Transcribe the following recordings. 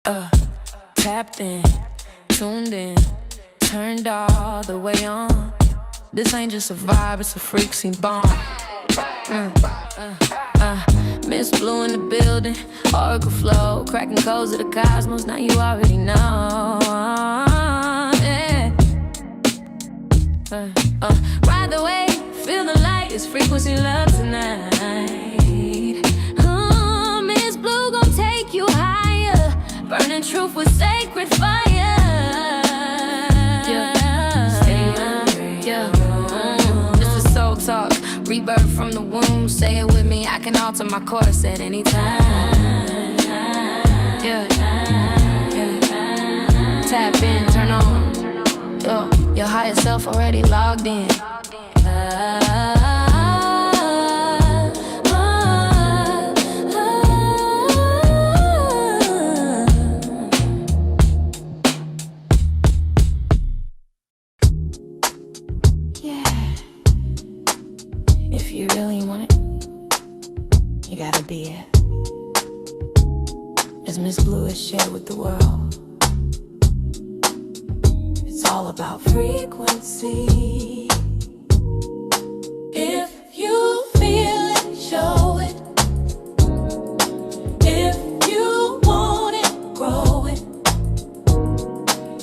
Tapped in, tuned in, turned all the way on. This ain't just a vibe, it's a freak scene bomb. Ms.Blue in the building, oracle flow, cracking codes of the cosmos. Now you already know. Yeah. Ride the wave, feel the light. It's frequency love tonight. Ms.Blue gon' take you higher, burning truth with sacred fire. This is soul talk, rebirth from the womb. Say it with me, I can alter my course at any time. Yeah. Tap in, turn on. Yo, your higher self already logged in. If you really want it, you gotta be it. As Ms.Blue has shared with the world, it's all about frequency. If you feel it, show it. If you want it, grow it.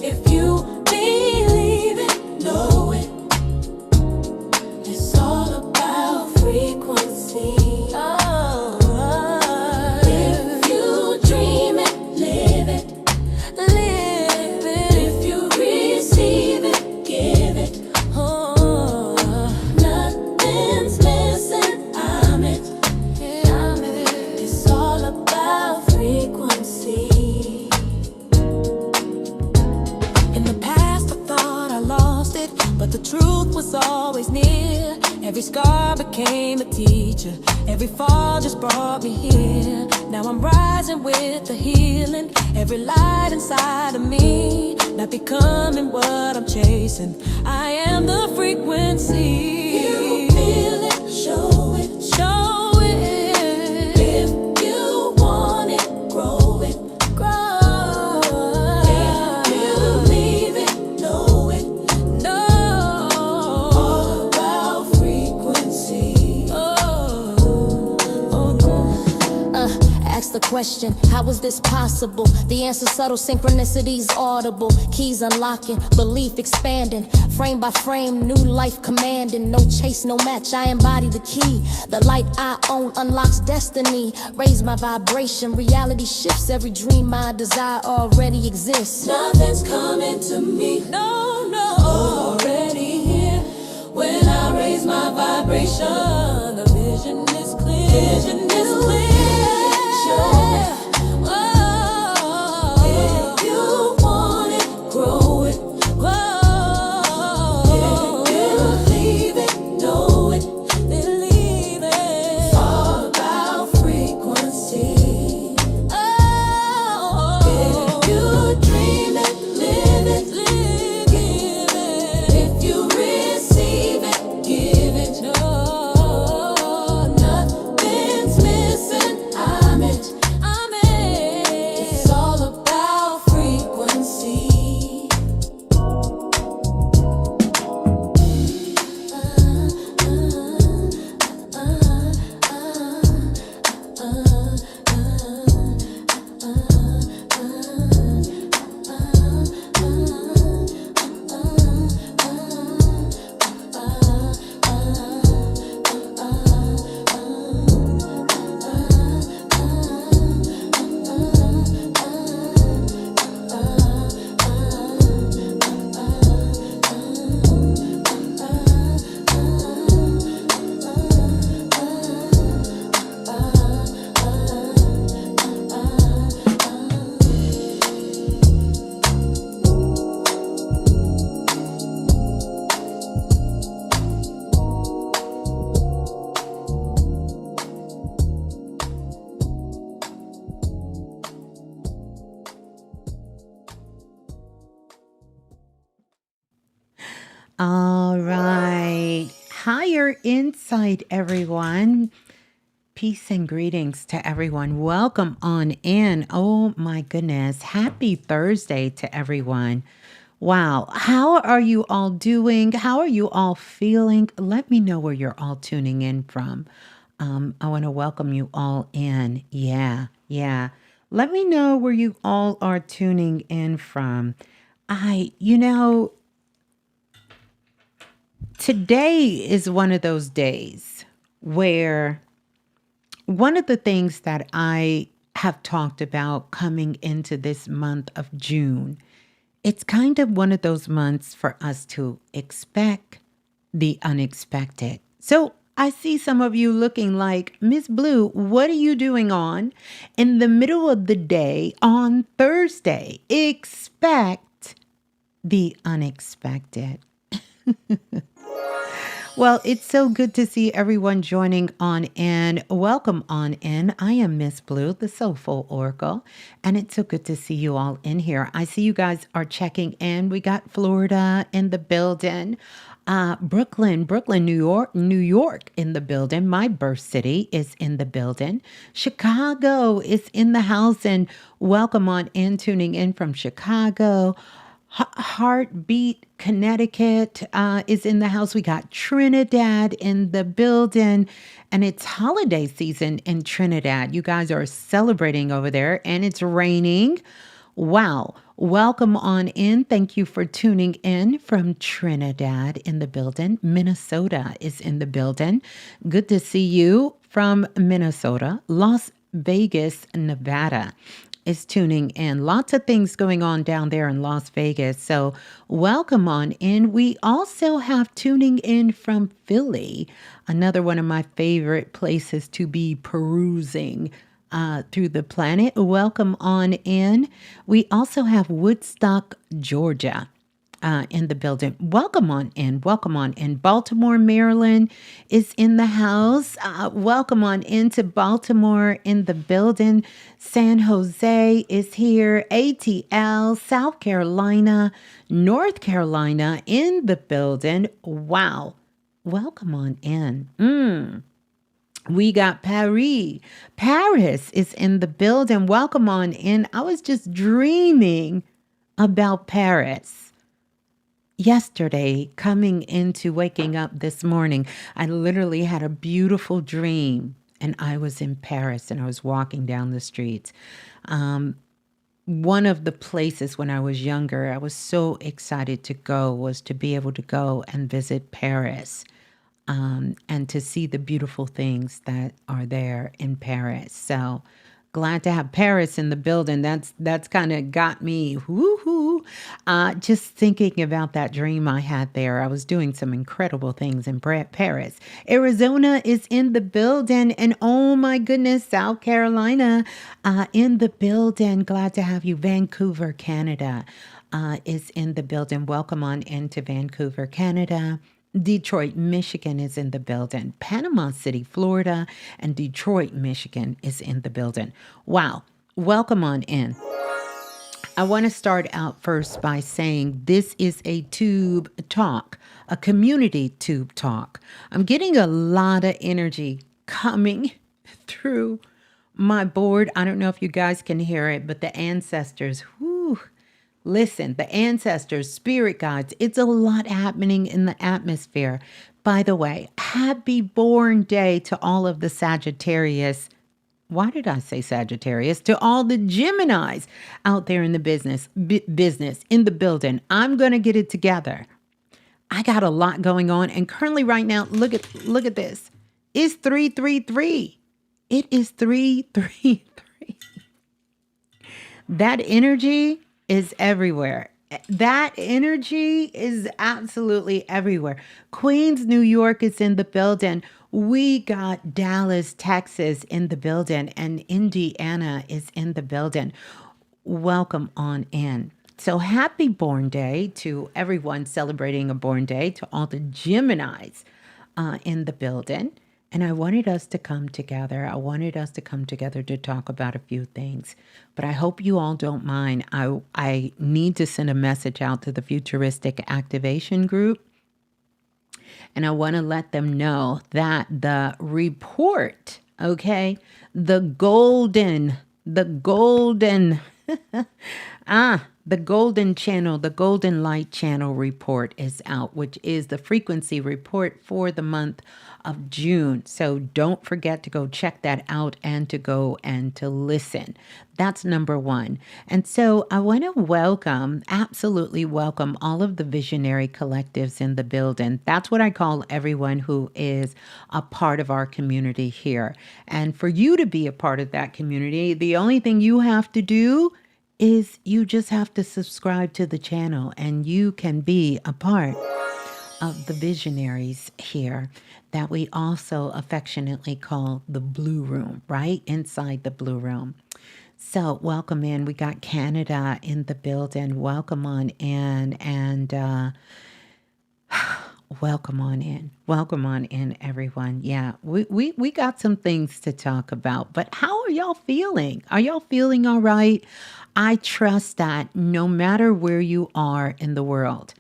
If you believe it, know it. It's all about frequency. If you dream it, live it. Live it. If you receive it, give it. Nothing's missing, I'm it. It's all about frequency. In the past I thought I lost it, but the truth was always near. Every scar became a teacher, every fall just brought me here. Now I'm rising with the healing, every light inside of me, not becoming what I'm chasing. I am the frequency. You feel it, show it. Show it. If you want it, grow it. Grow it. If you leave it, know it. Know. All about frequency. Ask the question, how is this possible? The answer subtle, synchronicities audible. Keys unlocking, belief expanding. Frame by frame, new life commanding. No chase, no match, I embody the key. The light I own unlocks destiny. Raise my vibration, reality shifts. Every dream I desire already exists. Nothing's coming to me, no, no. Already here. When I raise my vibration, the vision is clear. Vision is clear. If you want it, grow it. If you leave it, know it. Believe it. It's all about frequency. If you dream it, live it. Give it. If you receive it, give it. Nothing's missing, I'm it. It's all about frequency. All right. Higher insight, everyone. Peace and greetings to everyone. Welcome on in. Oh my goodness. Happy Thursday to everyone. Wow. How are you all doing? How are you all feeling? Let me know where you're all tuning in from. I want to welcome you all in. Yeah. Let me know where you all are tuning in from. Today is one of those days where one of the things that I have talked about coming into this month of June, it's kind of one of those months for us to expect the unexpected. So I see some of you looking like, Ms. Blue, what are you doing on in the middle of the day on Thursday? Expect the unexpected. Well, it's so good to see everyone joining on in. Welcome on in. I am Ms. Blue, the Soulful Oracle, and it's so good to see you all in here. I see you guys are checking in. We got Florida in the building, Brooklyn, New York in the building. My birth city is in the building. Chicago is in the house, and welcome on in, tuning in from Chicago. Heartbeat, Connecticut is in the house. We got Trinidad in the building, and it's holiday season in Trinidad. You guys are celebrating over there, and it's raining. Wow. Welcome on in. Thank you for tuning in from Trinidad in the building. Minnesota is in the building. Good to see you from Minnesota. Las Vegas, Nevada is tuning in. Lots of things going on down there in Las Vegas. So welcome on in. We also have tuning in from Philly, another one of my favorite places to be perusing through the planet. Welcome on in. We also have Woodstock, Georgia. In the building. Welcome on in. Welcome on in. Baltimore, Maryland is in the house. Welcome on into Baltimore in the building. San Jose is here. ATL, South Carolina, North Carolina in the building. Wow. Welcome on in. We got Paris. Paris is in the building. Welcome on in. I was just dreaming about Paris yesterday, coming into waking up this morning. I literally had a beautiful dream, and I was in Paris, and I was walking down the streets. One of the places when I was younger, I was so excited to go, was to be able to go and visit Paris, and to see the beautiful things that are there in Paris. So glad to have Paris in the building. That's kind of got me woohoo. Just thinking about that dream I had there. I was doing some incredible things in Paris. Arizona is in the building, and oh my goodness, South Carolina in the building. Glad to have you. Vancouver, Canada is in the building. Welcome on into Vancouver, Canada. Detroit, Michigan is in the building. Panama City, Florida, and Detroit, Michigan is in the building. Wow. Welcome on in. I want to start out first by saying this is a tube talk, a community tube talk. I'm getting a lot of energy coming through my board. I don't know if you guys can hear it, but the ancestors, whoo. Listen, the ancestors, spirit guides, it's a lot happening in the atmosphere. By the way, happy born day to all of the Sagittarius. Why did I say Sagittarius? To all the Geminis out there in the business, in the building. I'm going to get it together. I got a lot going on. And currently right now, look at this. It's 333. It is 333. That energy is everywhere. That energy is absolutely everywhere. Queens, New York is in the building. We got Dallas, Texas in the building, and Indiana is in the building. Welcome on in. So happy born day to everyone celebrating a born day, to all the Geminis in the building. And I wanted us to come together. I wanted us to come together to talk about a few things. But I hope you all don't mind. I need to send a message out to the Futuristic Activation Group. And I want to let them know that the report Okay. The golden, the golden channel, the golden light channel report is out, which is the frequency report for the month of June. So don't forget to go check that out and to go and to listen. That's number one. And so I want to absolutely welcome all of the visionary collectives in the building. That's what I call everyone who is a part of our community here. And for you to be a part of that community, the only thing you have to do is you just have to subscribe to the channel and you can be a part of the visionaries here that we also affectionately call the Blue Room, right? Inside the Blue Room. So welcome in. We got Canada in the building. Welcome on in and welcome on in. Welcome on in, everyone. Yeah, we got some things to talk about, but how are y'all feeling? Are y'all feeling all right? I trust that no matter where you are in the world,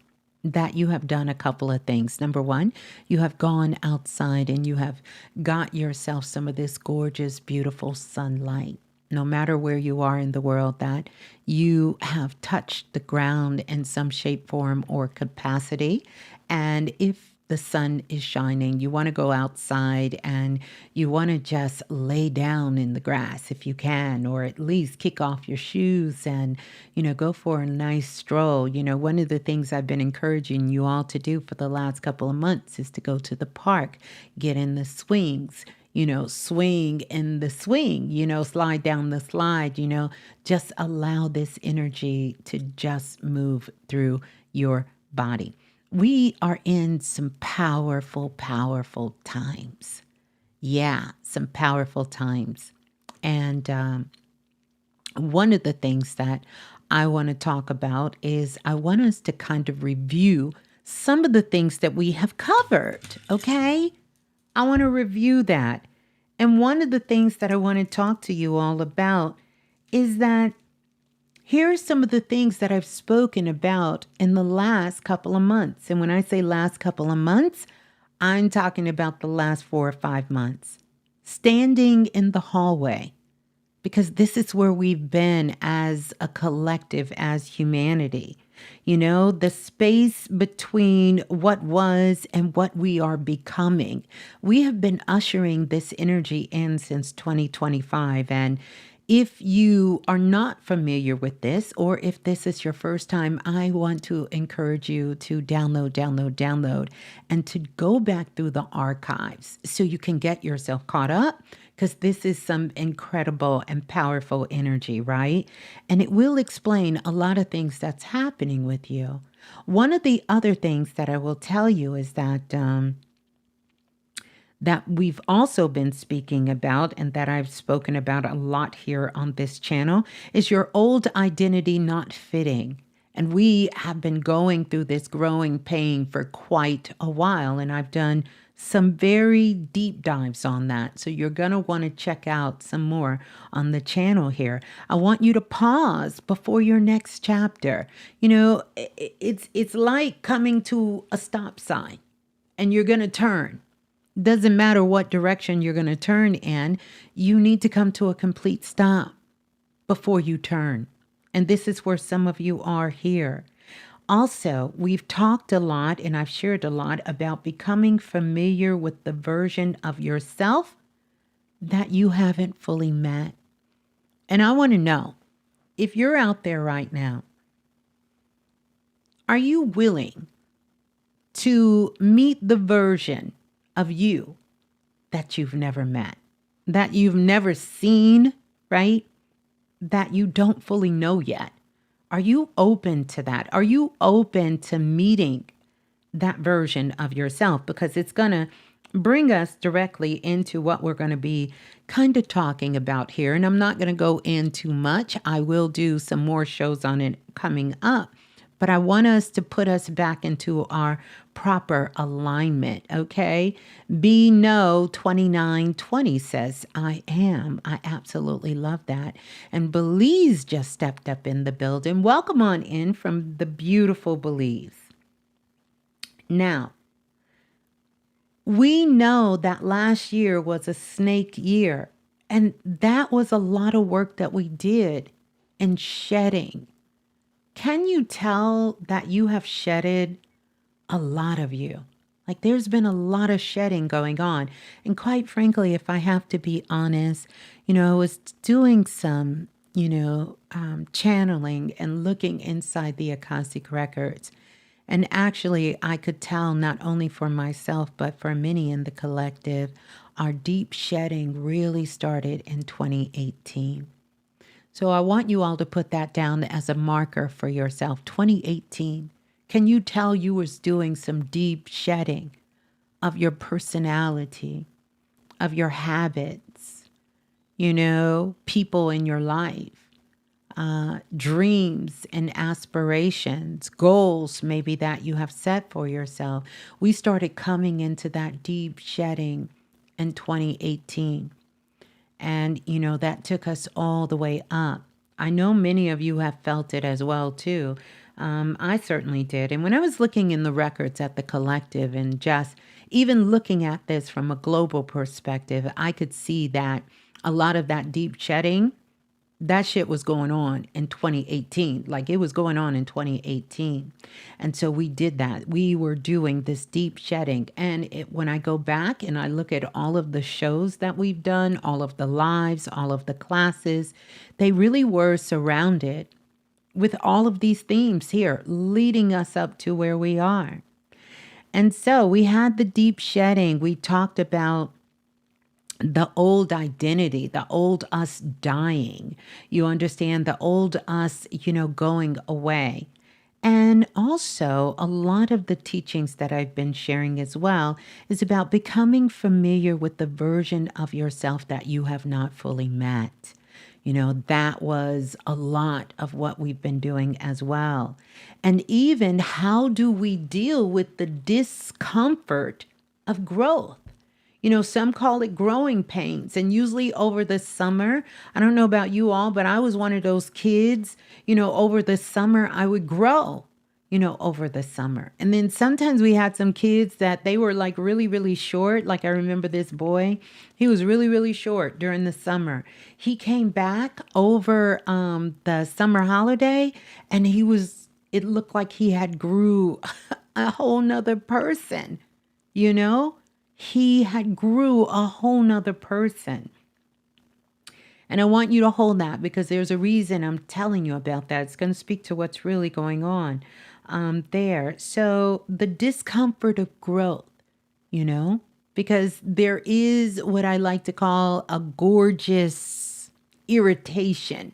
that you have done a couple of things. Number one, you have gone outside and you have got yourself some of this gorgeous, beautiful sunlight. No matter where you are in the world, that you have touched the ground in some shape, form, or capacity. And if the sun is shining, you want to go outside and you want to just lay down in the grass if you can, or at least kick off your shoes and, go for a nice stroll. One of the things I've been encouraging you all to do for the last couple of months is to go to the park, get in the swings, swing in the swing, slide down the slide, just allow this energy to just move through your body. We are in some powerful, powerful times. Yeah, some powerful times. And one of the things that I want to talk about is I want us to kind of review some of the things that we have covered, okay? I want to review that. And one of the things that I want to talk to you all about is that here are some of the things that I've spoken about in the last couple of months. And when I say last couple of months, I'm talking about the last 4 or 5 months. Standing in the hallway, because this is where we've been as a collective, as humanity. The space between what was and what we are becoming. We have been ushering this energy in since 2025. And if you are not familiar with this, or if this is your first time, I want to encourage you to download, and to go back through the archives so you can get yourself caught up, because this is some incredible and powerful energy, right? And it will explain a lot of things that's happening with you. One of the other things that I will tell you is that we've also been speaking about, and that I've spoken about a lot here on this channel, is your old identity not fitting. And we have been going through this growing pain for quite a while, and I've done some very deep dives on that. So you're going to want to check out some more on the channel here. I want you to pause before your next chapter. It's like coming to a stop sign and you're going to turn. Doesn't matter what direction you're going to turn in, you need to come to a complete stop before you turn. And this is where some of you are here. Also, we've talked a lot and I've shared a lot about becoming familiar with the version of yourself that you haven't fully met. And I want to know, if you're out there right now, are you willing to meet the version of you that you've never met, that you've never seen, right? That you don't fully know yet? Are you open to that? Are you open to meeting that version of yourself? Because it's going to bring us directly into what we're going to be kind of talking about here. And I'm not going to go in too much. I will do some more shows on it coming up. But I want us to put us back into our proper alignment, okay? Be No 2920 says, I am. I absolutely love that. And Belize just stepped up in the building. Welcome on in from the beautiful Belize. Now, We know that last year was a snake year, and that was a lot of work that we did in shedding. Can you tell that you have shedded a lot of you? Like there's been a lot of shedding going on. And quite frankly, if I have to be honest, I was doing some, channeling and looking inside the Akashic records. And actually, I could tell not only for myself, but for many in the collective, our deep shedding really started in 2018. So I want you all to put that down as a marker for yourself. 2018. Can you tell you was doing some deep shedding of your personality, of your habits, people in your life? Dreams and aspirations, goals maybe that you have set for yourself. We started coming into that deep shedding in 2018. And, that took us all the way up. I know many of you have felt it as well, too. I certainly did. And when I was looking in the records at the collective and just even looking at this from a global perspective, I could see that a lot of that deep shedding, that shit was going on in 2018. Like it was going on in 2018. And so we did that. We were doing this deep shedding. And when I go back and I look at all of the shows that we've done, all of the lives, all of the classes, they really were surrounded with all of these themes here, leading us up to where we are. And so we had the deep shedding. We talked about the old identity, the old us dying. You understand, the old us, going away. And also, a lot of the teachings that I've been sharing as well is about becoming familiar with the version of yourself that you have not fully met. That was a lot of what we've been doing as well. And even how do we deal with the discomfort of growth? Some call it growing pains. And usually over the summer, I don't know about you all, but I was one of those kids, over the summer, I would grow, over the summer. And then sometimes we had some kids that they were like really, really short. Like I remember this boy, he was really, really short during the summer. He came back over the summer holiday and it looked like he had grew a whole nother person, He had grew a whole nother person. And I want you to hold that because there's a reason I'm telling you about that. It's going to speak to what's really going on there. So the discomfort of growth, because there is what I like to call a gorgeous irritation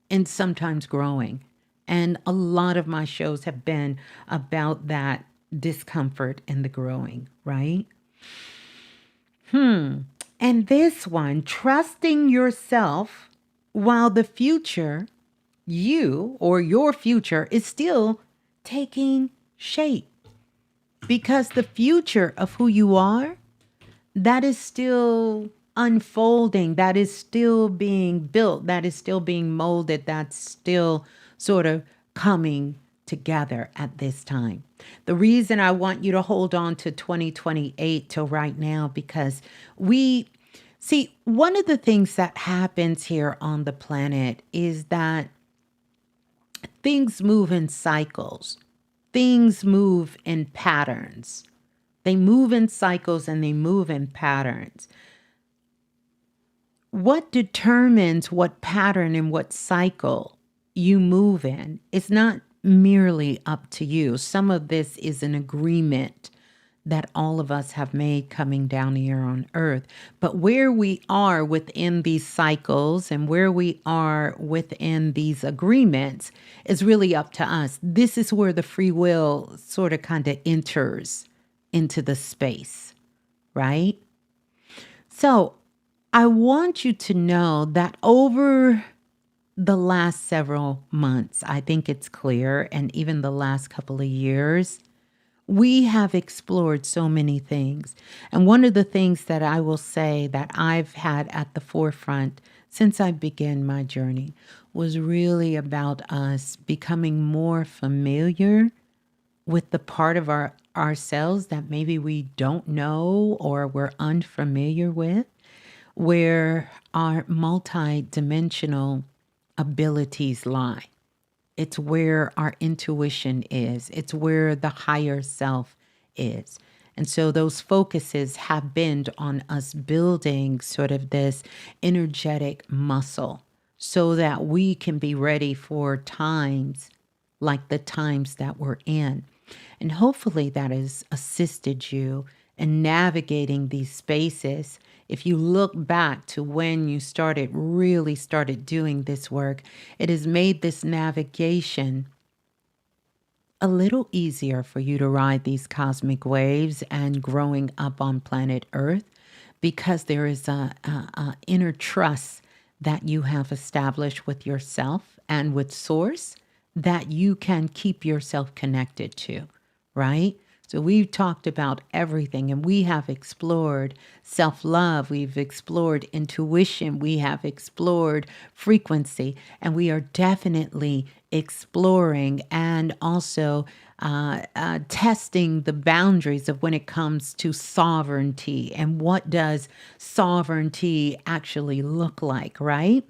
in sometimes growing. And a lot of my shows have been about that discomfort and the growing, right? And this one, trusting yourself while the future, you or your future is still taking shape. Because the future of who you are, that is still unfolding, that is still being built, that is still being molded, that's still sort of coming together at this time. The reason I want you to hold on to 2028 till right now, because one of the things that happens here on the planet is that things move in cycles. Things move in patterns. They move in cycles and they move in patterns. What determines what pattern and what cycle you move in is not merely up to you. Some of this is an agreement that all of us have made coming down here on earth. But where we are within these cycles and where we are within these agreements is really up to us. This is where the free will sort of kind of enters into the space, right? So I want you to know that over the last several months, I think it's clear, and even the last couple of years, we have explored so many things. And one of the things that I will say that I've had at the forefront since I began my journey was really about us becoming more familiar with the part of ourselves that maybe we don't know or we're unfamiliar with, where our multidimensional abilities lie. It's where our intuition is. It's where the higher self is. And so those focuses have been on us building sort of this energetic muscle so that we can be ready for times like the times that we're in. And hopefully that has assisted you in navigating these spaces. If you look back to when you really started doing this work, it has made this navigation a little easier for you to ride these cosmic waves and growing up on planet Earth, because there is a inner trust that you have established with yourself and with Source that you can keep yourself connected to, right? So we've talked about everything, and we have explored self-love, we've explored intuition, we have explored frequency, and we are definitely exploring and also testing the boundaries of when it comes to sovereignty and what does sovereignty actually look like, right?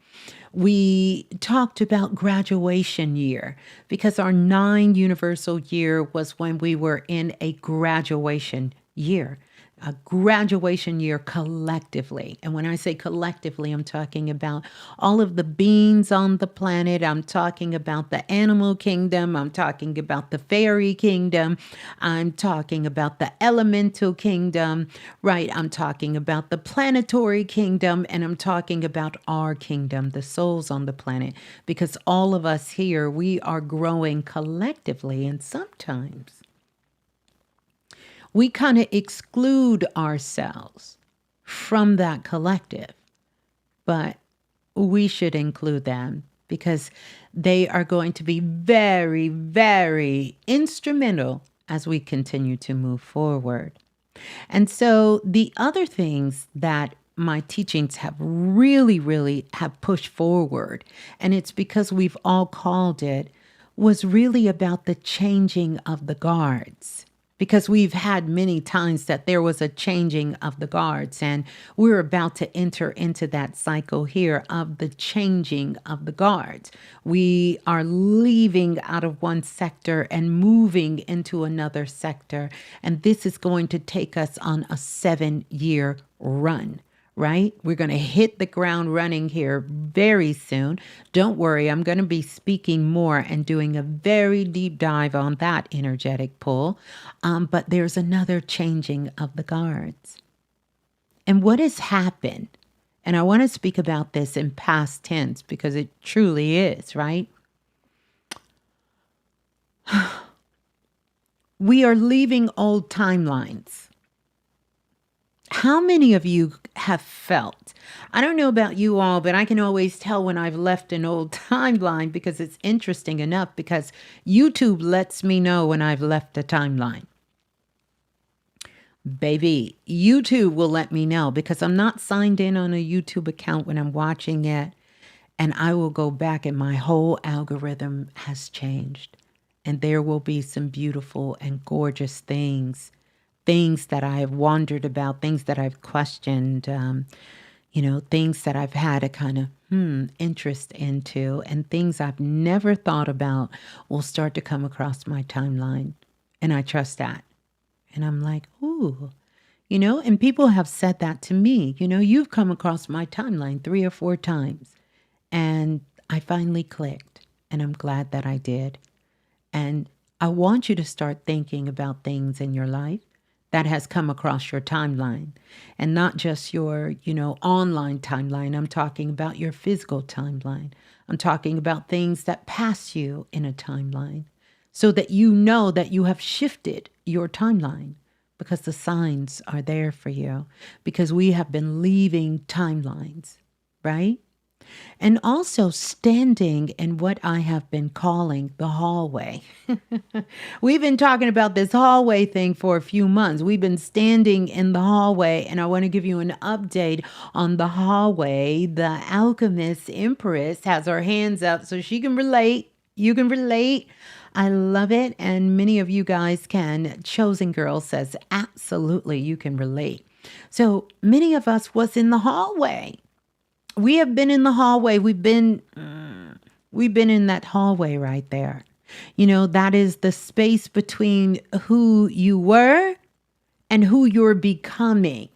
We talked about graduation year because our 9 universal year was when we were in a graduation year. A graduation year collectively. And when I say collectively, I'm talking about all of the beings on the planet. I'm talking about the animal kingdom. I'm talking about the fairy kingdom. I'm talking about the elemental kingdom, right? I'm talking about the planetary kingdom, and I'm talking about our kingdom, the souls on the planet, because all of us here, we are growing collectively, and sometimes we kind of exclude ourselves from that collective, but we should include them because they are going to be very, very instrumental as we continue to move forward. And so the other things that my teachings have really have pushed forward, and it's because we've all called it, was really about the changing of the guards. Because we've had many times that there was a changing of the guards, and we're about to enter into that cycle here of the changing of the guards. We are leaving out of one sector and moving into another sector, and this is going to take us on a 7-year run. Right? We're going to hit the ground running here very soon. Don't worry, I'm going to be speaking more and doing a very deep dive on that energetic pull. But there's another changing of the guards. And what has happened, and I want to speak about this in past tense because it truly is, right? We are leaving old timelines. How many of you have felt? I don't know about you all, but I can always tell when I've left an old timeline because it's interesting enough because YouTube lets me know when I've left a timeline. Baby, YouTube will let me know because I'm not signed in on a YouTube account when I'm watching it, and I will go back and my whole algorithm has changed, and there will be some beautiful and gorgeous things that I have wondered about, things that I've questioned, things that I've had a kind of interest into, and things I've never thought about will start to come across my timeline. And I trust that. And I'm like, ooh, and people have said that to me. You've come across my timeline 3 or 4 times. And I finally clicked, and I'm glad that I did. And I want you to start thinking about things in your life that has come across your timeline, and not just your, online timeline. I'm talking about your physical timeline. I'm talking about things that pass you in a timeline so that you know that you have shifted your timeline because the signs are there for you, because we have been leaving timelines, right? And also standing in what I have been calling the hallway. We've been talking about this hallway thing for a few months. We've been standing in the hallway, and I want to give you an update on the hallway. The alchemist empress has her hands up so she can relate. You can relate. I love it. And many of you guys can. Chosen Girl says, absolutely, you can relate. So many of us was in the hallway. We have been in the hallway. We've been in that hallway right there. You know, that is the space between who you were and who you're becoming.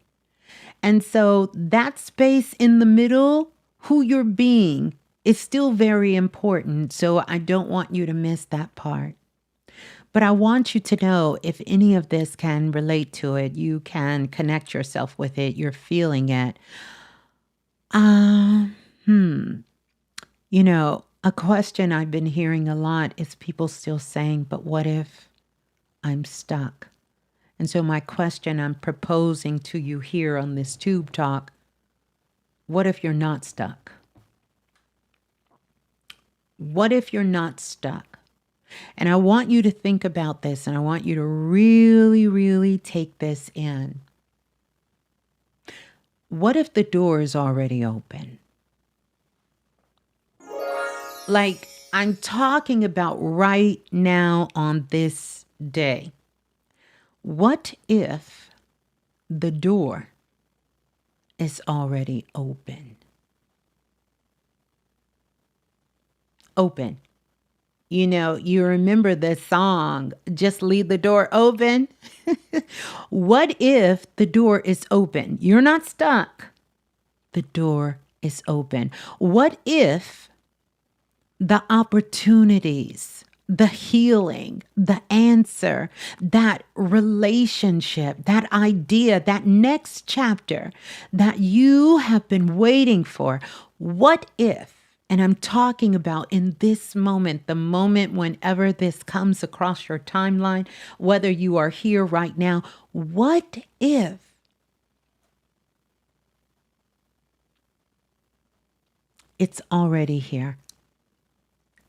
And so that space in the middle, who you're being, is still very important. So I don't want you to miss that part. But I want you to know if any of this can relate to it, you can connect yourself with it, you're feeling it. You know, a question I've been hearing a lot is people still saying, but what if I'm stuck? And so my question I'm proposing to you here on this Tube Talk, what if you're not stuck? What if you're not stuck? And I want you to think about this, and I want you to really, really take this in. What if the door is already open? Like I'm talking about right now on this day. What if the door is already open? Open. You know, you remember the song, Just Leave the Door Open? What if the door is open? You're not stuck. The door is open. What if the opportunities, the healing, the answer, that relationship, that idea, that next chapter that you have been waiting for, what if? And I'm talking about in this moment, the moment whenever this comes across your timeline, whether you are here right now, what if it's already here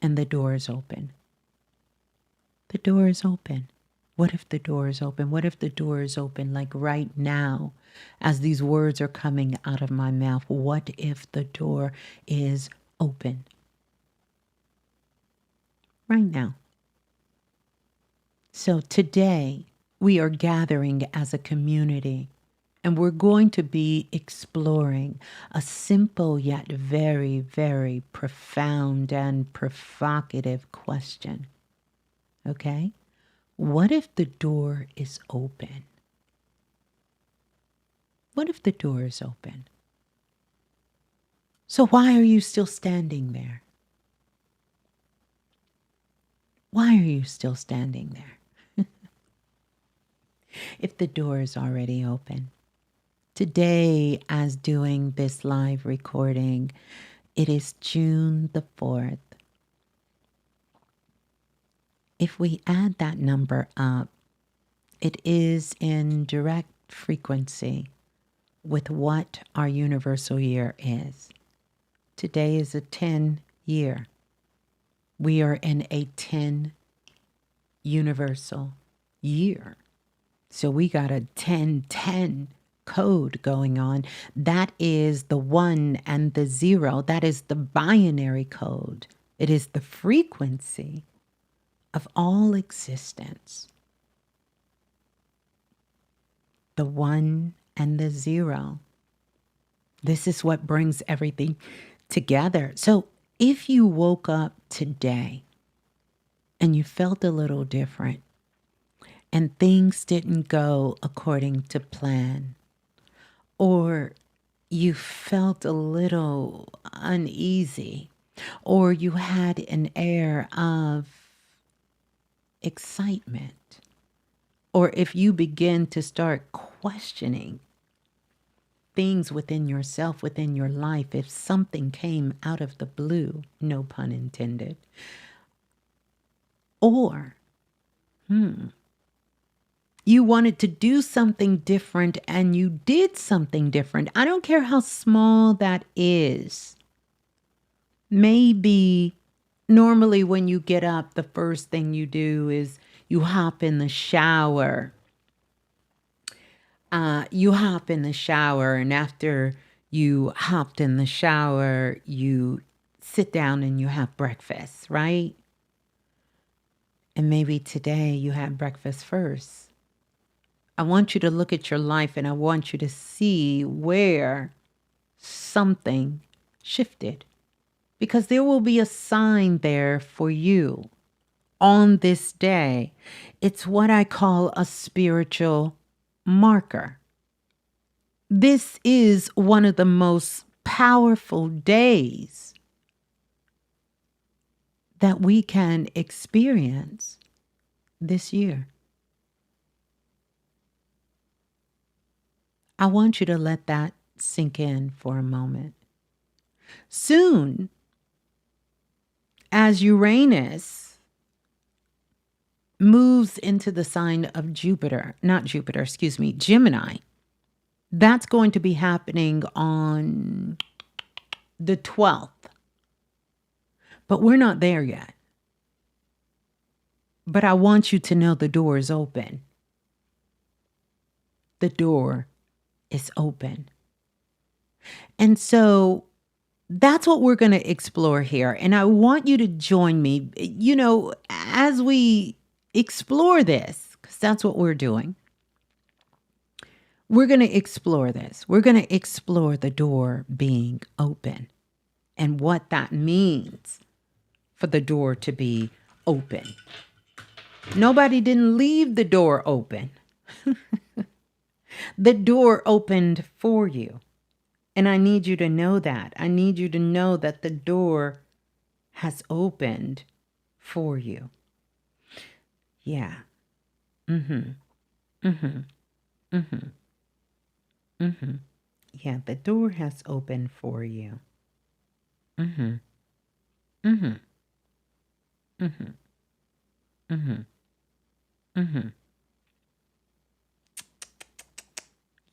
and the door is open? The door is open. What if the door is open? What if the door is open like right now as these words are coming out of my mouth? What if the door is open right now? So today we are gathering as a community and we're going to be exploring a simple yet very, very profound and provocative question. Okay? What if the door is open? What if the door is open? So why are you still standing there? Why are you still standing there? If the door is already open. Today, as doing this live recording, it is June the 4th. If we add that number up, it is in direct frequency with what our universal year is. Today is a 10 year. We are in a 10 universal year. So we got a 10-10 code going on. That is the 1 and the 0. That is the binary code. It is the frequency of all existence. The 1 and the 0. This is what brings everything together. So if you woke up today and you felt a little different and things didn't go according to plan, or you felt a little uneasy, or you had an air of excitement, or if you begin to start questioning things within yourself, within your life, if something came out of the blue, no pun intended, or you wanted to do something different and you did something different. I don't care how small that is. Maybe normally when you get up, the first thing you do is you hop in the shower. And after you hopped in the shower, you sit down and you have breakfast, right? And maybe today you had breakfast first. I want you to look at your life and I want you to see where something shifted. Because there will be a sign there for you on this day. It's what I call a spiritual marker. This is one of the most powerful days that we can experience this year. I want you to let that sink in for a moment. Soon, as Uranus moves into the sign of Gemini, that's going to be happening on the 12th. But we're not there yet. But I want you to know the door is open. The door is open. And so that's what we're going to explore here. And I want you to join me, as we explore this, because that's what we're doing. We're going to explore this. We're going to explore the door being open and what that means for the door to be open. Nobody didn't leave the door open. The door opened for you. And I need you to know that. I need you to know that the door has opened for you. Yeah. Yeah, the door has opened for you.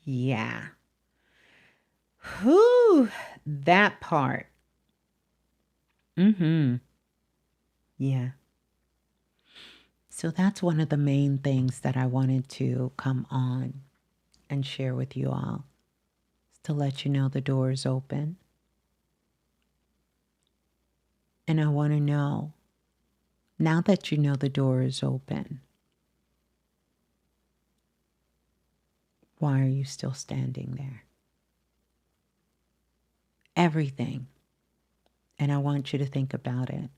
Yeah. Whew, that part. Yeah. So that's one of the main things that I wanted to come on and share with you all, is to let you know the door is open. And I want to know, now that you know the door is open, why are you still standing there? Everything. And I want you to think about it.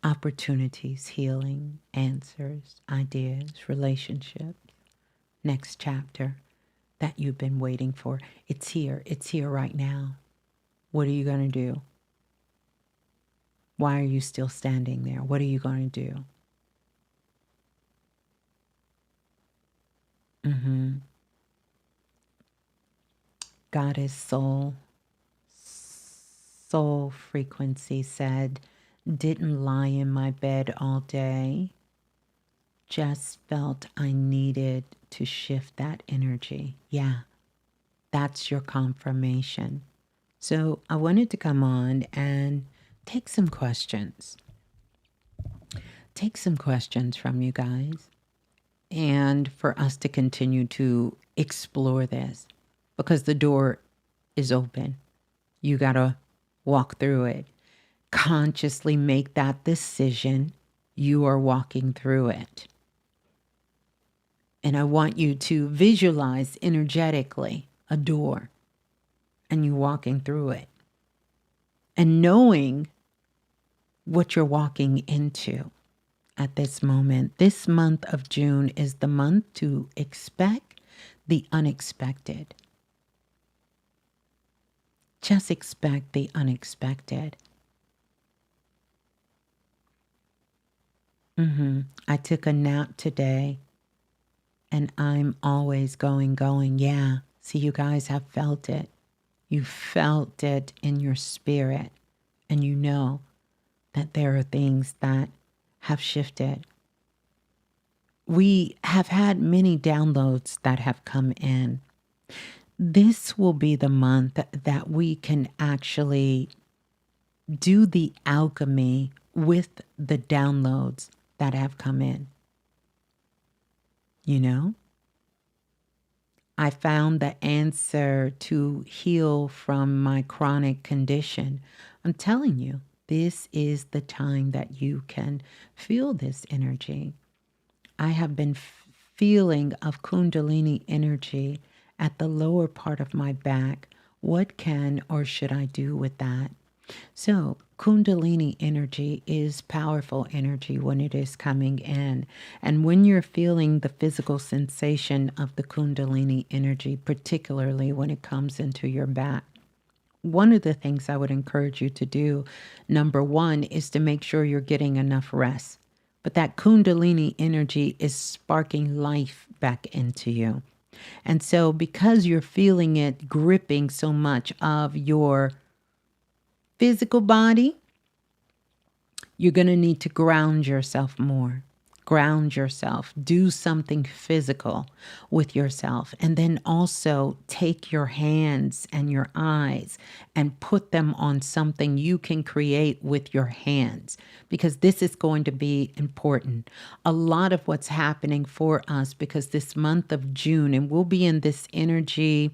Opportunities, healing, answers, ideas, relationships, next chapter that you've been waiting for. It's here. It's here right now. What are you going to do? Why are you still standing there? What are you going to do? Goddess soul frequency said, didn't lie in my bed all day. Just felt I needed to shift that energy. Yeah, that's your confirmation. So I wanted to come on and take some questions. Take some questions from you guys. And for us to continue to explore this. Because the door is open. You got to walk through it. Consciously make that decision. You are walking through it. And I want you to visualize energetically a door and you walking through it. And knowing what you're walking into at this moment. This month of June is the month to expect the unexpected. Just expect the unexpected. I took a nap today and I'm always going. Yeah. See, you guys have felt it. You felt it in your spirit. And you know that there are things that have shifted. We have had many downloads that have come in. This will be the month that we can actually do the alchemy with the downloads that have come in. You know? I found the answer to heal from my chronic condition. I'm telling you, this is the time that you can feel this energy. I have been feeling of Kundalini energy at the lower part of my back. What can or should I do with that? So, Kundalini energy is powerful energy when it is coming in. And when you're feeling the physical sensation of the Kundalini energy, particularly when it comes into your back, one of the things I would encourage you to do, number one, is to make sure you're getting enough rest. But that Kundalini energy is sparking life back into you. And so, because you're feeling it gripping so much of your physical body, you're going to need to ground yourself more. Ground yourself. Do something physical with yourself. And then also take your hands and your eyes and put them on something you can create with your hands, because this is going to be important. A lot of what's happening for us, because this month of June, and we'll be in this energy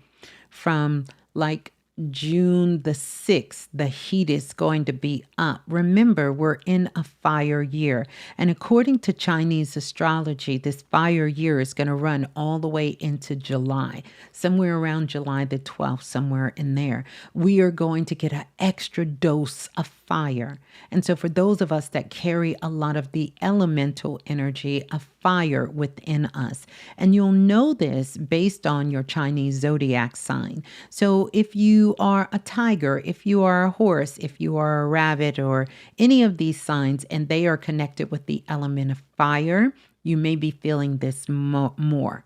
from like June the 6th, the heat is going to be up. Remember, we're in a fire year. And according to Chinese astrology, this fire year is going to run all the way into July, somewhere around July the 12th, somewhere in there. We are going to get an extra dose of fire. And so for those of us that carry a lot of the elemental energy of fire within us, and you'll know this based on your Chinese zodiac sign. So if you are a tiger, if you are a horse, if you are a rabbit, or any of these signs, and they are connected with the element of fire, you may be feeling this more.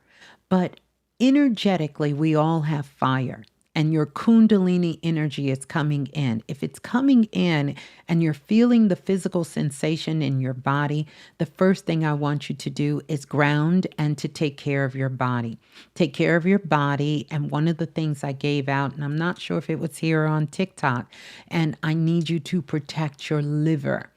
But energetically, we all have fire. And your Kundalini energy is coming in. If it's coming in and you're feeling the physical sensation in your body, the first thing I want you to do is ground and to take care of your body. Take care of your body. And one of the things I gave out, and I'm not sure if it was here on TikTok, and I need you to protect your liver.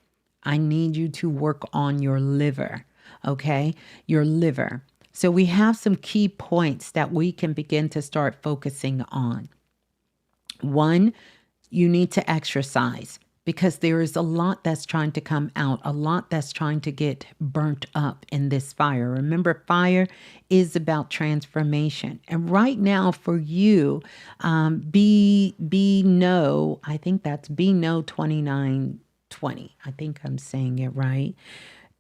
I need you to work on your liver, okay? Your liver. So we have some key points that we can begin to start focusing on. One, you need to exercise, because there is a lot that's trying to come out, a lot that's trying to get burnt up in this fire. Remember, fire is about transformation. And right now for you, I think that's no 2920. I think I'm saying it right.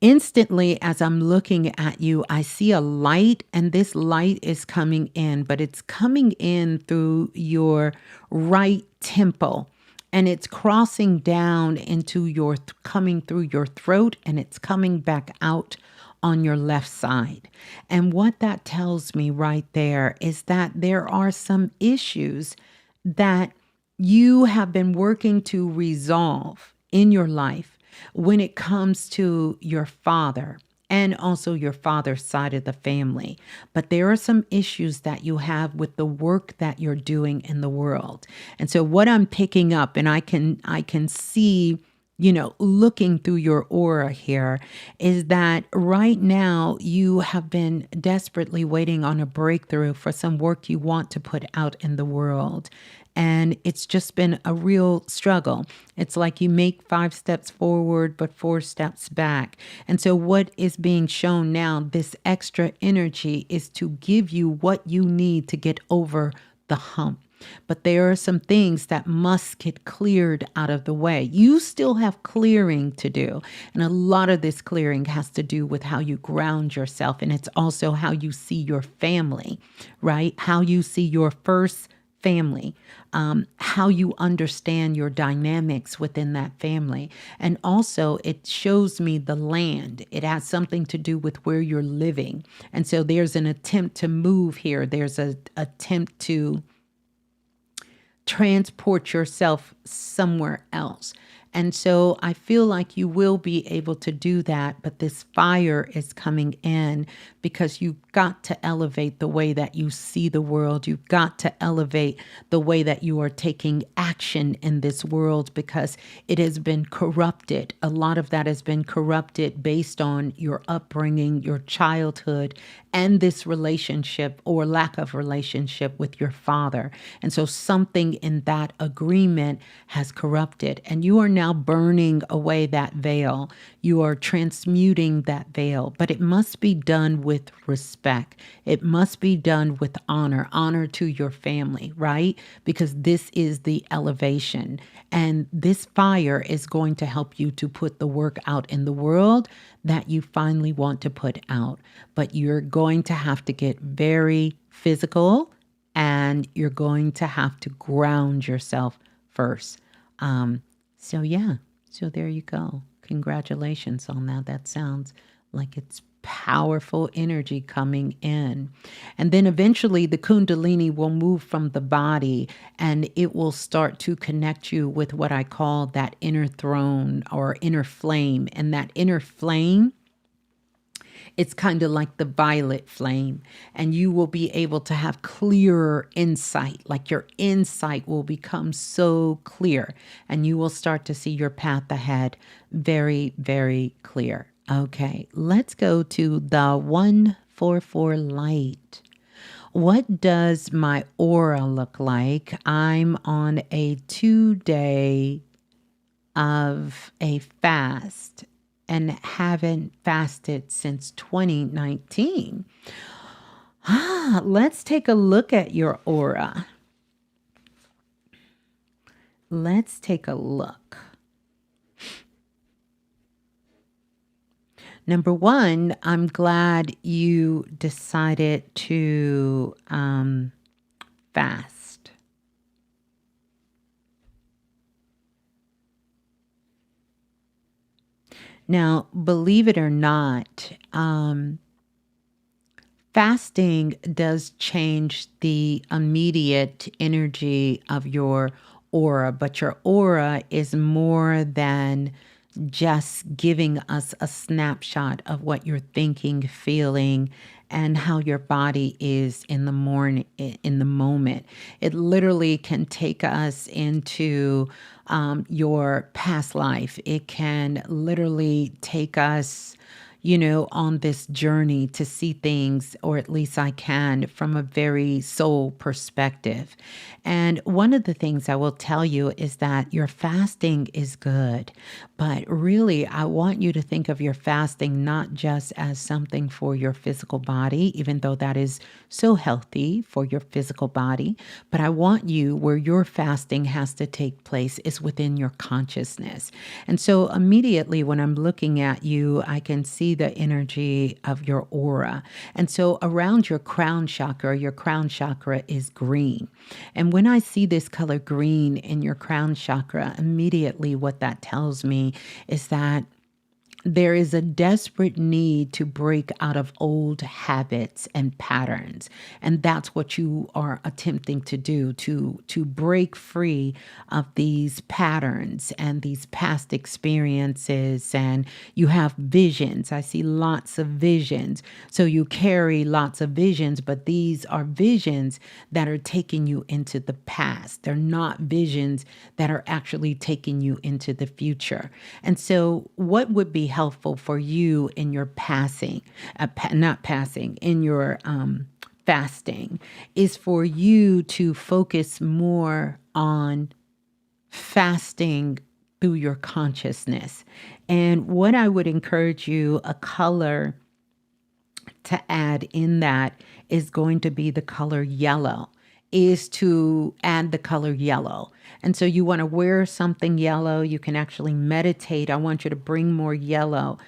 Instantly, as I'm looking at you, I see a light, and this light is coming in, but it's coming in through your right temple, and it's crossing down into your, coming through your throat, and it's coming back out on your left side. And what that tells me right there is that there are some issues that you have been working to resolve in your life when it comes to your father and also your father's side of the family. But there are some issues that you have with the work that you're doing in the world. And so what I'm picking up, and I can see, looking through your aura here, is that right now you have been desperately waiting on a breakthrough for some work you want to put out in the world. And it's just been a real struggle. It's like you make 5 steps forward, but 4 steps back. And so what is being shown now, this extra energy, is to give you what you need to get over the hump. But there are some things that must get cleared out of the way. You still have clearing to do. And a lot of this clearing has to do with how you ground yourself. And it's also how you see your family, right? How you see your first family, how you understand your dynamics within that family. And also it shows me the land. It has something to do with where you're living. And so there's an attempt to move here. There's an attempt to transport yourself somewhere else. And so I feel like you will be able to do that, but this fire is coming in because you've got to elevate the way that you see the world. You've got to elevate the way that you are taking action in this world, because it has been corrupted. A lot of that has been corrupted based on your upbringing, your childhood, and this relationship or lack of relationship with your father. And so something in that agreement has corrupted. And you are now burning away that veil. You are transmuting that veil. But it must be done with respect. It must be done with honor to your family, right? Because this is the elevation. And this fire is going to help you to put the work out in the world that you finally want to put out. But you're going to have to get very physical, and you're going to have to ground yourself first. So yeah, so there you go. Congratulations on that. That sounds like it's powerful energy coming in. And then eventually the Kundalini will move from the body, and it will start to connect you with what I call that inner throne or inner flame. And that inner flame, it's kind of like the violet flame, and you will be able to have clearer insight. Like your insight will become so clear, and you will start to see your path ahead very, very clear. Okay, let's go to the 144 light. What does my aura look like? I'm on a 2-day of a fast and haven't fasted since 2019. Let's take a look at your aura. Let's take a look. Number one, I'm glad you decided to fast. Now, believe it or not, fasting does change the immediate energy of your aura, but your aura is more than just giving us a snapshot of what you're thinking, feeling, and how your body is in the morning, in the moment. It literally can take us into your past life. It can literally take us, on this journey to see things, or at least I can, from a very soul perspective. And one of the things I will tell you is that your fasting is good, but really I want you to think of your fasting not just as something for your physical body, even though that is so healthy for your physical body, but I want you, where your fasting has to take place is within your consciousness. And so immediately when I'm looking at you, I can see the energy of your aura. And so around your crown chakra is green. And when I see this color green in your crown chakra, immediately what that tells me is that there is a desperate need to break out of old habits and patterns. And that's what you are attempting to do, to break free of these patterns and these past experiences. And you have visions. I see lots of visions. So you carry lots of visions, but these are visions that are taking you into the past. They're not visions that are actually taking you into the future. And so what would be helpful for you in your in your fasting is for you to focus more on fasting through your consciousness. And what I would encourage you, a color to add in that is going to be the color yellow, is to add the color yellow. And so you want to wear something yellow. You can actually meditate. I want you to bring more yellow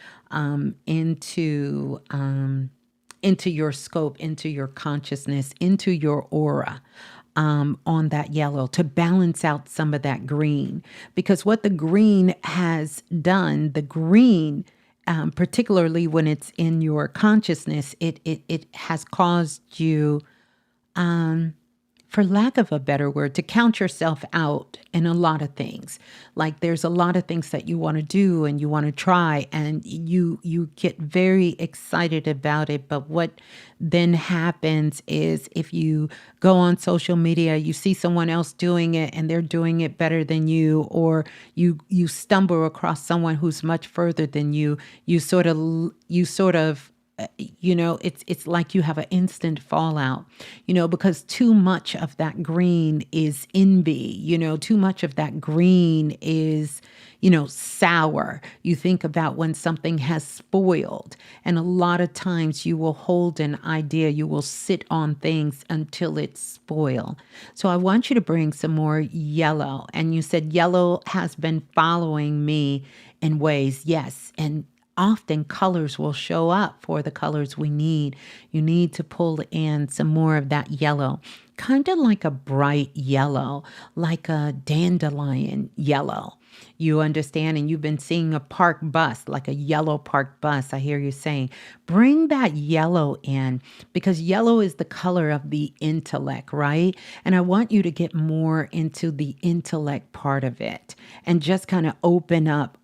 into your scope, into your consciousness, into your aura. On that yellow to balance out some of that green. Because what the green has done, the green, particularly when it's in your consciousness, it has caused you, for lack of a better word, to count yourself out in a lot of things. Like there's a lot of things that you want to do and you want to try, and you get very excited about it. But what then happens is if you go on social media, you see someone else doing it and they're doing it better than you, or you stumble across someone who's much further than you, you sort of it's like you have an instant fallout, because too much of that green is envy, too much of that green is, sour. You think about when something has spoiled, and a lot of times you will hold an idea, you will sit on things until it's spoiled. So I want you to bring some more yellow. And you said yellow has been following me in ways. Yes. And often colors will show up for the colors we need. You need to pull in some more of that yellow, kind of like a bright yellow, like a dandelion yellow. You understand? And you've been seeing a park bus, like a yellow park bus. I hear you saying, bring that yellow in, because yellow is the color of the intellect, right? And I want you to get more into the intellect part of it and just kind of open up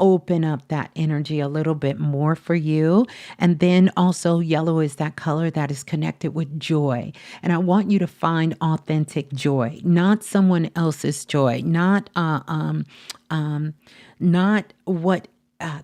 that energy a little bit more for you. And then also yellow is that color that is connected with joy. And I want you to find authentic joy, not someone else's joy, not what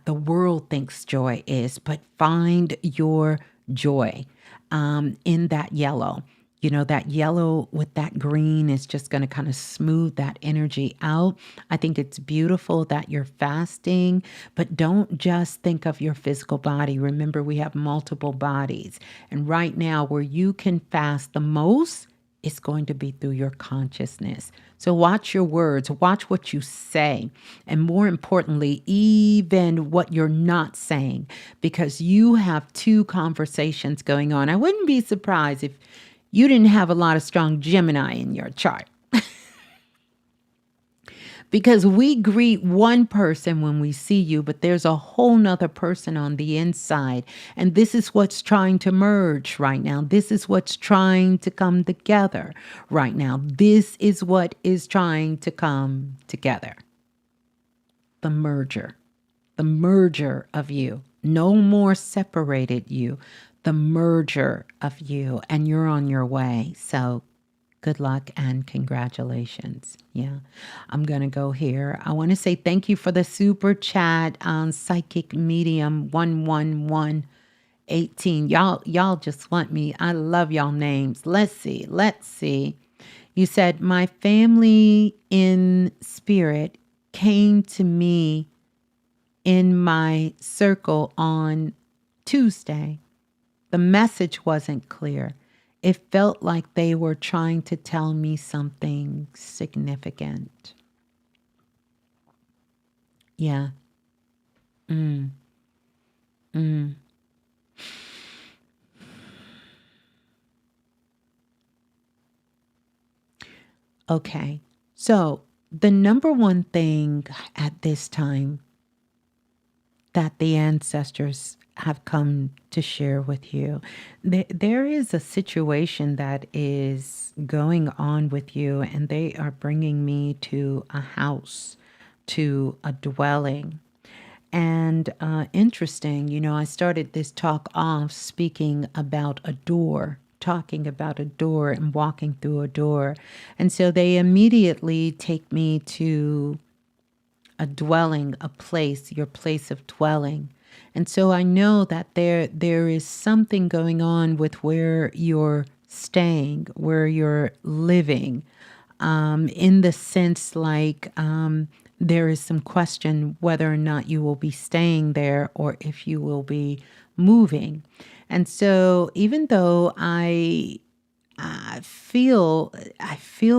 the world thinks joy is, but find your joy in that yellow. That yellow with that green is just going to kind of smooth that energy out. I think it's beautiful that you're fasting, but don't just think of your physical body. Remember, we have multiple bodies. And right now, where you can fast the most, it's going to be through your consciousness. So watch your words, watch what you say, and more importantly, even what you're not saying, because you have two conversations going on. I wouldn't be surprised if you didn't have a lot of strong Gemini in your chart. Because we greet one person when we see you, but there's a whole nother person on the inside. And this is what's trying to merge right now. This is what's trying to come together right now. This is what is trying to come together. The merger of you. No more separated you. The merger of you. And you're on your way. So good luck and congratulations. Yeah, I'm going to go here. I want to say thank you for the super chat on Psychic Medium 11118. Y'all just want me. I love y'all names. Let's see. You said, my family in spirit came to me in my circle on Tuesday. The message wasn't clear. It felt like they were trying to tell me something significant. Yeah. Okay. So the number one thing at this time that the ancestors have come to share with you, there is a situation that is going on with you, and they are bringing me to a house, to a dwelling. And interesting, I started this talk off speaking about a door, talking about a door and walking through a door. And so they immediately take me to a dwelling, a place, your place of dwelling. And so I know that there is something going on with where you're staying, where you're living, in the sense like there is some question whether or not you will be staying there or if you will be moving. And so even though I feel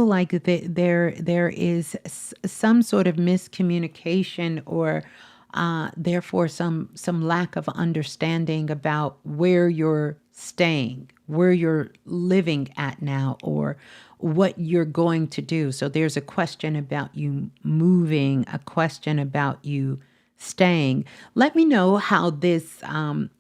like there is some sort of miscommunication or therefore some lack of understanding about where you're staying, where you're living at now, or what you're going to do. So there's a question about you moving, a question about you staying. Let me know how this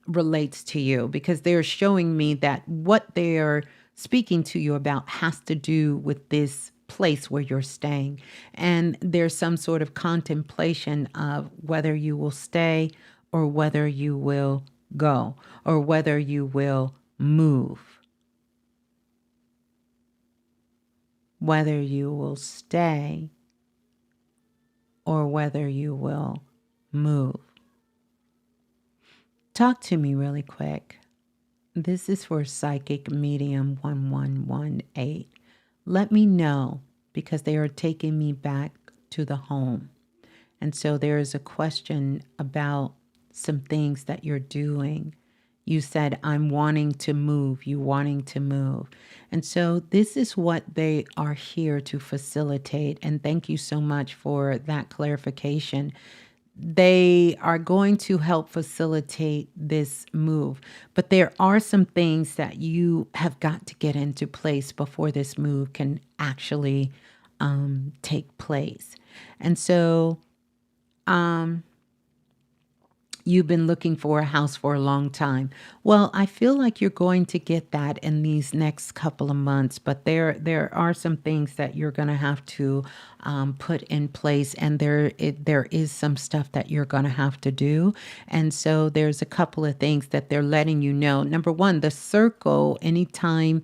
relates to you, because they're showing me that what they're speaking to you about has to do with this place where you're staying. And there's some sort of contemplation of whether you will stay or whether you will go or whether you will move. Whether you will stay or whether you will move. Talk to me really quick. This is for Psychic Medium 1118. Let me know because they are taking me back to the home. And so there is a question about some things that you're doing. You said, I'm wanting to move, you wanting to move. And so this is what they are here to facilitate. And thank you so much for that clarification. They are going to help facilitate this move. But there are some things that you have got to get into place before this move can actually take place. And so you've been looking for a house for a long time. Well, I feel like you're going to get that in these next couple of months, but there are some things that you're going to have to put in place, and there is some stuff that you're going to have to do. And so there's a couple of things that they're letting you know. Number one, the circle, anytime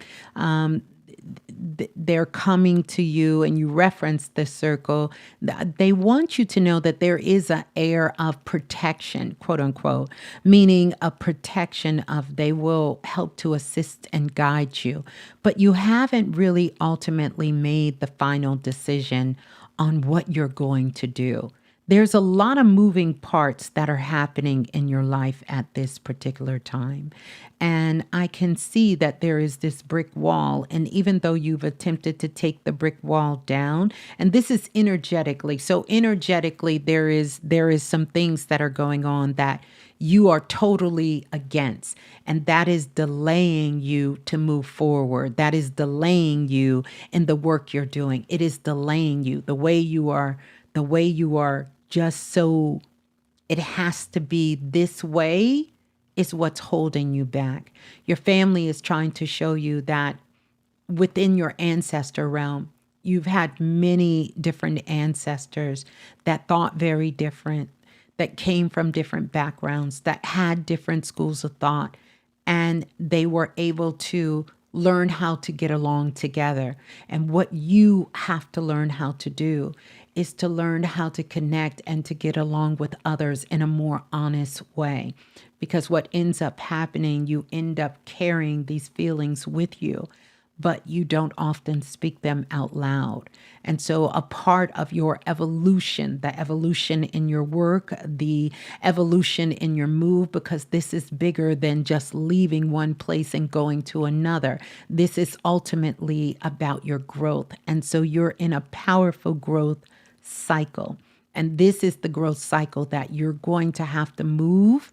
they're coming to you and you reference the circle, they want you to know that there is an air of protection, quote unquote, meaning a protection of they will help to assist and guide you. But you haven't really ultimately made the final decision on what you're going to do. There's a lot of moving parts that are happening in your life at this particular time. And I can see that there is this brick wall. And even though you've attempted to take the brick wall down, and this is energetically, so energetically, there is some things that are going on that you are totally against. And that is delaying you to move forward. That is delaying you in the work you're doing. It is delaying you the way you are just so it has to be this way is what's holding you back. Your family is trying to show you that within your ancestor realm, you've had many different ancestors that thought very different, that came from different backgrounds, that had different schools of thought, and they were able to learn how to get along together. And what you have to learn how to do is to learn how to connect and to get along with others in a more honest way. Because what ends up happening, you end up carrying these feelings with you, but you don't often speak them out loud. And so a part of your evolution, the evolution in your work, the evolution in your move, because this is bigger than just leaving one place and going to another. This is ultimately about your growth. And so you're in a powerful growth cycle. And this is the growth cycle that you're going to have to move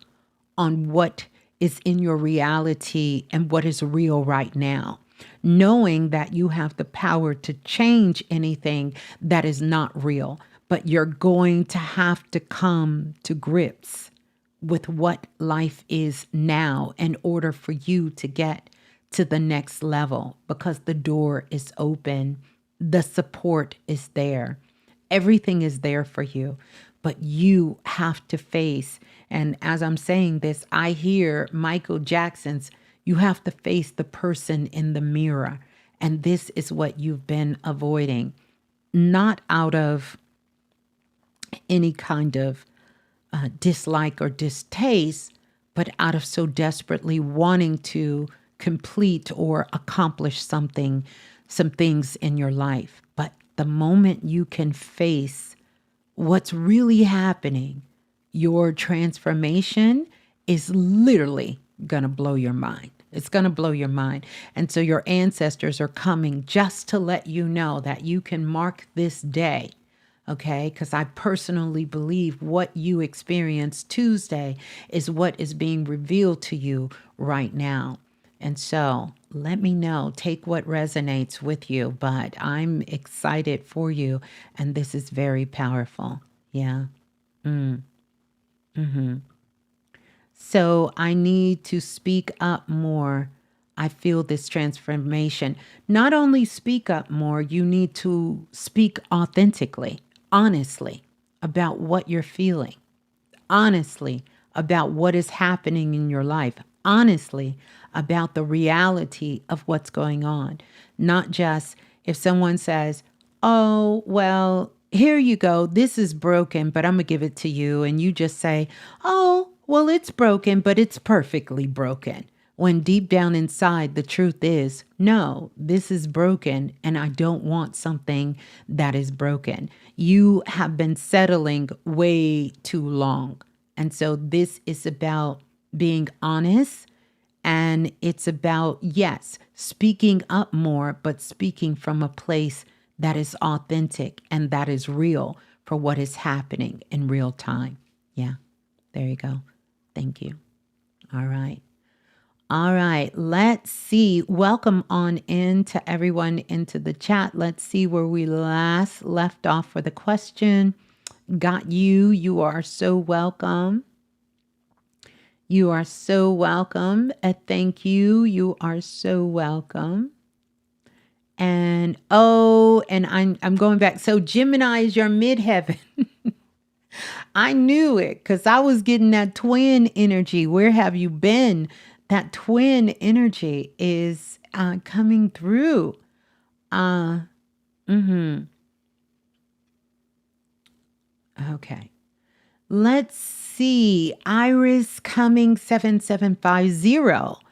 on what is in your reality and what is real right now, knowing that you have the power to change anything that is not real, but you're going to have to come to grips with what life is now in order for you to get to the next level, because the door is open, the support is there. Everything is there for you, but you have to face, and as I'm saying this, I hear Michael Jackson's, you have to face the person in the mirror. And this is what you've been avoiding, not out of any kind of dislike or distaste, but out of so desperately wanting to complete or accomplish some things in your life. But the moment you can face what's really happening, your transformation is literally going to blow your mind. It's going to blow your mind. And so your ancestors are coming just to let you know that you can mark this day. Okay, because I personally believe what you experienced Tuesday is what is being revealed to you right now. And so let me know, take what resonates with you, but I'm excited for you. And this is very powerful. Yeah. So I need to speak up more. I feel this transformation. Not only speak up more, you need to speak authentically, honestly, about what you're feeling, honestly, about what is happening in your life, honestly, about the reality of what's going on. Not just if someone says, oh, well, here you go, this is broken, but I'm going to give it to you. And you just say, oh, well, it's broken, but it's perfectly broken. when deep down inside, the truth is, no, this is broken and I don't want something that is broken. You have been settling way too long. And so this is about being honest, and it's about, yes, speaking up more, but speaking from a place that is authentic and that is real for what is happening in real time. Yeah, there you go. Thank you. All right. All right, let's see. Welcome on in to everyone into the chat. Let's see where we last left off for the question. Got you. You are so welcome. You are so welcome. Thank you. You are so welcome. And and I'm going back. So Gemini is your midheaven. I knew it because I was getting that twin energy. Where have you been? That twin energy is coming through. Okay. Let's see. Iris coming 7750.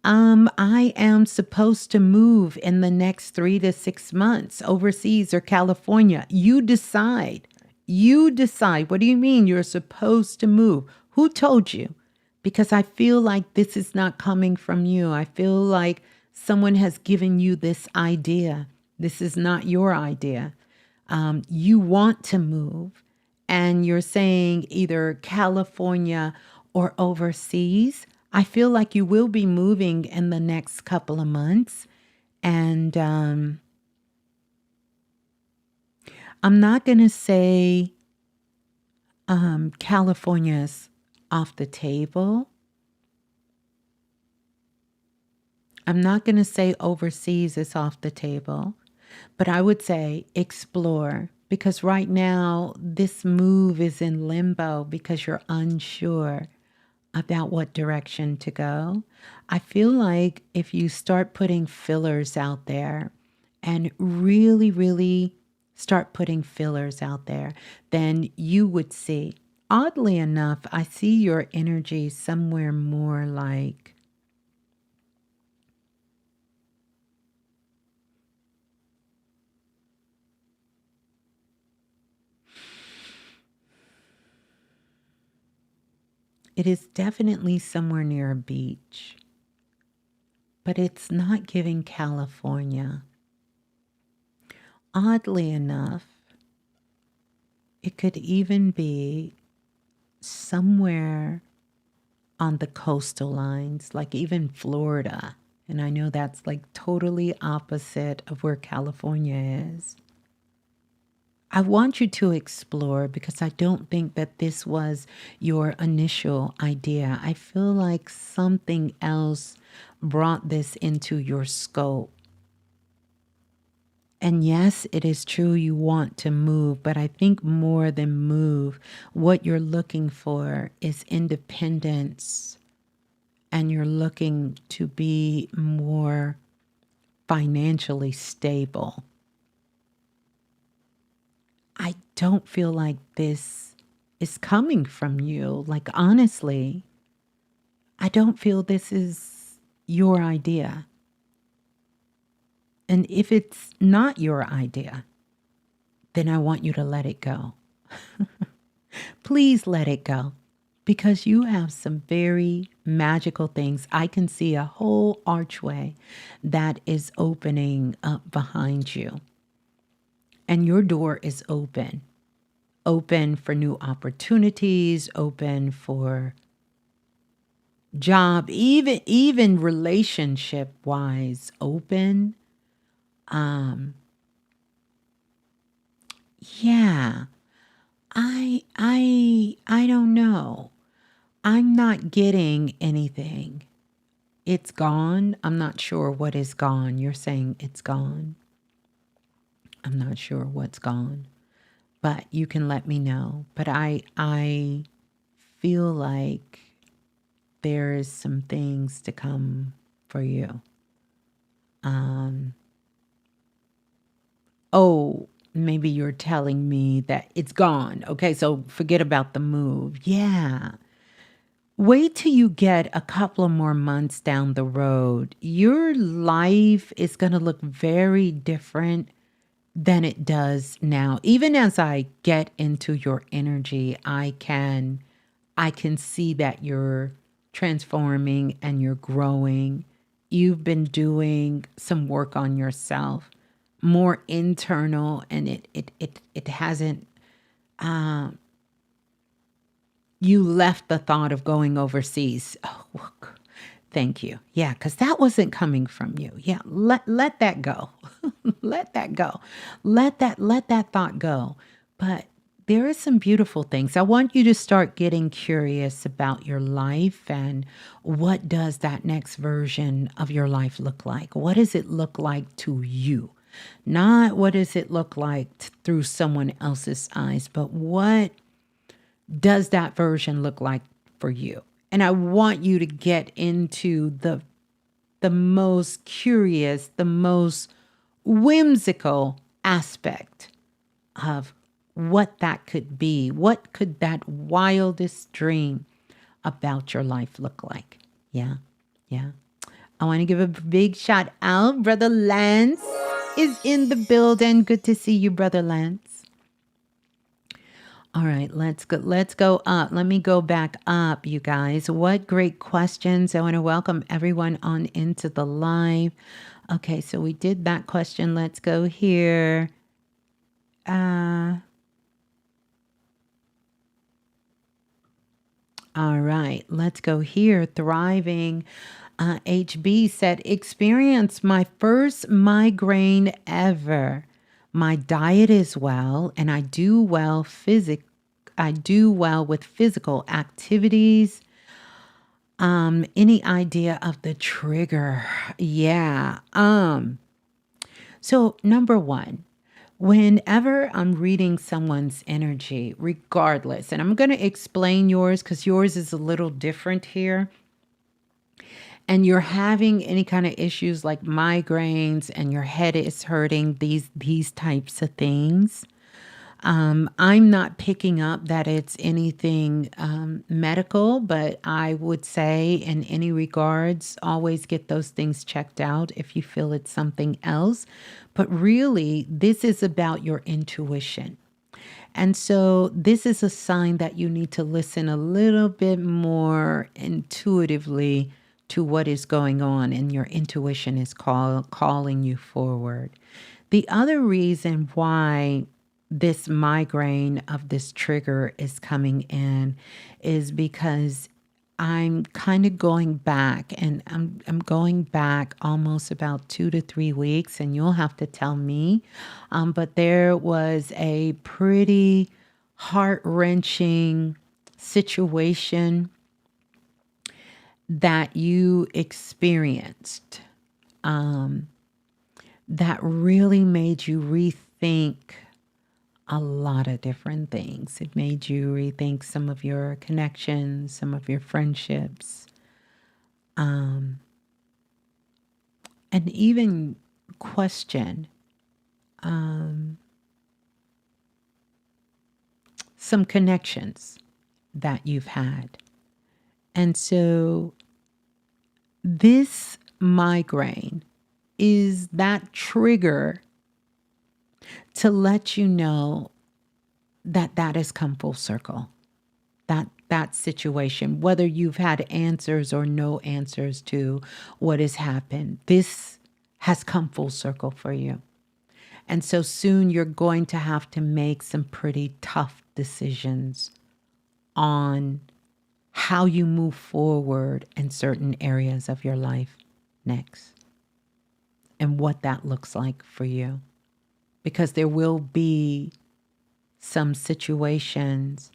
I am supposed to move in the next 3 to 6 months, overseas or California. You decide. You decide. What do you mean you're supposed to move? Who told you? Because I feel like this is not coming from you. I feel like someone has given you this idea. This is not your idea. You want to move, and you're saying either California or overseas. I feel like you will be moving in the next couple of months. And I'm not going to say California's off the table. I'm not going to say overseas is off the table, but I would say explore, because right now this move is in limbo because you're unsure about what direction to go. I feel like if you start putting fillers out there and really, really start putting fillers out there, then you would see. Oddly enough, I see your energy somewhere more like it is definitely somewhere near a beach, but it's not giving California. Oddly enough, it could even be somewhere on the coastal lines, like even Florida. And I know that's like totally opposite of where California is. I want you to explore because I don't think that this was your initial idea. I feel like something else brought this into your scope. And yes, it is true you want to move, but I think more than move, what you're looking for is independence, and you're looking to be more financially stable. I don't feel like this is coming from you. Like, honestly, I don't feel this is your idea. And if it's not your idea, then I want you to let it go. Please let it go, because you have some very magical things. I can see a whole archway that is opening up behind you. And your door is open for new opportunities, open for job, even relationship wise, open. Yeah, I don't know. I'm not getting anything. It's gone. I'm not sure what is gone. You're saying it's gone. I'm not sure what's gone, but you can let me know. But I feel like there is some things to come for you. Oh, maybe you're telling me that it's gone. Okay, so forget about the move. Yeah. Wait till you get a couple of more months down the road. Your life is going to look very different than it does now. Even as I get into your energy, I can see that you're transforming and you're growing. You've been doing some work on yourself, more internal, and it hasn't you left the thought of going overseas. Oh, look, thank you. Yeah, because that wasn't coming from you. Yeah, let that go. Let that go. Let that thought go. But there are some beautiful things. I want you to start getting curious about your life and what does that next version of your life look like? What does it look like to you? Not what does it look like through someone else's eyes, but what does that version look like for you? And I want you to get into the most curious, the most whimsical aspect of what that could be. What could that wildest dream about your life look like? Yeah, yeah. I want to give a big shout out. Brother Lance is in the building. Good to see you, Brother Lance. All right, let's go up. Let me go back up, you guys. What great questions. I want to welcome everyone on into the live. Okay, so we did that question. Let's go here. All right, let's go here. Thriving. HB said, experience my first migraine ever. My diet is well, and I do well with physical activities. Any idea of the trigger? Yeah. So number one, whenever I'm reading someone's energy, regardless, and I'm going to explain yours because yours is a little different here, and you're having any kind of issues like migraines and your head is hurting, these types of things, I'm not picking up that it's anything medical, but I would say in any regards, always get those things checked out if you feel it's something else. But really, this is about your intuition. And so this is a sign that you need to listen a little bit more intuitively to what is going on, and your intuition is calling you forward. The other reason why this migraine of this trigger is coming in is because I'm kind of going back, and I'm going back almost about 2 to 3 weeks, and you'll have to tell me. But there was a pretty heart-wrenching situation that you experienced that really made you rethink a lot of different things. It made you rethink some of your connections, some of your friendships, and even question some connections that you've had. And so this migraine is that trigger to let you know that that has come full circle. That situation, whether you've had answers or no answers to what has happened, this has come full circle for you. And so soon you're going to have to make some pretty tough decisions on how you move forward in certain areas of your life next and what that looks like for you. Because there will be some situations,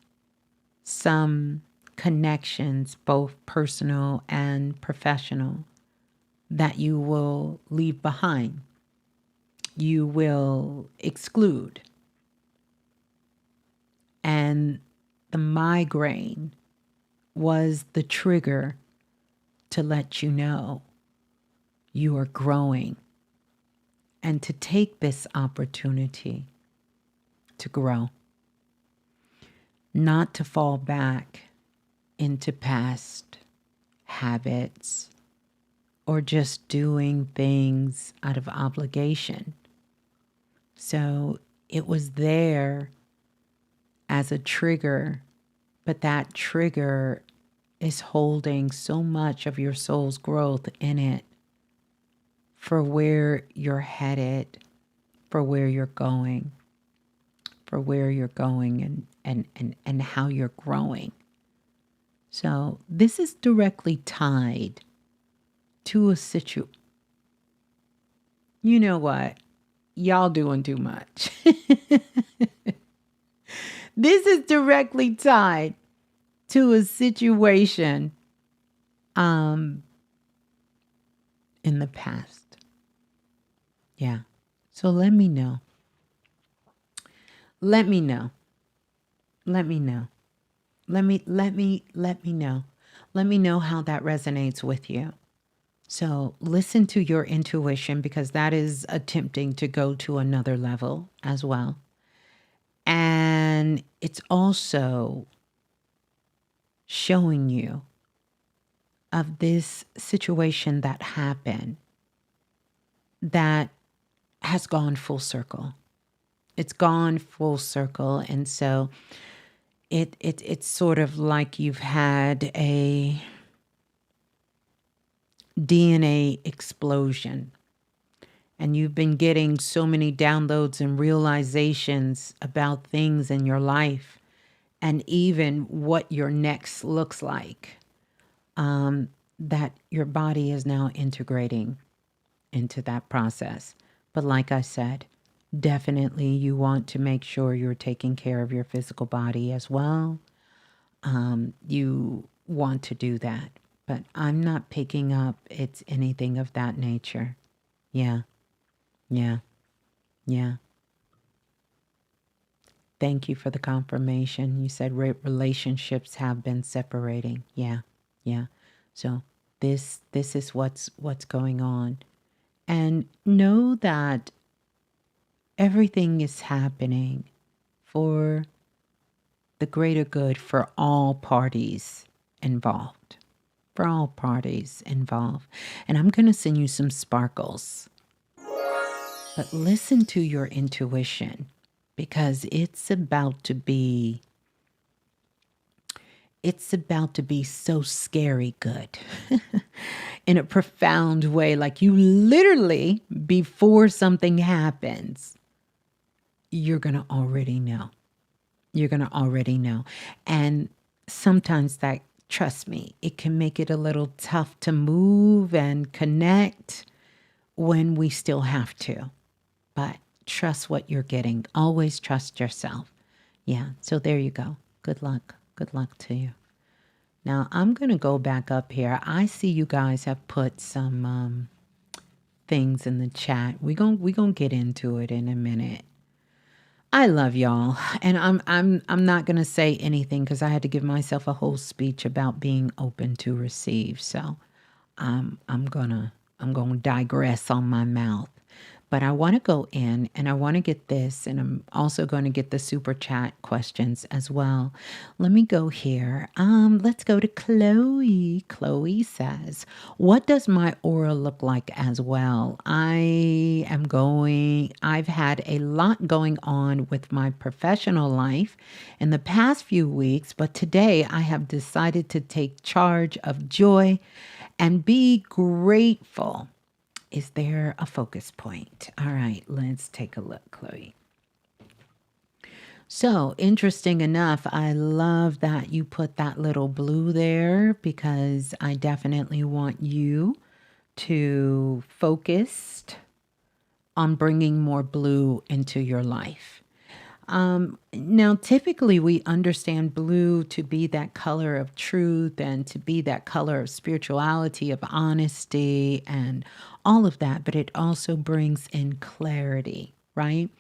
some connections, both personal and professional, that you will leave behind. You will exclude. And the migraine was the trigger to let you know you are growing and to take this opportunity to grow, not to fall back into past habits or just doing things out of obligation. So it was there as a trigger, but that trigger is holding so much of your soul's growth in it for where you're headed, for where you're going, and how you're growing. So this is directly tied to a situation. You know what? Y'all doing too much. This is directly tied to a situation in the past. Yeah. So let me know. Let me know. Let me know. Let me know. Let me know how that resonates with you. So listen to your intuition, because that is attempting to go to another level as well. And it's also showing you of this situation that happened that has gone full circle. It's gone full circle. And so it's sort of like you've had a DNA explosion, and you've been getting so many downloads and realizations about things in your life and even what your next looks like, that your body is now integrating into that process. But like I said, definitely you want to make sure you're taking care of your physical body as well. You want to do that, but I'm not picking up it's anything of that nature. Yeah, yeah, yeah. Thank you for the confirmation. You said relationships have been separating. Yeah, yeah. So this is what's going on. And know that everything is happening for the greater good for all parties involved. For all parties involved. And I'm going to send you some sparkles. But listen to your intuition, because it's about to be so scary good in a profound way. Like, you literally, before something happens, you're going to already know. You're going to already know. And sometimes that, trust me, it can make it a little tough to move and connect when we still have to. But trust what you're getting. Always trust yourself. Yeah. So there you go. Good luck. Good luck to you. Now I'm going to go back up here. I see you guys have put some things in the chat. We're going to get into it in a minute. I love y'all, and I'm not going to say anything because I had to give myself a whole speech about being open to receive. So I'm going to digress on my mouth. But I want to go in and I want to get this, and I'm also going to get the super chat questions as well. Let me go here. Let's go to Chloe. Chloe says, what does my aura look like as well? I've had a lot going on with my professional life in the past few weeks, but today I have decided to take charge of joy and be grateful. Is there a focus point? All right, let's take a look, Chloe. So interesting enough, I love that you put that little blue there, because I definitely want you to focus on bringing more blue into your life. Now, typically we understand blue to be that color of truth and to be that color of spirituality, of honesty and all of that, but it also brings in clarity, right?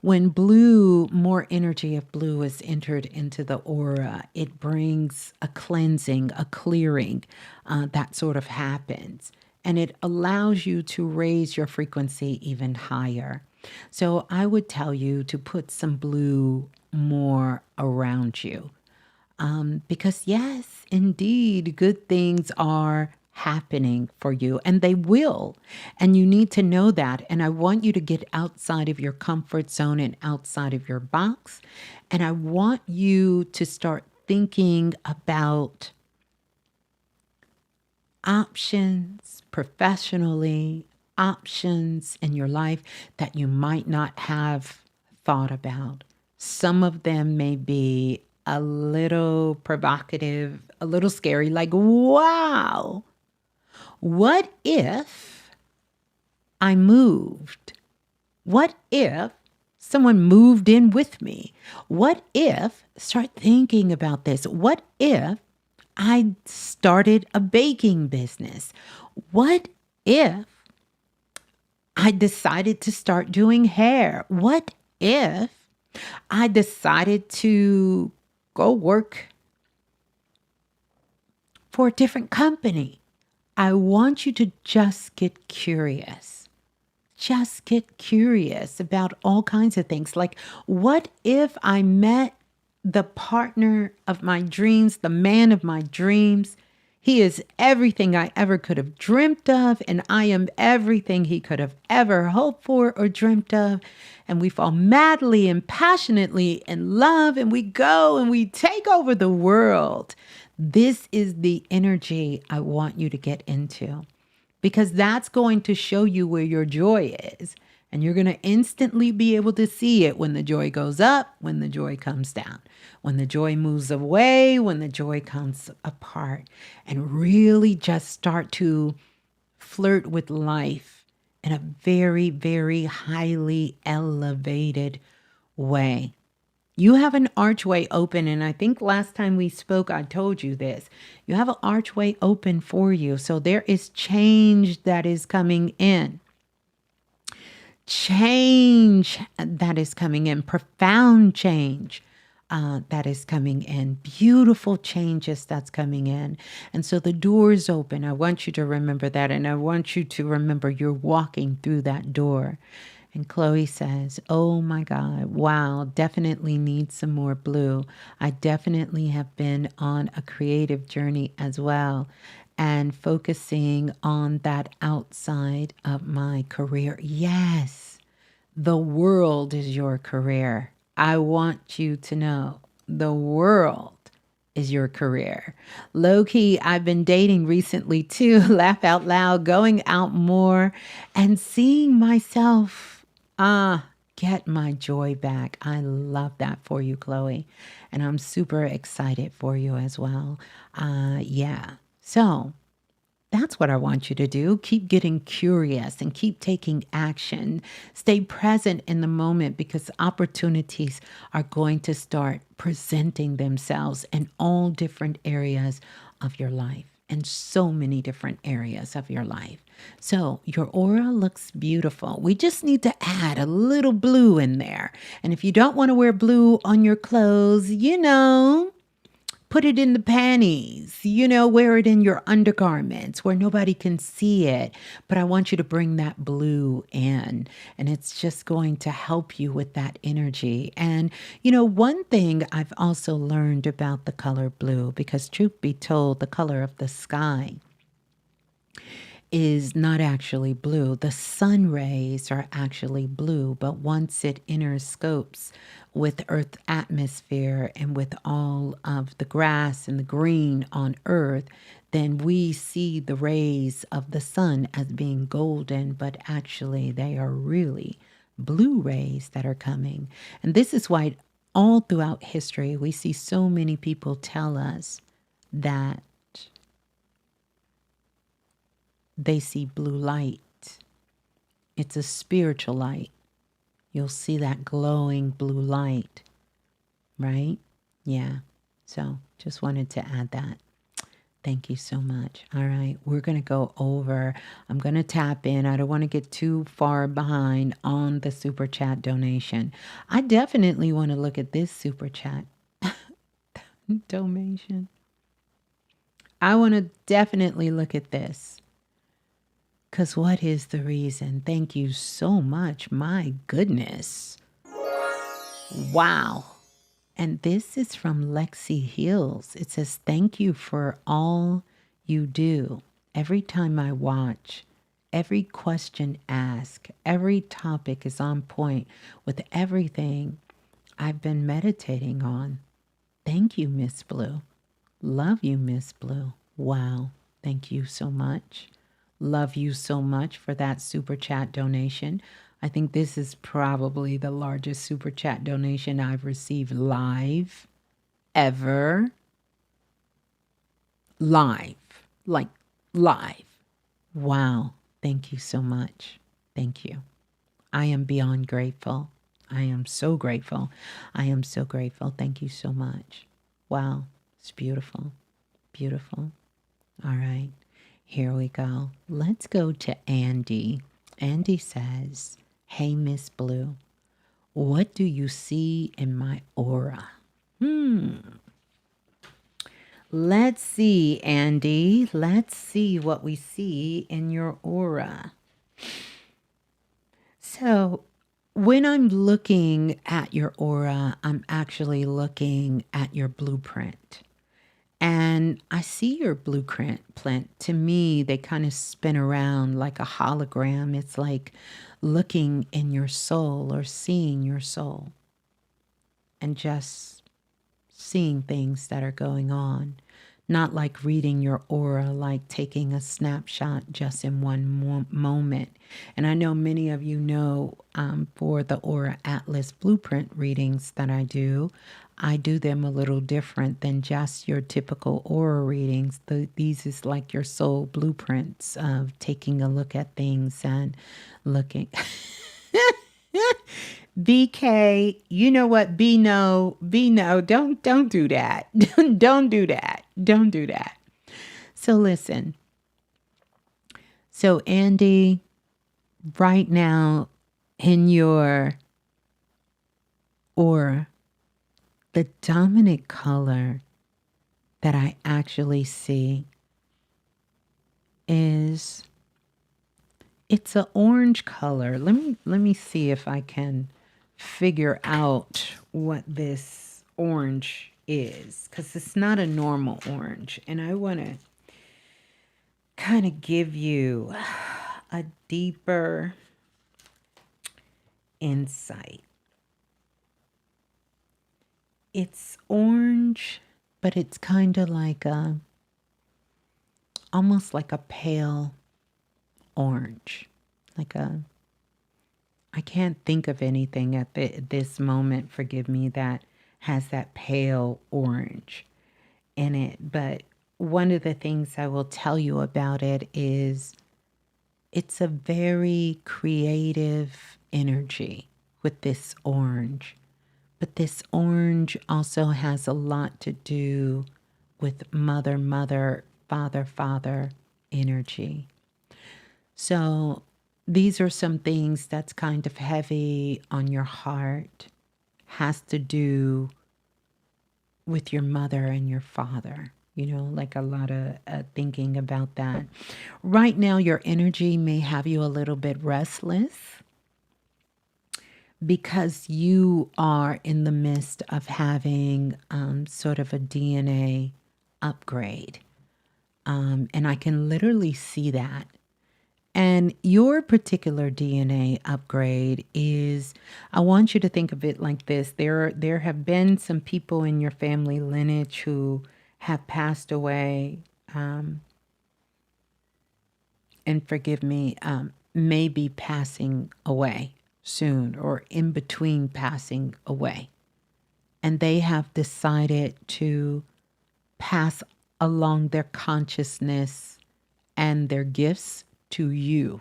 When more energy of blue is entered into the aura, it brings a cleansing, a clearing, that sort of happens. And it allows you to raise your frequency even higher. So I would tell you to put some blue more around you. Because yes, indeed, good things are happening for you, and they will. And you need to know that. And I want you to get outside of your comfort zone and outside of your box. And I want you to start thinking about options professionally, options in your life that you might not have thought about. Some of them may be a little provocative, a little scary, like, wow, what if I moved? What if someone moved in with me? What if, start thinking about this, what if I started a baking business? What if I decided to start doing hair? What if I decided to go work for a different company? I want you to just get curious. Just get curious about all kinds of things. Like, what if I met the partner of my dreams, the man of my dreams? He is everything I ever could have dreamt of, and I am everything he could have ever hoped for or dreamt of. And we fall madly and passionately in love, and we go and we take over the world. This is the energy I want you to get into, because that's going to show you where your joy is. And you're going to instantly be able to see it when the joy goes up, when the joy comes down, when the joy moves away, when the joy comes apart, and really just start to flirt with life in a very, very highly elevated way. You have an archway open, and I think last time we spoke, I told you this. You have an archway open for you. So there is change that is coming in. Change that is coming in. Profound change that is coming in. Beautiful changes that's coming in. And so the door is open. I want you to remember that. And I want you to remember you're walking through that door. And Chloe says, oh my God, wow, definitely need some more blue. I definitely have been on a creative journey as well, and focusing on that outside of my career. Yes, the world is your career. I want you to know the world is your career. Low key, I've been dating recently too. Laugh out loud, going out more and seeing myself get my joy back. I love that for you, Chloe. And I'm super excited for you as well. Yeah. So that's what I want you to do. Keep getting curious and keep taking action. Stay present in the moment, because opportunities are going to start presenting themselves in all different areas of your life, and so many different areas of your life. So your aura looks beautiful. We just need to add a little blue in there. And if you don't want to wear blue on your clothes, put it in the panties, wear it in your undergarments where nobody can see it. But I want you to bring that blue in, and it's just going to help you with that energy. And, one thing I've also learned about the color blue, because truth be told, the color of the sky is not actually blue. The sun rays are actually blue, but once it interscopes with Earth's atmosphere and with all of the grass and the green on Earth, then we see the rays of the sun as being golden, but actually they are really blue rays that are coming. And this is why all throughout history we see so many people tell us that they see blue light. It's a spiritual light. You'll see that glowing blue light, right? Yeah. So just wanted to add that. Thank you so much. All right. We're going to go over. I'm going to tap in. I don't want to get too far behind on the super chat donation. I definitely want to look at this super chat donation. I want to definitely look at this. Because what is the reason? Thank you so much. My goodness. Wow. And this is from Lexi Hills. It says, thank you for all you do. Every time I watch, every question asked, every topic is on point with everything I've been meditating on. Thank you, Miss Blue. Love you, Miss Blue. Wow. Thank you so much. Love you so much for that super chat donation. I think this is probably the largest super chat donation I've received live ever. Live. Like live. Wow. Thank you so much. Thank you. I am beyond grateful. I am so grateful. I am so grateful. Thank you so much. Wow. It's beautiful. Beautiful. All right. Here we go. Let's go to Andy. Andy says, hey, Miss Blue, what do you see in my aura? Let's see, Andy. Let's see what we see in your aura. So, when I'm looking at your aura, I'm actually looking at your blueprint. And I see your blueprint. To me, they kind of spin around like a hologram. It's like looking in your soul or seeing your soul and just seeing things that are going on. Not like reading your aura, like taking a snapshot just in one moment. And I know many of you know for the Aura Atlas blueprint readings that I do them a little different than just your typical aura readings. These is like your soul blueprints of taking a look at things and looking. BK, you know what? B no, don't do that. Don't do that. Don't do that. So listen. So Andy, right now in your aura, the dominant color that I actually see is it's an orange color. Let me see if I can figure out what this orange is, because it's not a normal orange. And I want to kind of give you a deeper insight. It's orange, but it's kind of like almost like a pale orange. I can't think of anything at this moment, forgive me, that has that pale orange in it. But one of the things I will tell you about it is it's a very creative energy with this orange. But this orange also has a lot to do with mother, father energy. So these are some things that's kind of heavy on your heart, has to do with your mother and your father. You know, like a lot of thinking about that. Right now, your energy may have you a little bit restless because you are in the midst of having sort of a DNA upgrade. And I can literally see that. And your particular DNA upgrade is, I want you to think of it like this. There have been some people in your family lineage who have passed away, and forgive me, may be passing away soon or in between passing away. And they have decided to pass along their consciousness and their gifts to you.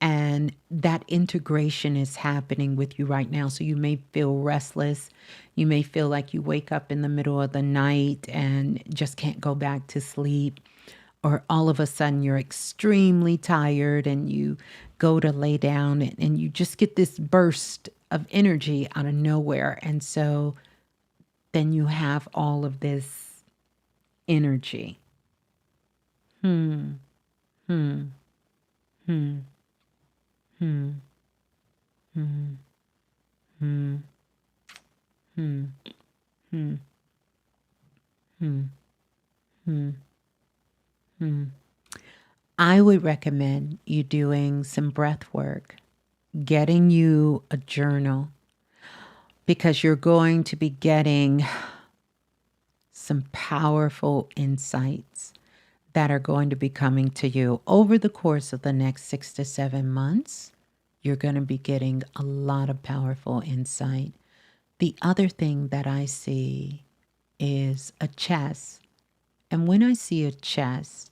And that integration is happening with you right now. So you may feel restless. You may feel like you wake up in the middle of the night and just can't go back to sleep. Or all of a sudden you're extremely tired and you go to lay down and you just get this burst of energy out of nowhere. And so then you have all of this energy. Hmm. Hmm. Hmm. Hmm. I would recommend you doing some breath work, getting you a journal, because you're going to be getting some powerful insights that are going to be coming to you over the course of the next 6 to 7 months. You're going to be getting a lot of powerful insight. The other thing that I see is a chest. And when I see a chest,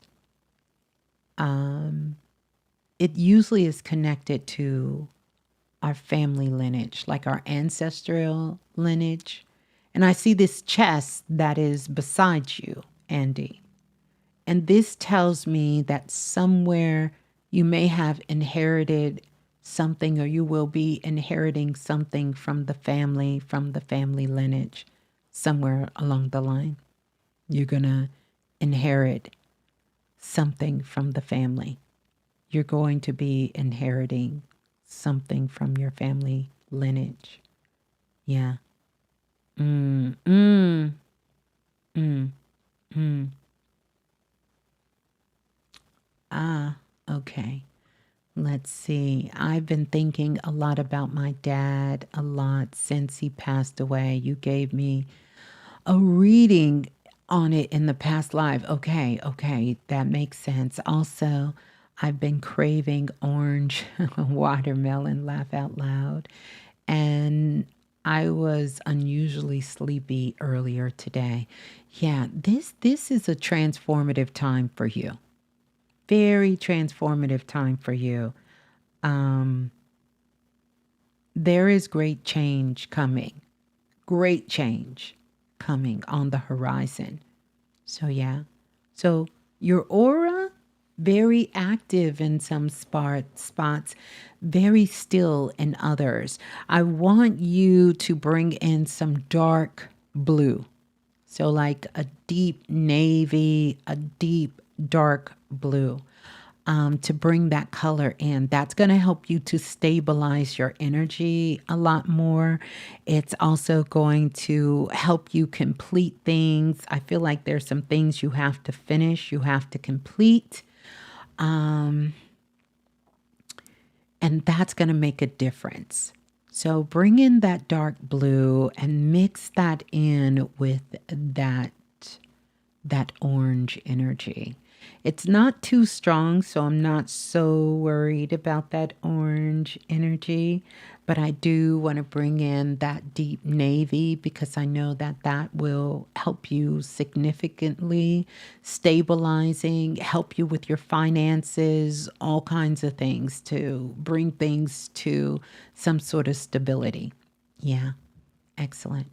it usually is connected to our family lineage, like our ancestral lineage. And I see this chest that is beside you, Andy. And this tells me that somewhere you may have inherited something, or you will be inheriting something from the family lineage, somewhere along the line. You're going to inherit something from the family. You're going to be inheriting something from your family lineage. Yeah. Mm, mm, mm, mm. Ah, okay. Let's see. I've been thinking a lot about my dad a lot since he passed away. You gave me a reading on it in the past life. Okay, that makes sense. Also, I've been craving orange watermelon, laugh out loud. And I was unusually sleepy earlier today. Yeah, this is a transformative time for you. Very transformative time for you. Um, there is great change coming. Great change coming on the horizon. So, yeah. So, your aura, very active in some spots, very still in others. I want you to bring in some dark blue. So, like a deep navy, a deep dark blue, to bring that color in. That's going to help you to stabilize your energy a lot more. It's also going to help you complete things. I feel like there's some things you have to finish, you have to complete. And that's going to make a difference. So bring in that dark blue and mix that in with that orange energy. It's not too strong, so I'm not so worried about that orange energy. But I do want to bring in that deep navy, because I know that that will help you significantly, stabilizing, help you with your finances, all kinds of things, to bring things to some sort of stability. Yeah, excellent.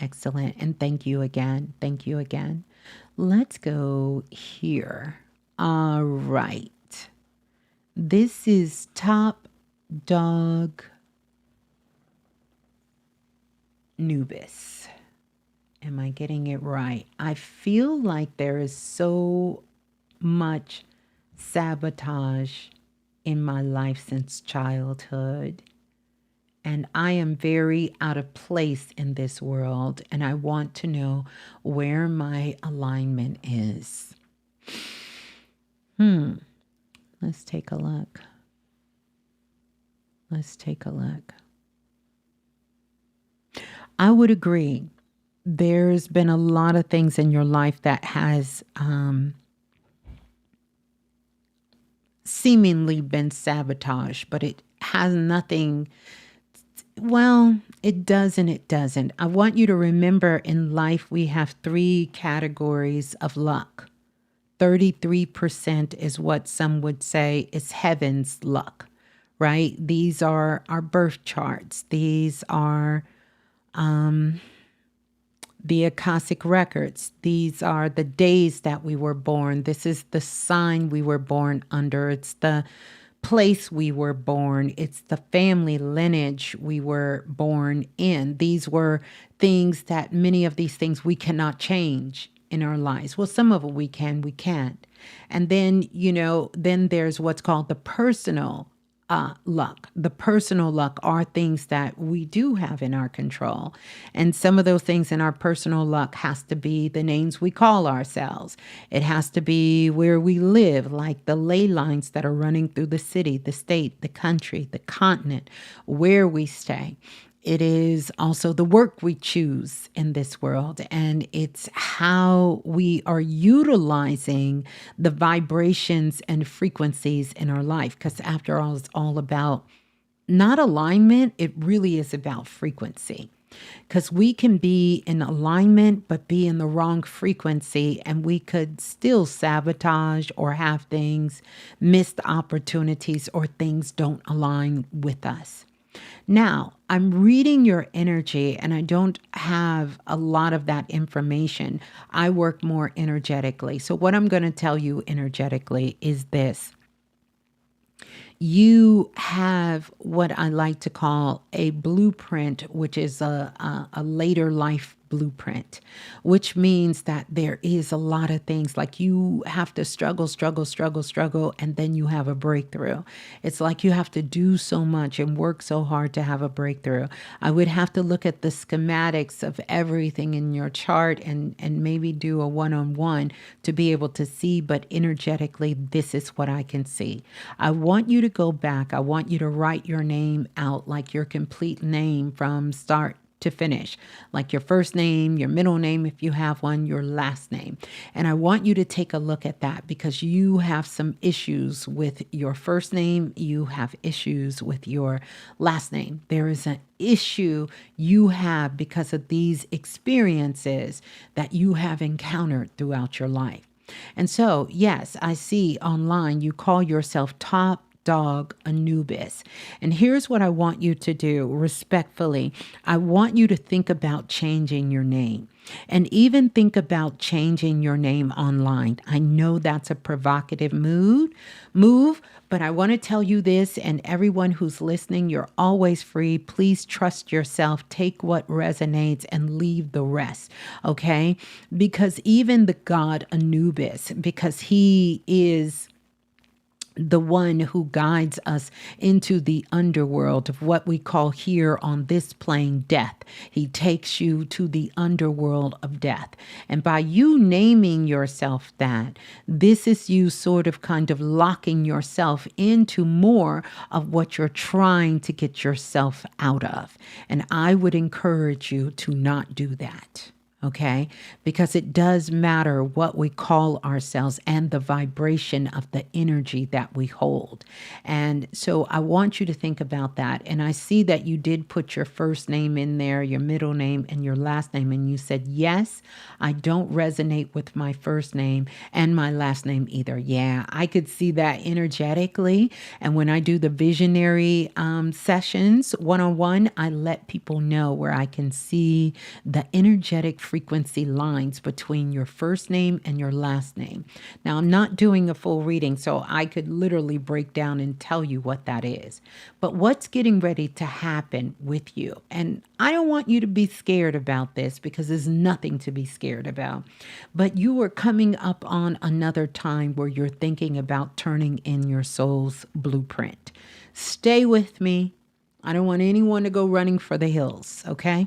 Excellent. And thank you again. Thank you again. Let's go here. All right. This is Top Dog Nubis. Am I getting it right? I feel like there is so much sabotage in my life since childhood. And I am very out of place in this world, and I want to know where my alignment is. Let's take a look. Let's take a look. I would agree. There's been a lot of things in your life that has seemingly been sabotaged, but it has nothing. Well, it does and it doesn't. I want you to remember, in life we have 3 categories of luck. 33% is what some would say is heaven's luck, right? These are our birth charts. These are the Akashic records. These are the days that we were born. This is the sign we were born under. It's the place we were born. It's the family lineage we were born in. These were things that, many of these things we cannot change in our lives. Well, some of it we can, we can't. And then, then there's what's called the personal luck. The personal luck are things that we do have in our control. And some of those things in our personal luck has to be the names we call ourselves. It has to be where we live, like the ley lines that are running through the city, the state, the country, the continent, where we stay. It is also the work we choose in this world, and it's how we are utilizing the vibrations and frequencies in our life. Because after all, it's all about not alignment, it really is about frequency. Because we can be in alignment, but be in the wrong frequency, and we could still sabotage or have things, missed opportunities, or things don't align with us. Now, I'm reading your energy and I don't have a lot of that information. I work more energetically. So, what I'm going to tell you energetically is this. You have what I like to call a blueprint, which is a later life blueprint, which means that there is a lot of things like you have to struggle, and then you have a breakthrough. It's like you have to do so much and work so hard to have a breakthrough. I would have to look at the schematics of everything in your chart and maybe do a one-on-one to be able to see, but energetically, this is what I can see. I want you to go back. I want you to write your name out like your complete name from start to finish, like your first name, your middle name, if you have one, your last name. And I want you to take a look at that because you have some issues with your first name. You have issues with your last name. There is an issue you have because of these experiences that you have encountered throughout your life. And so, yes, I see online you call yourself Top Dog Anubis. And here's what I want you to do respectfully. I want you to think about changing your name and even think about changing your name online. I know that's a provocative move, but I want to tell you this, and everyone who's listening, you're always free. Please trust yourself. Take what resonates and leave the rest, okay? Because even the god Anubis, because he is the one who guides us into the underworld of what we call here on this plane death. He takes you to the underworld of death. And by you naming yourself that, this is you sort of kind of locking yourself into more of what you're trying to get yourself out of. And I would encourage you to not do that. Okay, because it does matter what we call ourselves and the vibration of the energy that we hold. And so I want you to think about that. And I see that you did put your first name in there, your middle name, and your last name. And you said, yes, I don't resonate with my first name and my last name either. Yeah, I could see that energetically. And when I do the visionary sessions one-on-one, I let people know where I can see the energetic frequency lines between your first name and your last name. Now, I'm not doing a full reading, so I could literally break down and tell you what that is. But what's getting ready to happen with you? And I don't want you to be scared about this because there's nothing to be scared about. But you are coming up on another time where you're thinking about turning in your soul's blueprint. Stay with me. I don't want anyone to go running for the hills, okay?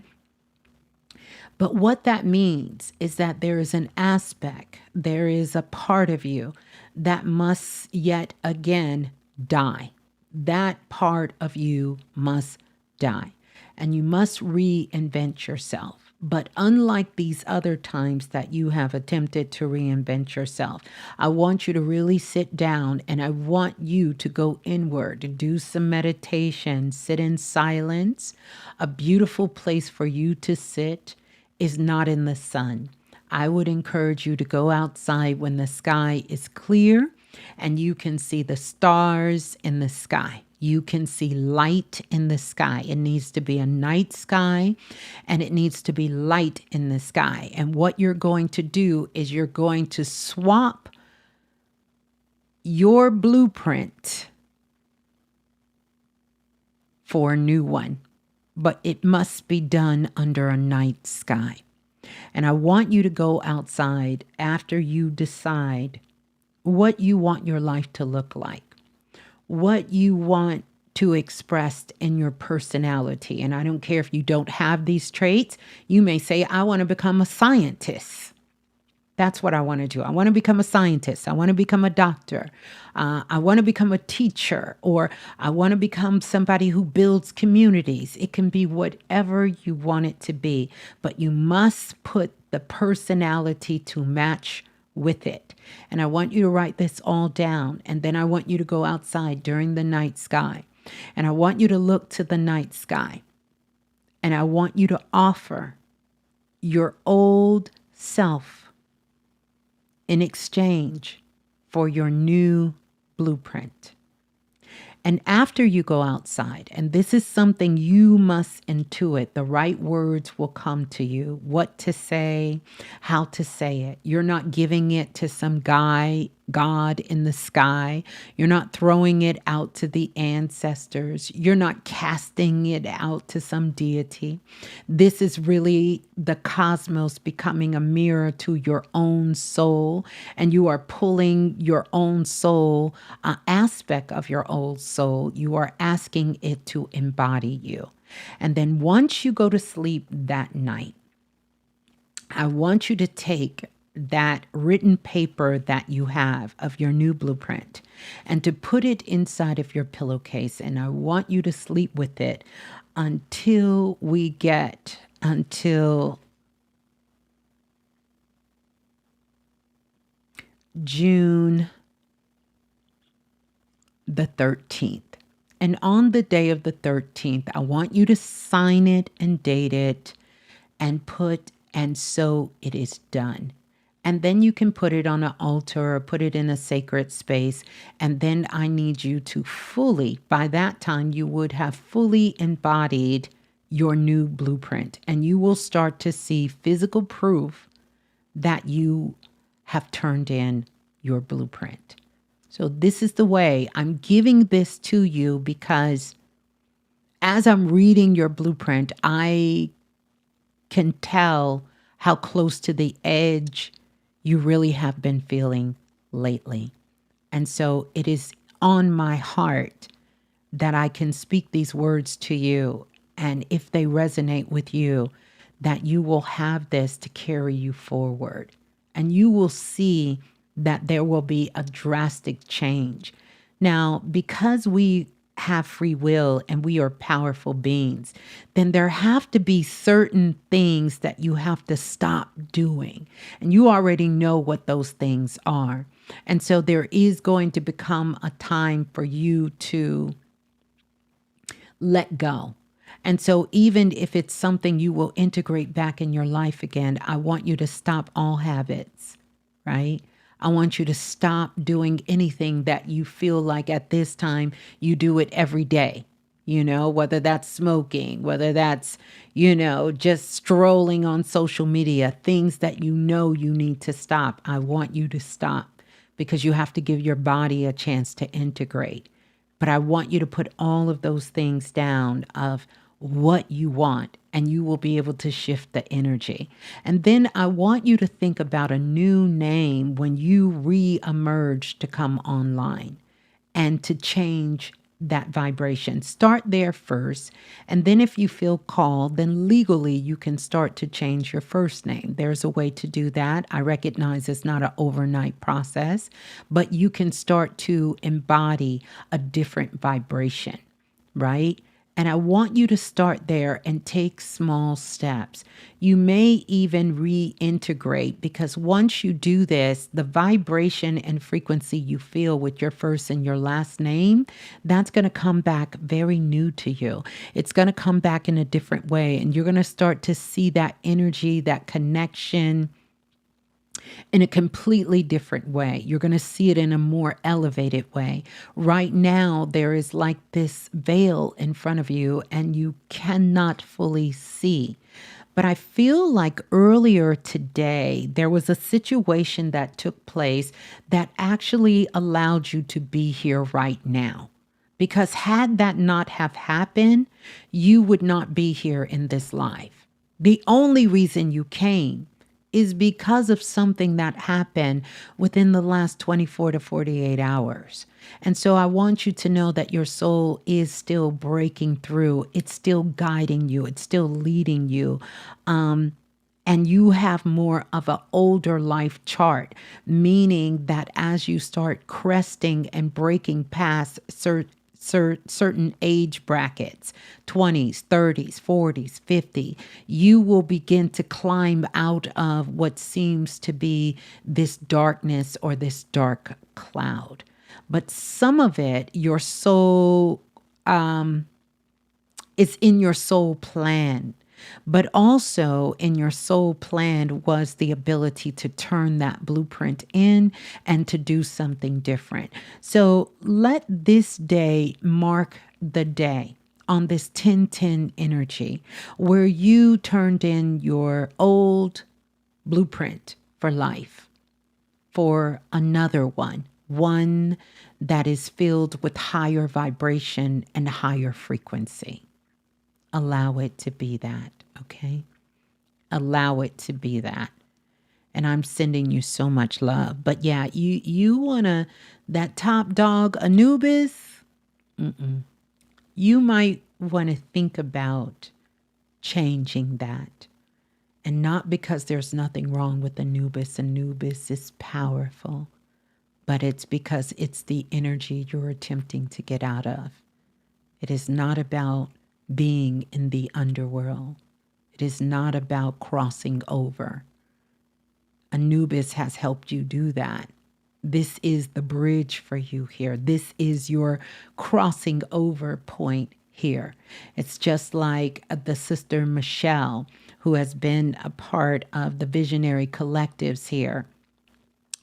But what that means is that there is an aspect, there is a part of you that must yet again die. That part of you must die. And you must reinvent yourself. But unlike these other times that you have attempted to reinvent yourself, I want you to really sit down and I want you to go inward, do some meditation, sit in silence. A beautiful place for you to sit is not in the sun. I would encourage you to go outside when the sky is clear and you can see the stars in the sky. You can see light in the sky. It needs to be a night sky and it needs to be light in the sky. And what you're going to do is you're going to swap your blueprint for a new one. But it must be done under a night sky. And I want you to go outside after you decide what you want your life to look like, what you want to express in your personality. And I don't care if you don't have these traits. You may say, I want to become a scientist. That's what I want to do. I want to become a scientist. I want to become a doctor. I want to become a teacher, or I want to become somebody who builds communities. It can be whatever you want it to be, but you must put the personality to match with it. And I want you to write this all down. And then I want you to go outside during the night sky. And I want you to look to the night sky. And I want you to offer your old self in exchange for your new blueprint. And after you go outside, and this is something you must intuit, the right words will come to you, what to say, how to say it. You're not giving it to some guy, God in the sky. You're not throwing it out to the ancestors. You're not casting it out to some deity. This is really the cosmos becoming a mirror to your own soul, and you are pulling your own soul, aspect of your old soul. You are asking it to embody you. And then once you go to sleep that night, I want you to take that written paper that you have of your new blueprint and to put it inside of your pillowcase. And I want you to sleep with it until June the 13th. And on the day of the 13th, I want you to sign it and date it and put, and so it is done. And then you can put it on an altar or put it in a sacred space. And then I need you to fully, by that time, you would have fully embodied your new blueprint. And you will start to see physical proof that you have turned in your blueprint. So this is the way I'm giving this to you, because as I'm reading your blueprint, I can tell how close to the edge you really have been feeling lately. And so it is on my heart that I can speak these words to you. And if they resonate with you, that you will have this to carry you forward. And you will see that there will be a drastic change. Now, because we have free will and we are powerful beings, then there have to be certain things that you have to stop doing. And you already know what those things are. And so there is going to become a time for you to let go. And so even if it's something you will integrate back in your life again, I want you to stop all habits, right? I want you to stop doing anything that you feel like at this time you do it every day, whether that's smoking, whether that's, just strolling on social media, things that you need to stop. I want you to stop, because you have to give your body a chance to integrate. But I want you to put all of those things down of what you want, and you will be able to shift the energy. And then I want you to think about a new name when you re-emerge to come online, and to change that vibration. Start there first. And then if you feel called, then legally you can start to change your first name. There's a way to do that. I recognize it's not an overnight process, but you can start to embody a different vibration, right? And I want you to start there and take small steps. You may even reintegrate, because once you do this, the vibration and frequency you feel with your first and your last name, that's going to come back very new to you. It's going to come back in a different way, and you're going to start to see that energy, that connection in a completely different way. You're going to see it in a more elevated way. Right now, there is like this veil in front of you, and you cannot fully see. But I feel like earlier today, there was a situation that took place that actually allowed you to be here right now. Because had that not have happened, you would not be here in this life. The only reason you came is because of something that happened within the last 24 to 48 hours. And so I want you to know that your soul is still breaking through. It's still guiding you. It's still leading you. And you have more of an older life chart, meaning that as you start cresting and breaking past certain age brackets, 20s, 30s, 40s, 50, you will begin to climb out of what seems to be this darkness or this dark cloud. But some of it, your soul, is in your soul plan. But also in your soul plan was the ability to turn that blueprint in and to do something different. So let this day mark the day on this 1010 energy where you turned in your old blueprint for life for another one that is filled with higher vibration and higher frequency. Allow it to be that, okay? Allow it to be that. And I'm sending you so much love. But yeah, you want to, that top dog, Anubis, you might want to think about changing that. And not because there's nothing wrong with Anubis. Anubis is powerful. But it's because it's the energy you're attempting to get out of. It is not about being in the underworld. It is not about crossing over. Anubis has helped you do that. This is the bridge for you here. This is your crossing over point here. It's just like the sister Michelle, who has been a part of the visionary collectives here.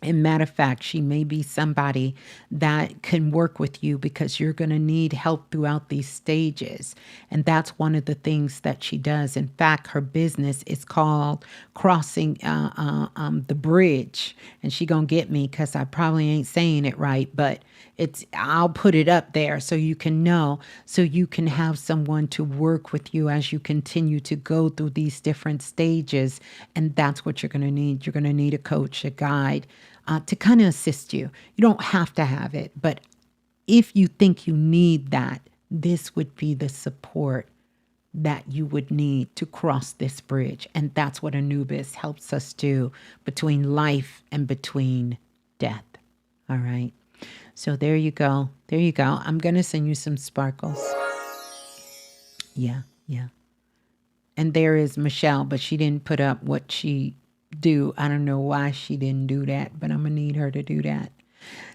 And matter of fact, she may be somebody that can work with you because you're going to need help throughout these stages. And that's one of the things that she does. In fact, her business is called Crossing the Bridge. And she going to get me because I probably ain't saying it right, but I'll put it up there so you can know, so you can have someone to work with you as you continue to go through these different stages. And that's what you're going to need. You're going to need a coach, a guide, to kind of assist you. You don't have to have it, but if you think you need that, this would be the support that you would need to cross this bridge. And that's what Anubis helps us do between life and between death. All right. So there you go. There you go. I'm going to send you some sparkles. Yeah. And there is Michelle, but she didn't put up what she do. I don't know why she didn't do that, but I'm going to need her to do that.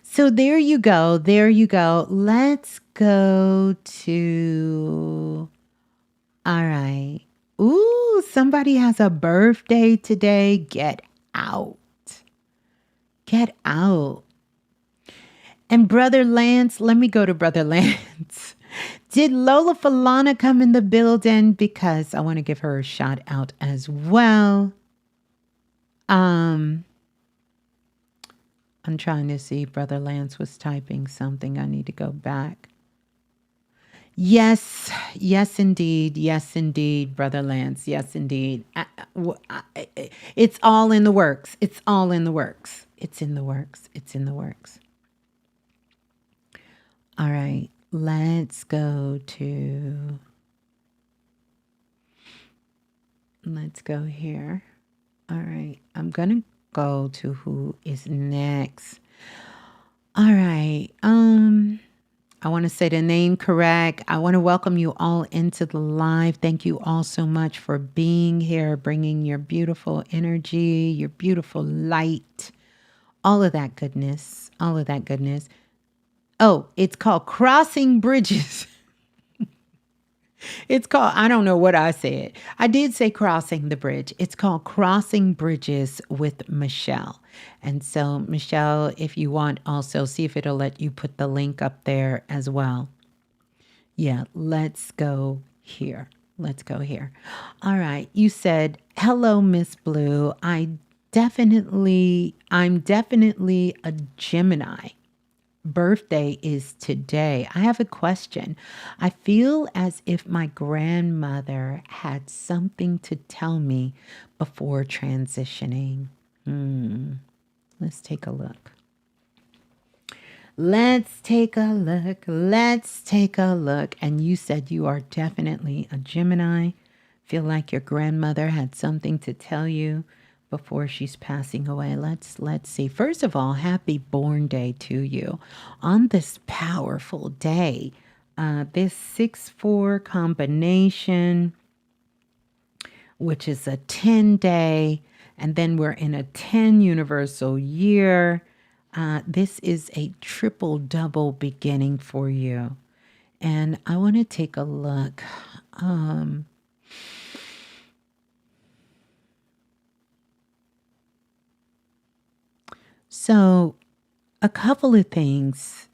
So there you go. There you go. Let's go to... All right. Ooh, somebody has a birthday today. Get out. Get out. And Brother Lance, let me go to Brother Lance. Did Lola Falana come in the building? Because I want to give her a shout out as well. I'm trying to see. Brother Lance was typing something. I need to go back. Yes, indeed. Yes, indeed, Brother Lance. Yes, indeed. It's all in the works. It's all in the works. It's in the works. It's in the works. All right, let's go here. All right, I'm going to go to who is next. All right. I want to say the name correct. I want to welcome you all into the live. Thank you all so much for being here, bringing your beautiful energy, your beautiful light, all of that goodness, all of that goodness. Oh, it's called Crossing Bridges. It's called, I don't know what I said. I did say Crossing the Bridge. It's called Crossing Bridges with Michelle. And so, Michelle, if you want, also see if it'll let you put the link up there as well. Yeah, let's go here. Let's go here. All right. You said, hello, Ms.Blue. I'm definitely a Gemini. birthday is today. I have a question. I feel as if my grandmother had something to tell me before transitioning. Let's take a look. Let's take a look. Let's take a look. And you said you are definitely a Gemini. Feel like your grandmother had something to tell you before she's passing away. Let's see. First of all, happy born day to you on this powerful day. This 6-4 combination, which is a 10 day, and then we're in a 10 universal year. This is a triple double beginning for you. And I want to take a look. So, a couple of things.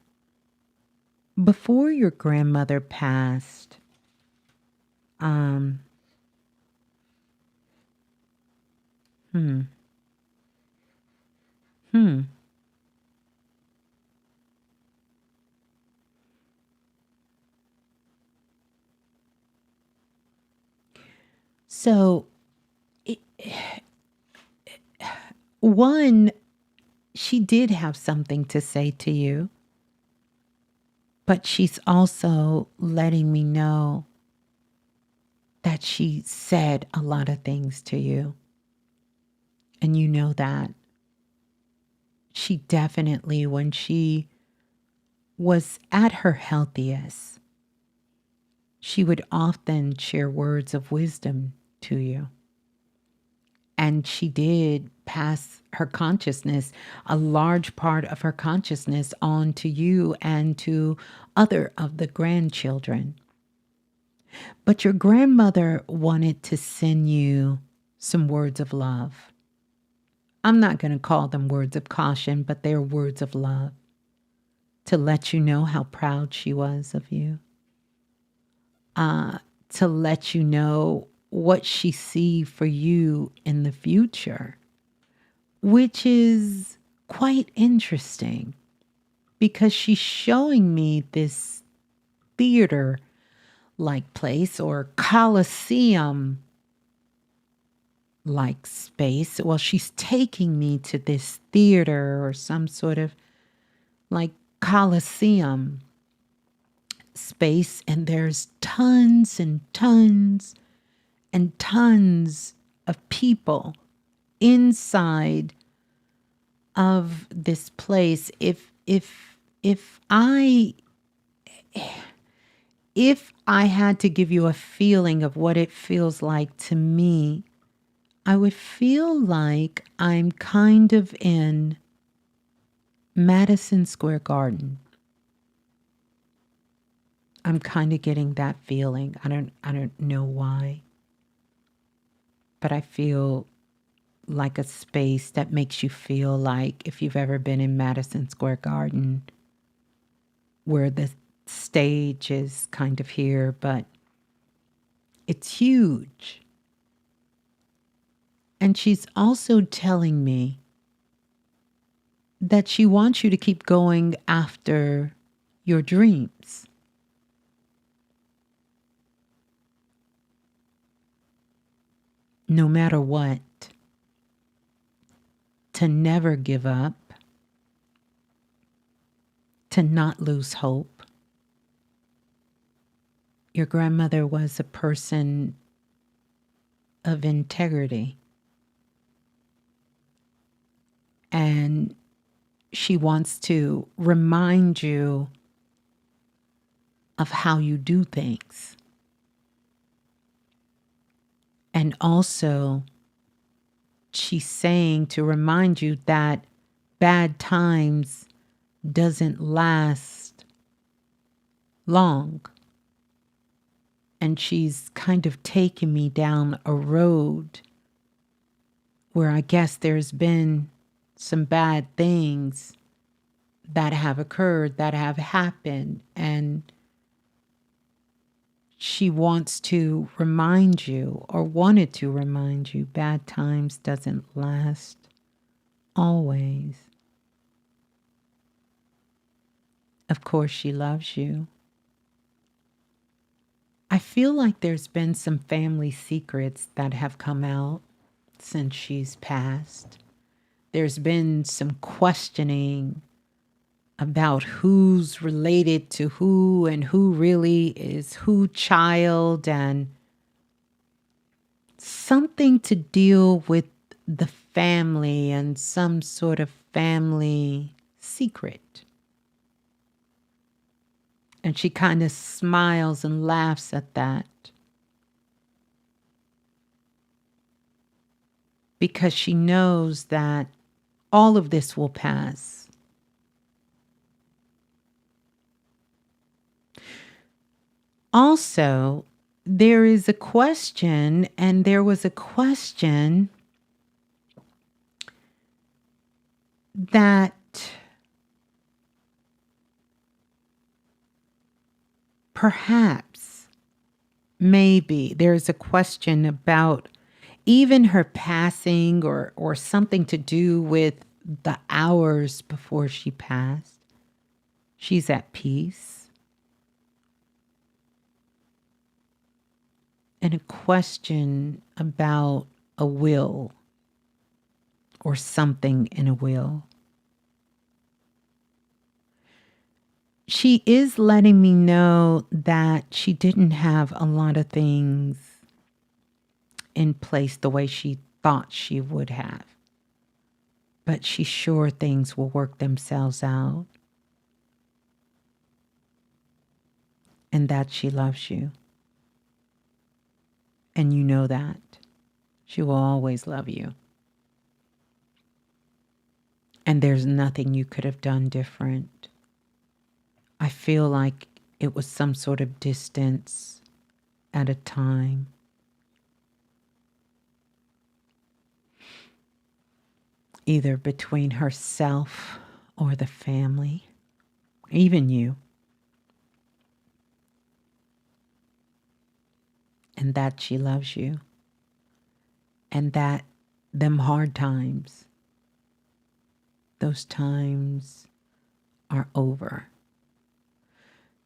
Before your grandmother passed, So, one, she did have something to say to you, but she's also letting me know that she said a lot of things to you. And you know that. She definitely, when she was at her healthiest, she would often share words of wisdom to you. And she did pass her consciousness, a large part of her consciousness, on to you and to other of the grandchildren. But your grandmother wanted to send you some words of love. I'm not going to call them words of caution, but they're words of love to let you know how proud she was of you. To let you know what she sees for you in the future, which is quite interesting because she's showing me this theater like place or Colosseum like space. Well, she's taking me to this theater or some sort of like Colosseum space, and there's tons and tons and tons of people inside of this place. If I had to give you a feeling of what it feels like to me, I would feel like I'm kind of in Madison Square Garden. I'm kind of getting that feeling. I don't know why. But I feel like a space that makes you feel like, if you've ever been in Madison Square Garden, where the stage is kind of here, but it's huge. And she's also telling me that she wants you to keep going after your dreams. No matter what. To never give up. To not lose hope. Your grandmother was a person of integrity. And she wants to remind you of how you do things. And also, she's saying to remind you that bad times doesn't last long. And she's kind of taken me down a road where I guess there's been some bad things that have occurred, that have happened. And she wants to remind you, or wanted to remind you, bad times doesn't last always. Of course, she loves you. I feel like there's been some family secrets that have come out since she's passed. There's been some questioning about who's related to who and who really is who child, and something to deal with the family and some sort of family secret. And she kind of smiles and laughs at that because she knows that all of this will pass. Also, there is a question, and there was a question that perhaps, maybe, there's a question about even her passing, or something to do with the hours before she passed. She's at peace. And a question about a will or something in a will. She is letting me know that she didn't have a lot of things in place the way she thought she would have. But she's sure things will work themselves out. And that she loves you. And you know that. She will always love you. And there's nothing you could have done different. I feel like it was some sort of distance at a time. Either between herself or the family, even you. And that she loves you. And that them hard times, those times are over.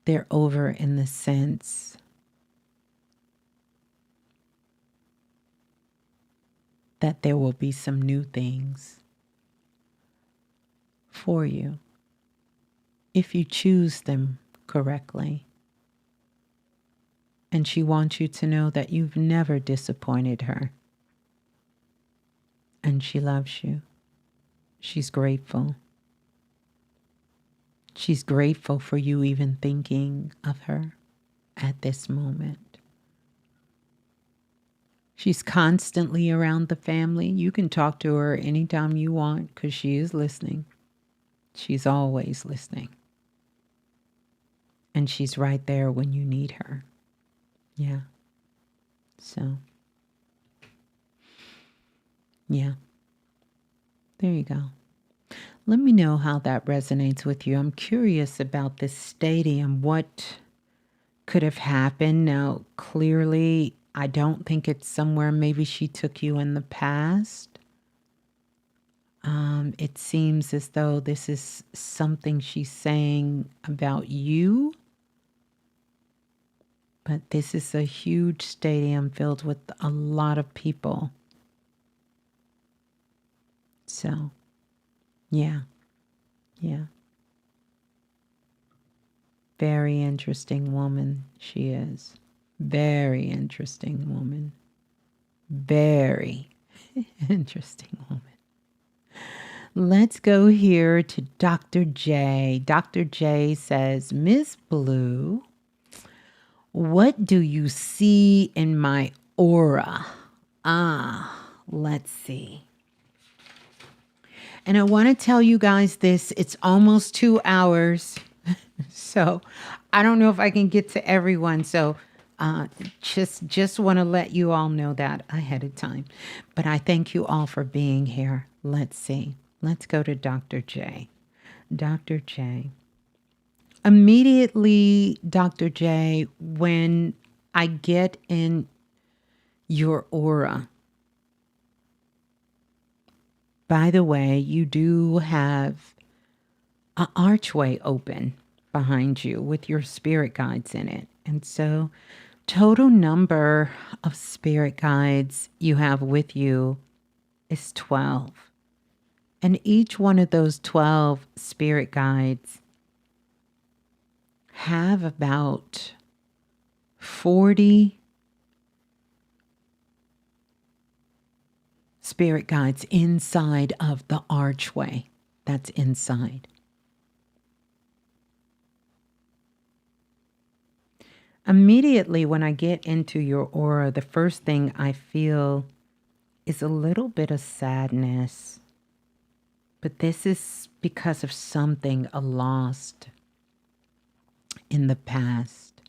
They're over in the sense that there will be some new things for you if you choose them correctly. And she wants you to know that you've never disappointed her. And she loves you. She's grateful. She's grateful for you even thinking of her at this moment. She's constantly around the family. You can talk to her anytime you want because she is listening. She's always listening. And she's right there when you need her. Yeah. So, yeah. There you go. Let me know how that resonates with you. I'm curious about this stadium. What could have happened? Now, clearly, I don't think it's somewhere maybe she took you in the past. It seems as though this is something she's saying about you. But this is a huge stadium filled with a lot of people. So, yeah. Very interesting woman she is. Very interesting woman. Very interesting woman. Let's go here to Dr. J. Dr. J says, Ms.Blue, what do you see in my aura? Let's see. And I want to tell you guys this. It's almost 2 hours. So I don't know if I can get to everyone. So just want to let you all know that ahead of time. But I thank you all for being here. Let's see. Let's go to Dr. J. Dr. J. Immediately, Dr. J, when I get in your aura, by the way, you do have an archway open. behind you with your spirit guides in it. And so, total number of spirit guides you have with you is 12. And each one of those 12 spirit guides have about 40 spirit guides inside of the archway that's inside. Immediately when I get into your aura, the first thing I feel is a little bit of sadness. But this is because of something lost in the past.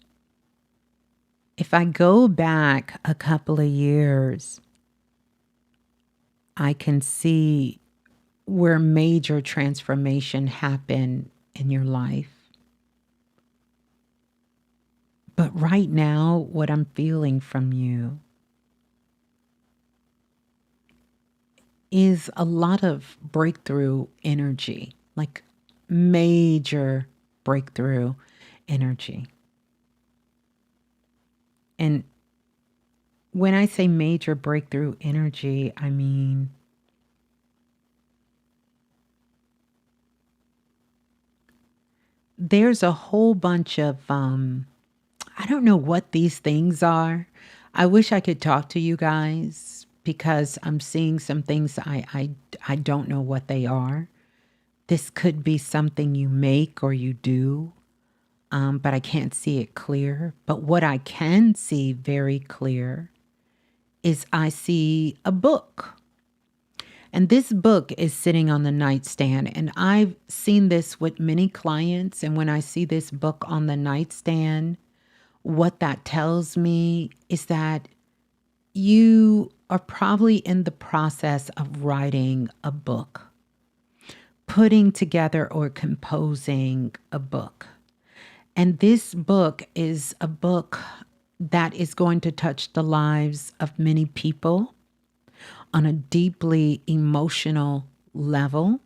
If I go back a couple of years, I can see where major transformation happened in your life. But right now, what I'm feeling from you is a lot of breakthrough energy, like major breakthrough energy. And when I say major breakthrough energy, I mean there's a whole bunch of, I don't know what these things are. I wish I could talk to you guys because I'm seeing some things I don't know what they are. This could be something you make or you do, but I can't see it clear. But what I can see very clear is I see a book. And this book is sitting on the nightstand. And I've seen this with many clients. And when I see this book on the nightstand, what that tells me is that you are probably in the process of writing a book, putting together or composing a book. And this book is a book that is going to touch the lives of many people on a deeply emotional level.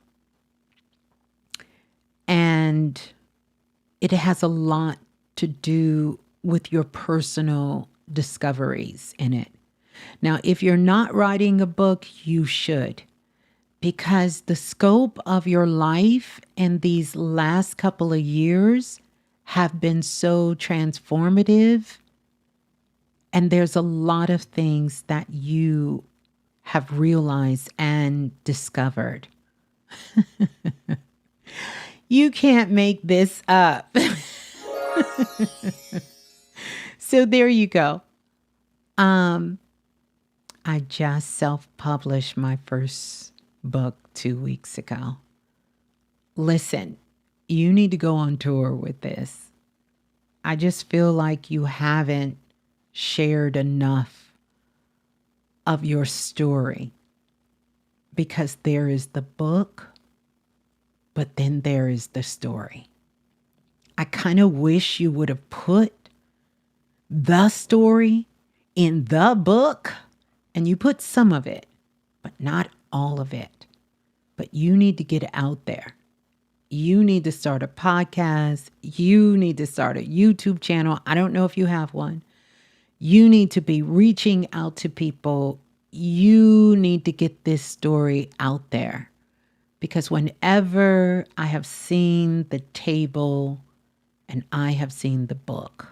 And it has a lot to do with your personal discoveries in it. Now, if you're not writing a book, you should, because the scope of your life in these last couple of years have been so transformative. And there's a lot of things that you have realized and discovered. You can't make this up. So there you go. I just self-published my first book 2 weeks ago. Listen, you need to go on tour with this. I just feel like you haven't shared enough of your story, because there is the book, but then there is the story. I kind of wish you would have put the story in the book, and you put some of it, but not all of it. But you need to get out there. You need to start a podcast. You need to start a YouTube channel. I don't know if you have one. You need to be reaching out to people. You need to get this story out there. Because whenever I have seen the table and I have seen the book,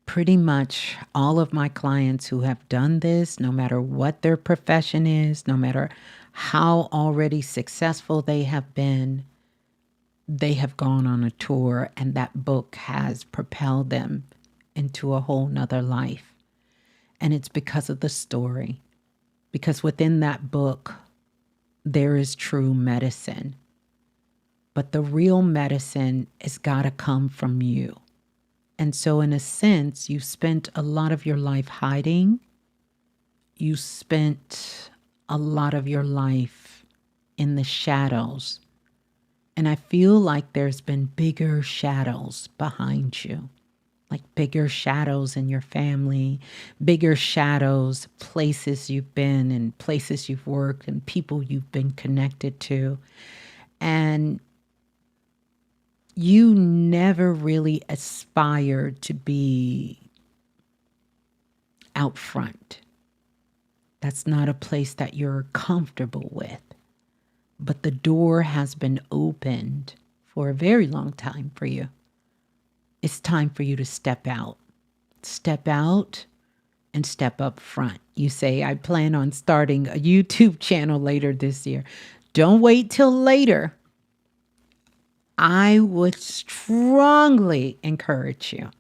pretty much all of my clients who have done this, no matter what their profession is, no matter how already successful they have been, they have gone on a tour, and that book has propelled them into a whole nother life. And it's because of the story. Because within that book, there is true medicine. But the real medicine has got to come from you. And so in a sense, you spent a lot of your life hiding. You spent a lot of your life in the shadows. And I feel like there's been bigger shadows behind you, like bigger shadows in your family, bigger shadows, places you've been and places you've worked and people you've been connected to. And you never really aspired to be out front. That's not a place that you're comfortable with. But the door has been opened for a very long time for you. It's time for you to step out. Step out and step up front. You say, I plan on starting a YouTube channel later this year. Don't wait till later. I would strongly encourage you,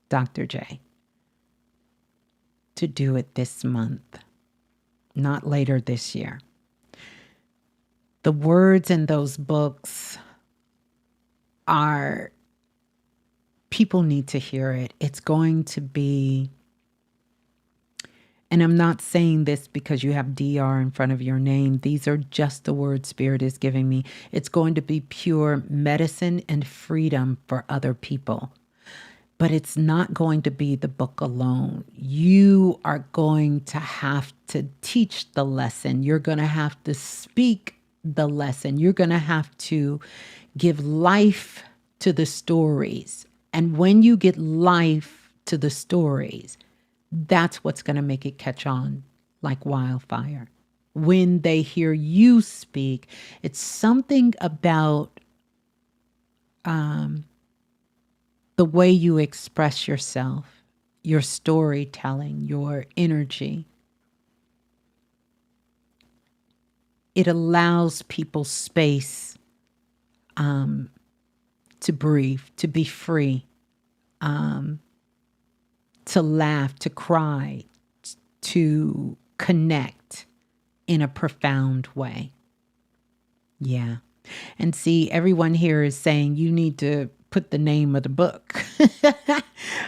Dr. J, to do it this month, not later this year. The words in those books are, people need to hear it. It's going to be, and I'm not saying this because you have DR in front of your name. These are just the words Spirit is giving me. It's going to be pure medicine and freedom for other people. But it's not going to be the book alone. You are going to have to teach the lesson. You're going to have to speak the lesson. You're going to have to give life to the stories. And when you get life to the stories, that's what's going to make it catch on like wildfire. When they hear you speak, it's something about the way you express yourself, your storytelling, your energy. It allows people space to breathe, to be free, to laugh, to cry, to connect in a profound way. Yeah. And see, everyone here is saying you need to put the name of the book.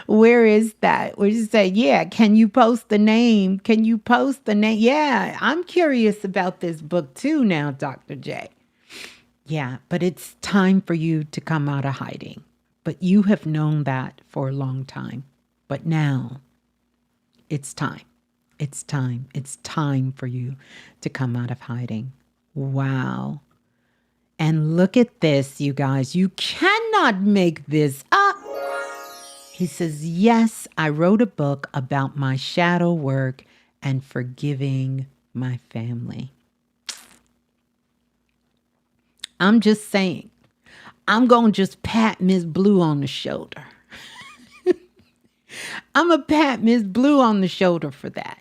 Where is that? Where you say, yeah, can you post the name? Can you post the name? Yeah, I'm curious about this book too now, Dr. J. Yeah, but it's time for you to come out of hiding. But you have known that for a long time. But now it's time. It's time. It's time for you to come out of hiding. Wow. And look at this, you guys. You cannot make this up. He says, yes, I wrote a book about my shadow work and forgiving my family. I'm just saying, I'm going to just pat Ms.Blue on the shoulder. I'm going to pat Ms.Blue on the shoulder for that.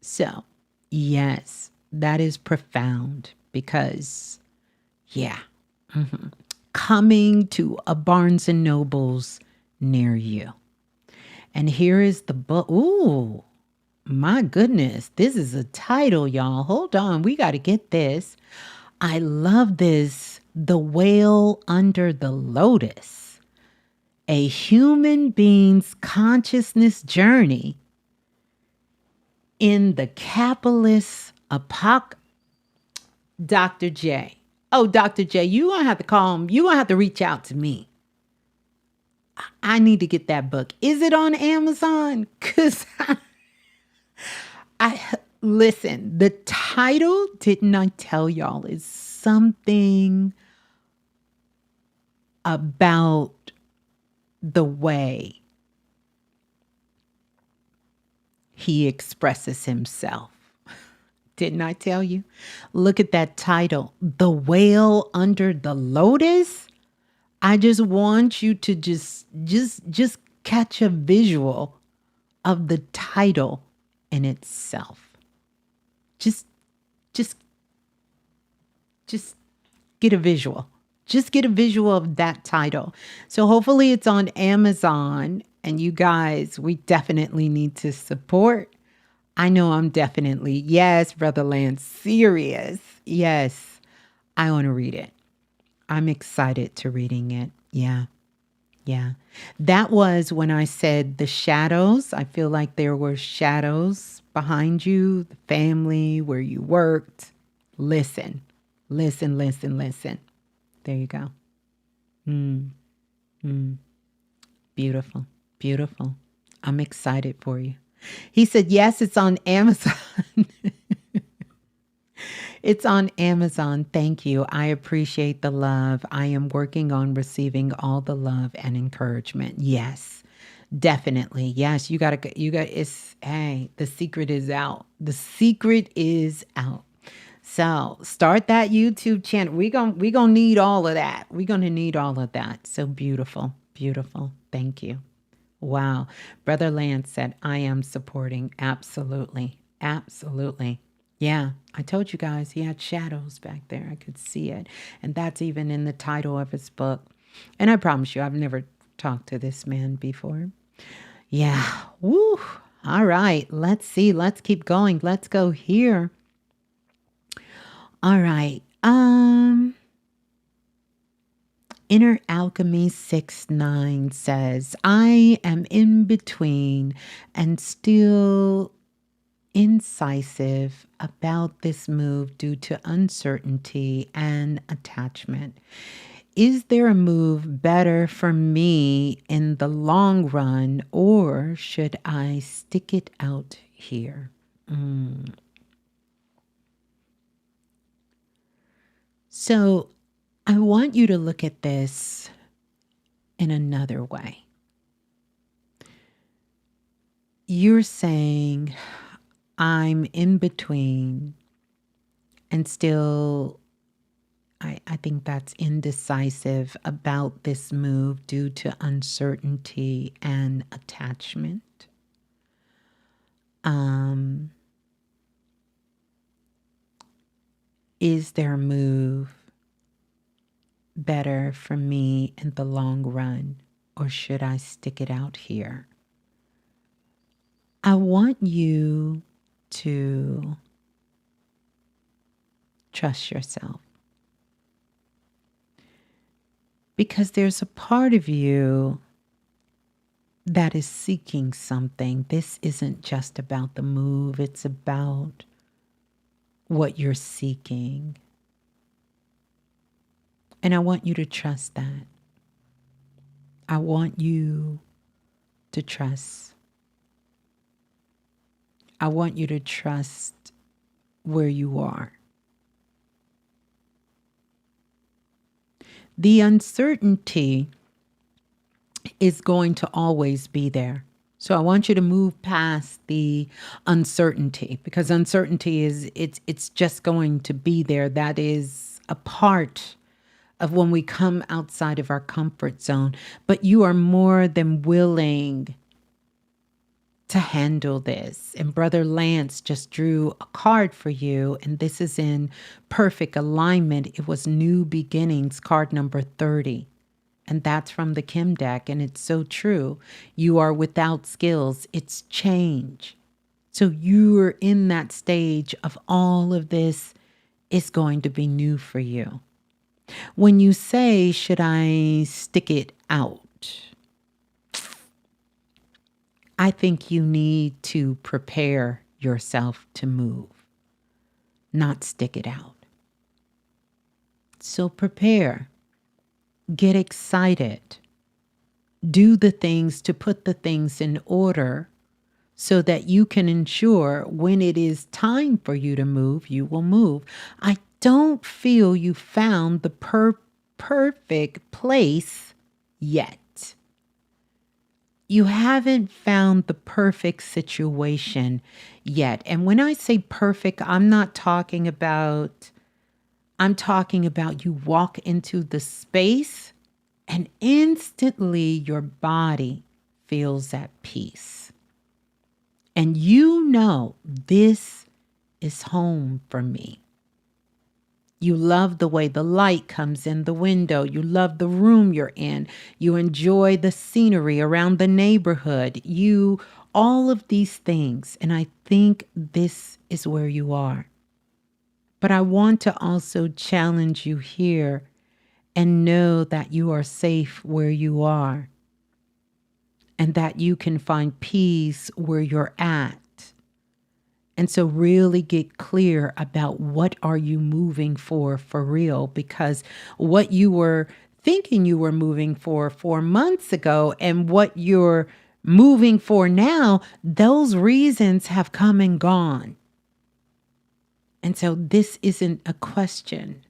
So, yes, that is profound because, yeah, coming to a Barnes and Nobles near you. And here is the book. Ooh, my goodness. This is a title, y'all. Hold on. We got to get this. I love this. The Whale Under the Lotus. A human being's consciousness journey in the capitalist Dr. J. Oh, Dr. J, you're going to have to call him. You're going to have to reach out to me. I need to get that book. Is it on Amazon? Because I listen, the title, didn't I tell y'all, is something about the way he expresses himself. Didn't I tell you? Look at that title, The Whale Under the Lotus. I just want you to just catch a visual of the title in itself. Just get a visual. Just get a visual of that title. So hopefully it's on Amazon. And you guys, we definitely need to support. I know I'm definitely, yes, Brother Lance, serious. Yes, I want to read it. I'm excited to reading it. Yeah. Yeah. That was when I said the shadows. I feel like there were shadows behind you, the family, where you worked. Listen. There you go. Beautiful. Beautiful. I'm excited for you. He said, yes, it's on Amazon. It's on Amazon. Thank you. I appreciate the love. I am working on receiving all the love and encouragement. Yes, definitely. Yes, it's, hey, the secret is out. The secret is out. So start that YouTube channel. We gonna need all of that. We're gonna need all of that. So beautiful, beautiful. Thank you. Wow. Brother Lance said, I am supporting. Absolutely. Absolutely. Yeah, I told you guys he had shadows back there. I could see it. And that's even in the title of his book. And I promise you, I've never talked to this man before. Yeah. Woo. All right. Let's see. Let's keep going. Let's go here. All right. Inner Alchemy 6-9 says, I am in between and still incisive about this move due to uncertainty and attachment. Is there a move better for me in the long run, or should I stick it out here? So I want you to look at this in another way. You're saying, I'm in between and still, I think that's indecisive about this move due to uncertainty and attachment. Is there a move better for me in the long run, or should I stick it out here? I want you to trust yourself, because there's a part of you that is seeking something. This isn't just about the move, it's about what you're seeking. And I want you to trust that. I want you to trust. I want you to trust where you are. The uncertainty is going to always be there. So I want you to move past the uncertainty, because uncertainty it's just going to be there. That is a part of when we come outside of our comfort zone. But you are more than willing to handle this. And Brother Lance just drew a card for you, and this is in perfect alignment. It was New Beginnings, card number 30. And that's from the Kim deck, and it's so true. You are without skills. It's change. So you're in that stage of all of this is going to be new for you. When you say, should I stick it out? I think you need to prepare yourself to move, not stick it out. So prepare, get excited, do the things to put the things in order so that you can ensure when it is time for you to move, you will move. I don't feel you found the perfect place yet. You haven't found the perfect situation yet. And when I say perfect, I'm talking about you walk into the space and instantly your body feels at peace. And you know, this is home for me. You love the way the light comes in the window. You love the room you're in. You enjoy the scenery around the neighborhood. All of these things. And I think this is where you are. But I want to also challenge you here and know that you are safe where you are and that you can find peace where you're at. And so really get clear about what are you moving for real, because what you were thinking you were moving for 4 months ago and what you're moving for now, those reasons have come and gone. And so this isn't a question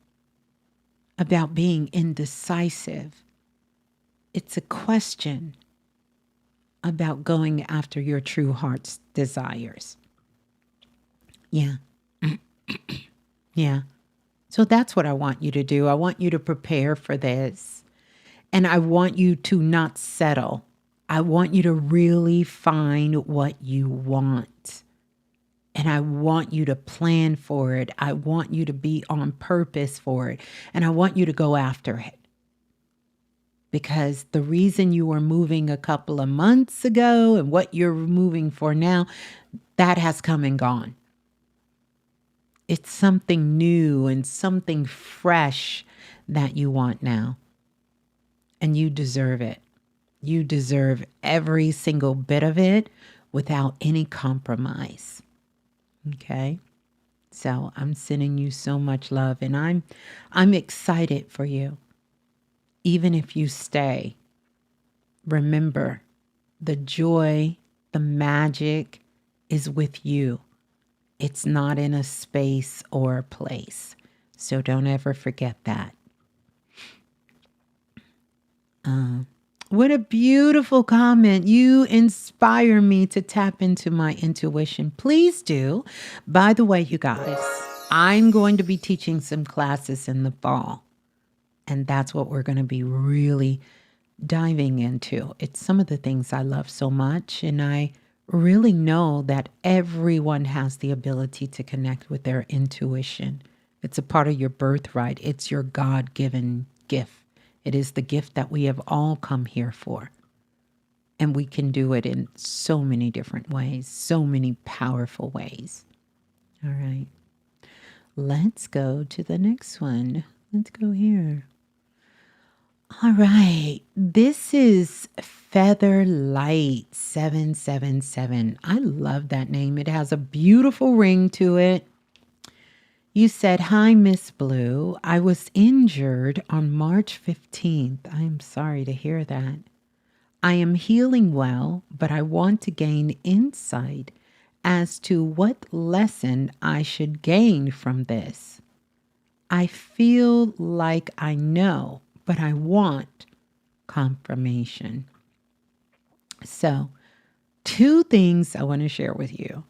about being indecisive. It's a question about going after your true heart's desires. Yeah. Yeah. So that's what I want you to do. I want you to prepare for this. And I want you to not settle. I want you to really find what you want. And I want you to plan for it. I want you to be on purpose for it. And I want you to go after it. Because the reason you were moving a couple of months ago and what you're moving for now, that has come and gone. It's something new and something fresh that you want now. And you deserve it. You deserve every single bit of it without any compromise. Okay? So I'm sending you so much love, and I'm excited for you. Even if you stay, remember the joy, the magic is with you. It's not in a space or a place. So don't ever forget that. What a beautiful comment. You inspire me to tap into my intuition. Please do. By the way, you guys, I'm going to be teaching some classes in the fall. And that's what we're going to be really diving into. It's some of the things I love so much. And I really know that everyone has the ability to connect with their intuition. It's a part of your birthright. It's your God-given gift. It is the gift that we have all come here for. And we can do it in so many different ways, so many powerful ways. All right. Let's go to the next one. Let's go here. All right. This is Featherlight 777. I love that name. It has a beautiful ring to it. You said, "Hi, Ms.Blue. I was injured on March 15th. I am sorry to hear that. I am healing well, but I want to gain insight as to what lesson I should gain from this. I feel like I know, but I want confirmation." So, two things I want to share with you.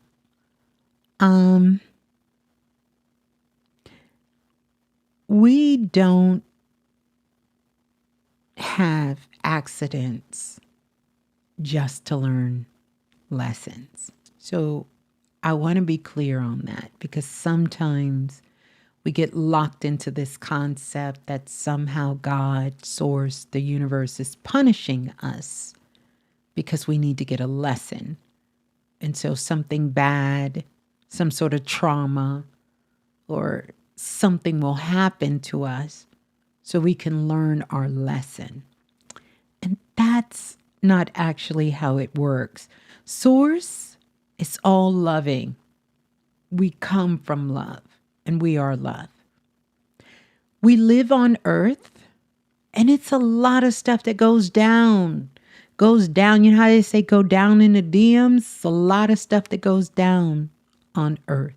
We don't have accidents just to learn lessons. So I want to be clear on that, because sometimes we get locked into this concept that somehow God, source, the universe is punishing us because we need to get a lesson. And so something bad, some sort of trauma, or something will happen to us so we can learn our lesson. And that's not actually how it works. Source is all loving. We come from love, and we are love. We live on earth, and it's a lot of stuff that goes down. Goes down. You know how they say go down in the DMs? It's a lot of stuff that goes down on earth.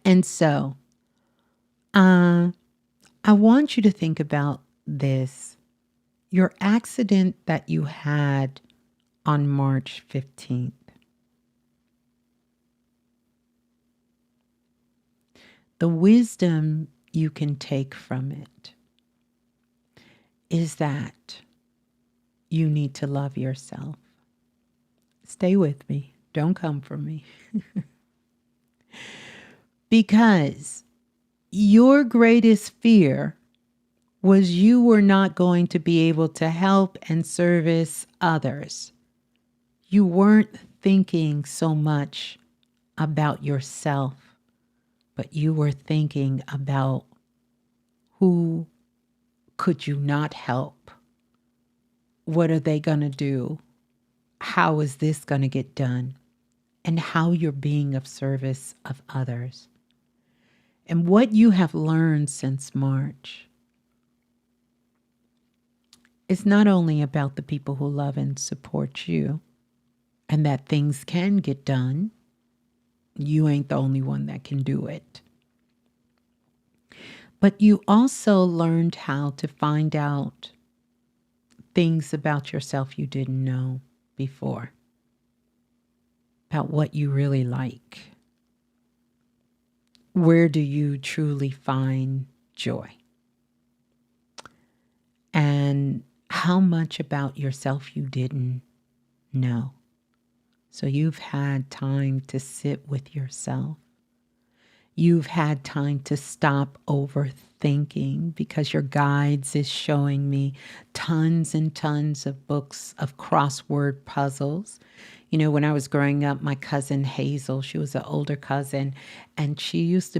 And so, I want you to think about this. Your accident that you had on March 15th. The wisdom you can take from it is that you need to love yourself. Stay with me. Don't come from me. Because your greatest fear was you were not going to be able to help and service others. You weren't thinking so much about yourself, but you were thinking about who could you not help? What are they going to do? How is this going to get done? And how you're being of service of others. And what you have learned since March is not only about the people who love and support you, and that things can get done, You ain't the only one that can do it. But you also learned how to find out things about yourself you didn't know before, about what you really like. Where do you truly find joy? And how much about yourself you didn't know. So you've had time to sit with yourself. You've had time to stop overthinking, because your guides is showing me tons and tons of books of crossword puzzles. You know, when I was growing up, my cousin Hazel, she was an older cousin, and we used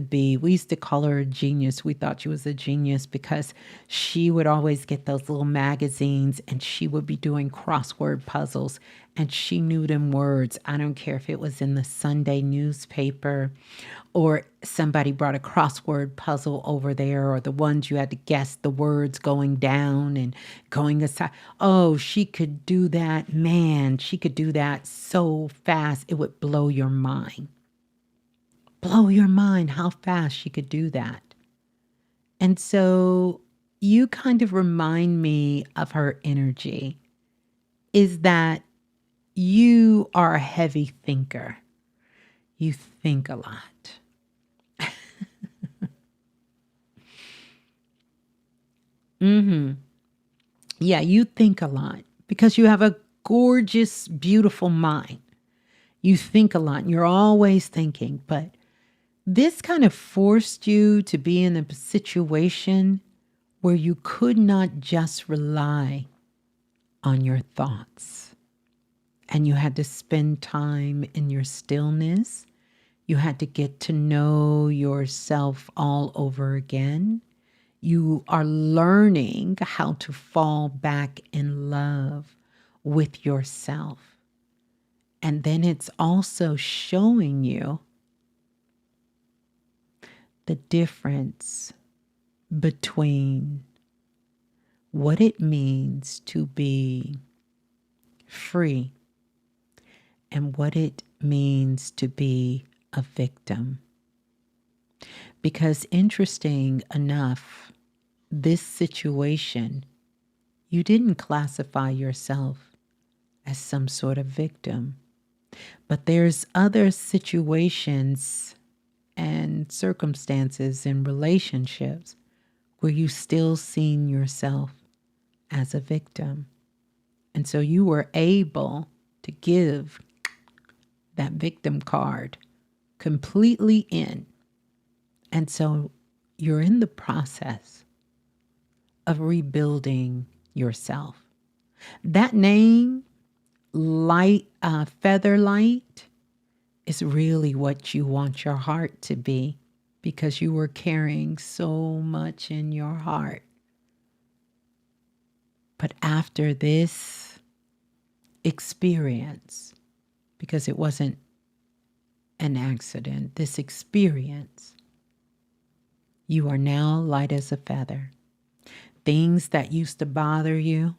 to call her a genius. We thought she was a genius because she would always get those little magazines and she would be doing crossword puzzles, and she knew them words. I don't care if it was in the Sunday newspaper or somebody brought a crossword puzzle over there, or the ones you had to guess the words going down and going aside. Oh, she could do that. Man, she could do that so fast. It would blow your mind. Blow your mind how fast she could do that. And so you kind of remind me of her energy, is that you are a heavy thinker. You think a lot. Yeah, you think a lot because you have a gorgeous, beautiful mind. You think a lot and you're always thinking, but this kind of forced you to be in a situation where you could not just rely on your thoughts, and you had to spend time in your stillness. You had to get to know yourself all over again. You are learning how to fall back in love with yourself. And then it's also showing you the difference between what it means to be free and what it means to be a victim. Because interesting enough, this situation, you didn't classify yourself as some sort of victim. But there's other situations and circumstances in relationships where you still seen yourself as a victim. And so you were able to give that victim card completely in. And so you're in the process of rebuilding yourself. That name, Feather Light, is really what you want your heart to be, because you were carrying so much in your heart. But after this experience, because it wasn't an accident, this experience, you are now light as a feather. Things that used to bother you,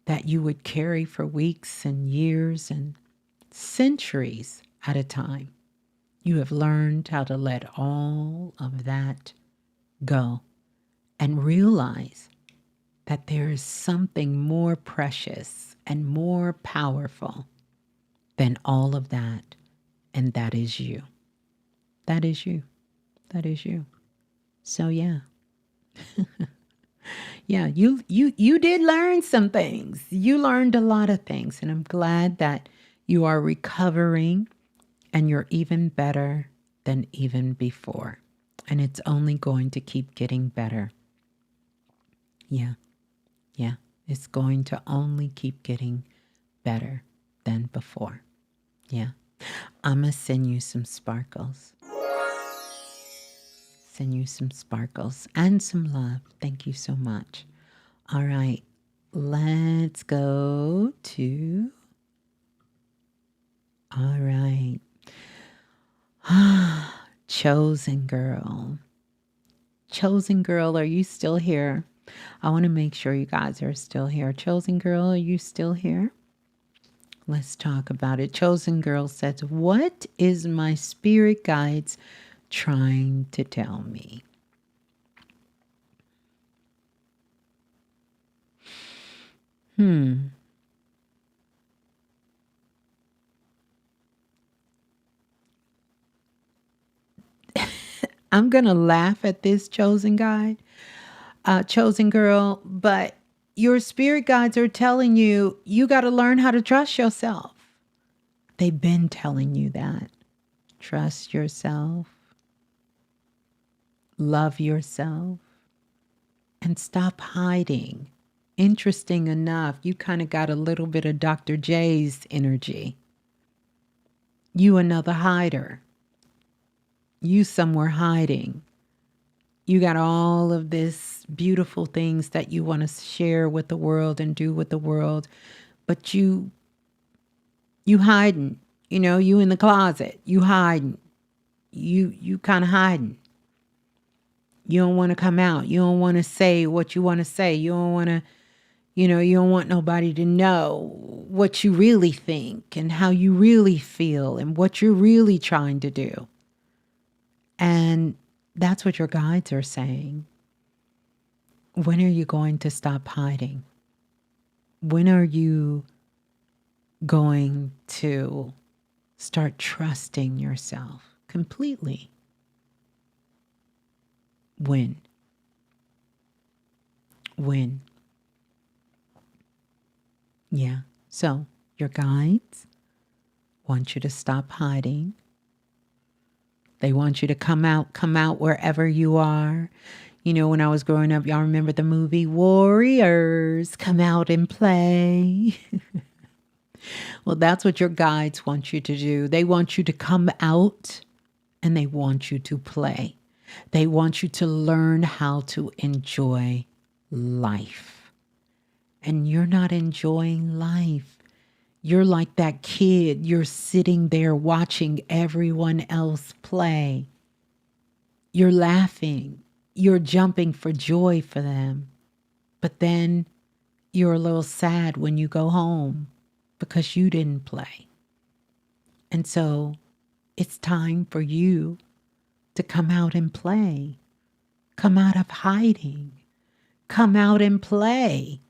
that you would carry for weeks and years and centuries at a time, you have learned how to let all of that go and realize that there is something more precious and more powerful than all of that, and that is you. That is you. That is you. So yeah. Yeah, you did learn some things. You learned a lot of things, and I'm glad that you are recovering and you're even better than even before. And it's only going to keep getting better. Yeah. Yeah. It's going to only keep getting better than before. Yeah. I'm going to send you some sparkles. Send you some sparkles and some love. Thank you so much. All right. Let's go to... All right. Chosen girl. Chosen girl, are you still here? I want to make sure you guys are still here. Chosen girl, are you still here? Let's talk about it. Chosen Girl says, what is my spirit guides trying to tell me? I'm going to laugh at this, chosen girl, but your spirit guides are telling you, you got to learn how to trust yourself. They've been telling you that. Trust yourself, love yourself, and stop hiding. Interesting enough, you kind of got a little bit of Dr. J's energy. You another hider. You somewhere hiding. You got all of this beautiful things that you want to share with the world and do with the world, but you hiding. You know, you in the closet. You hiding. You kind of hiding. You don't want to come out. You don't want to say what you want to say. You don't want to, you don't want nobody to know what you really think and how you really feel and what you're really trying to do. And that's what your guides are saying. When are you going to stop hiding? When are you going to start trusting yourself completely? When? Yeah. So your guides want you to stop hiding. They want you to come out wherever you are. You know, when I was growing up, y'all remember the movie Warriors? Come out and play. Well, that's what your guides want you to do. They want you to come out and they want you to play. They want you to learn how to enjoy life. And you're not enjoying life. You're like that kid. You're sitting there watching everyone else play. You're laughing. You're jumping for joy for them. But then you're a little sad when you go home because you didn't play. And so it's time for you to come out and play. Come out of hiding. Come out and play.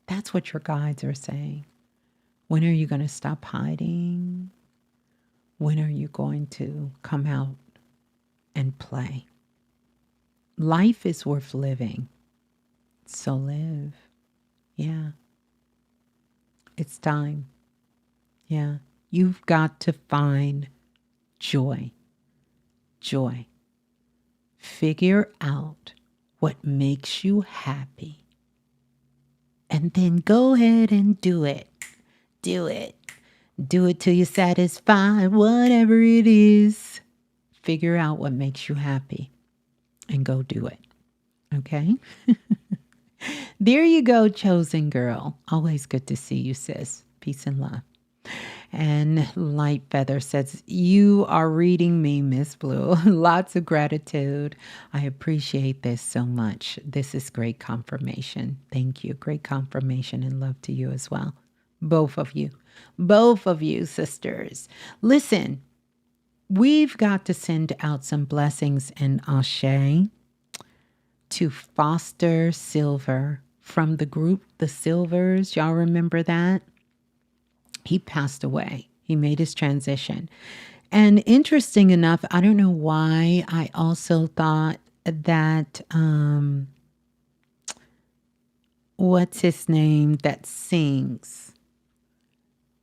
That's what your guides are saying. When are you going to stop hiding? When are you going to come out and play? Life is worth living. So live. Yeah. It's time. Yeah. You've got to find joy. Joy. Figure out what makes you happy. And then go ahead and do it. Do it. Do it till you're satisfied, whatever it is. Figure out what makes you happy and go do it. Okay? There you go, chosen girl. Always good to see you, sis. Peace and love. And Light Feather says, you are reading me, Ms.Blue. Lots of gratitude. I appreciate this so much. This is great confirmation. Thank you. Great confirmation and love to you as well. Both of you, sisters. Listen, we've got to send out some blessings and ashe to Foster Silver from the group The Silvers. Y'all remember that? He passed away. He made his transition. And interesting enough, I don't know why I also thought that, what's his name that sings?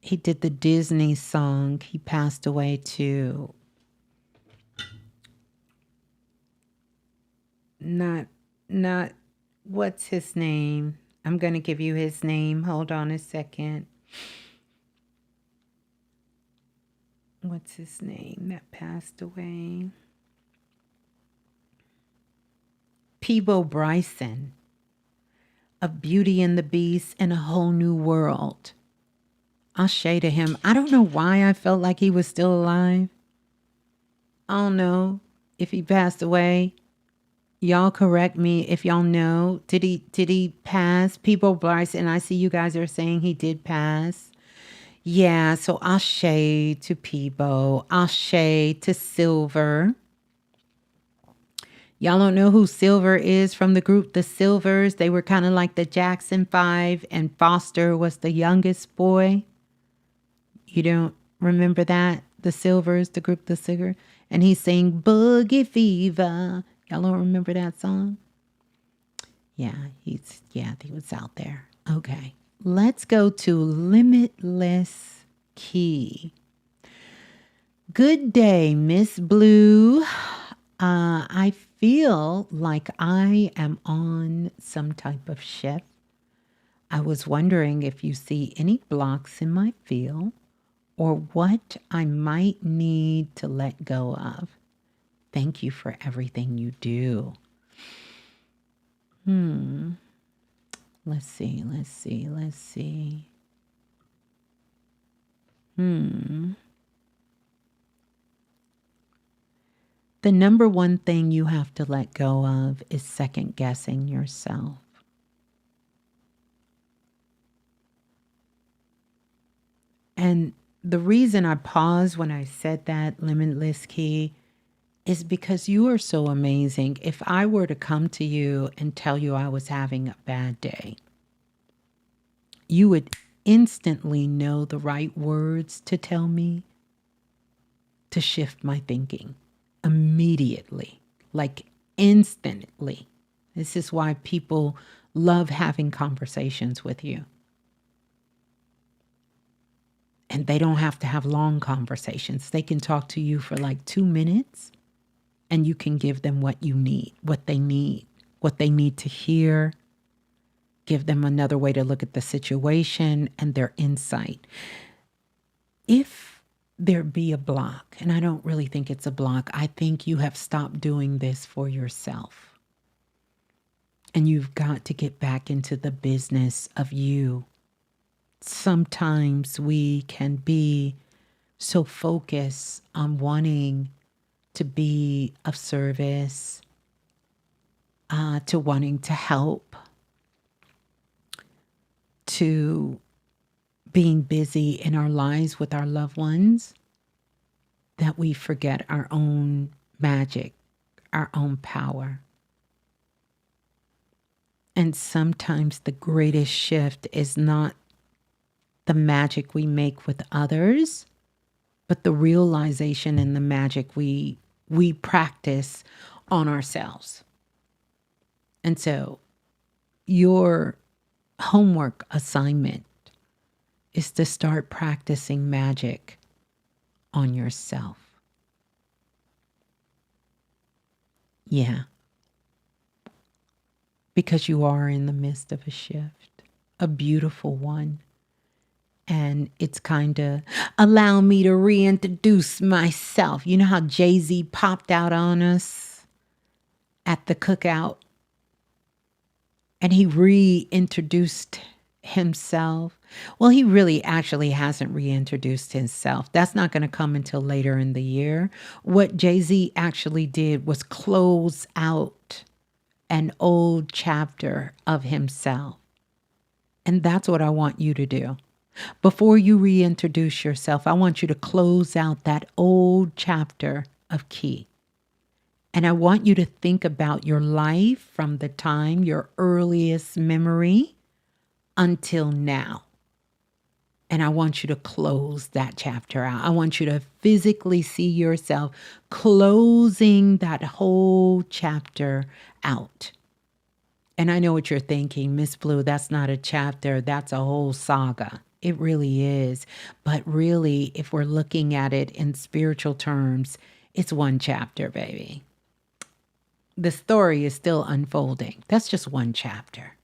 He did the Disney song. He passed away too. Not, what's his name? I'm going to give you his name. Hold on a second. What's his name that passed away? Peebo Bryson of Beauty and the Beast and a Whole New World. Ashe to him. I don't know why I felt like he was still alive. I don't know if he passed away. Y'all correct me if y'all know. Did he pass? Peebo Bryson, I see you guys are saying he did pass. Yeah, so Ashe to Peebo, Ashe to Silver. Y'all don't know who Silver is from the group The Silvers. They were kind of like the Jackson Five, and Foster was the youngest boy. You don't remember that? The Silvers, the group The Silver. And he sang Boogie Fever. Y'all don't remember that song? Yeah, he was out there. Okay. Let's go to Limitless Key. Good day, Miss Blue. I feel like I am on some type of shift. I was wondering if you see any blocks in my field or what I might need to let go of. Thank you for everything you do. Let's see. The number one thing you have to let go of is second guessing yourself. And the reason I paused when I said that, Limitless Key, is because you are so amazing. If I were to come to you and tell you I was having a bad day, you would instantly know the right words to tell me to shift my thinking immediately, like instantly. This is why people love having conversations with you. And they don't have to have long conversations. They can talk to you for like 2 minutes and you can give them what you need, what they need to hear. Give them another way to look at the situation and their insight. If there be a block, and I don't really think it's a block, I think you have stopped doing this for yourself. And you've got to get back into the business of you. Sometimes we can be so focused on wanting to be of service, to wanting to help, to being busy in our lives with our loved ones, that we forget our own magic, our own power. And sometimes the greatest shift is not the magic we make with others, but the realization and the magic we practice on ourselves. And so your homework assignment is to start practicing magic on yourself. Yeah. Because you are in the midst of a shift, a beautiful one. And it's kind of allow me to reintroduce myself. You know how Jay-Z popped out on us at the cookout and he reintroduced himself? Well, he really actually hasn't reintroduced himself. That's not going to come until later in the year. What Jay-Z actually did was close out an old chapter of himself. And that's what I want you to do. Before you reintroduce yourself, I want you to close out that old chapter of Key. And I want you to think about your life from the time, your earliest memory, until now. And I want you to close that chapter out. I want you to physically see yourself closing that whole chapter out. And I know what you're thinking, Miss Blue, that's not a chapter, that's a whole saga. It really is. But really, if we're looking at it in spiritual terms, it's one chapter, baby. The story is still unfolding. That's just one chapter.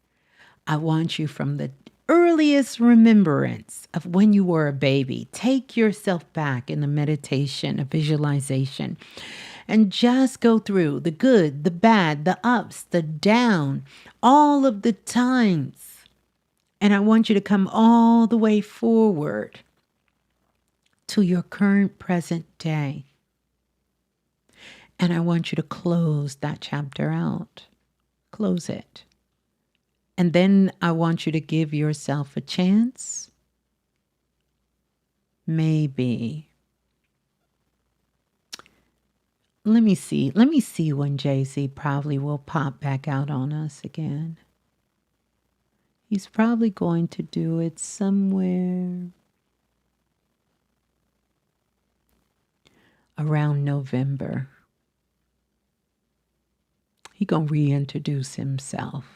I want you from the earliest remembrance of when you were a baby. Take yourself back in a meditation, a visualization, and just go through the good, the bad, the ups, the down, all of the times. And I want you to come all the way forward to your current present day. And I want you to close that chapter out. Close it. And then I want you to give yourself a chance maybe. Let me see. Let me see when Jay-Z probably will pop back out on us again. He's probably going to do it somewhere around November. He gonna reintroduce himself.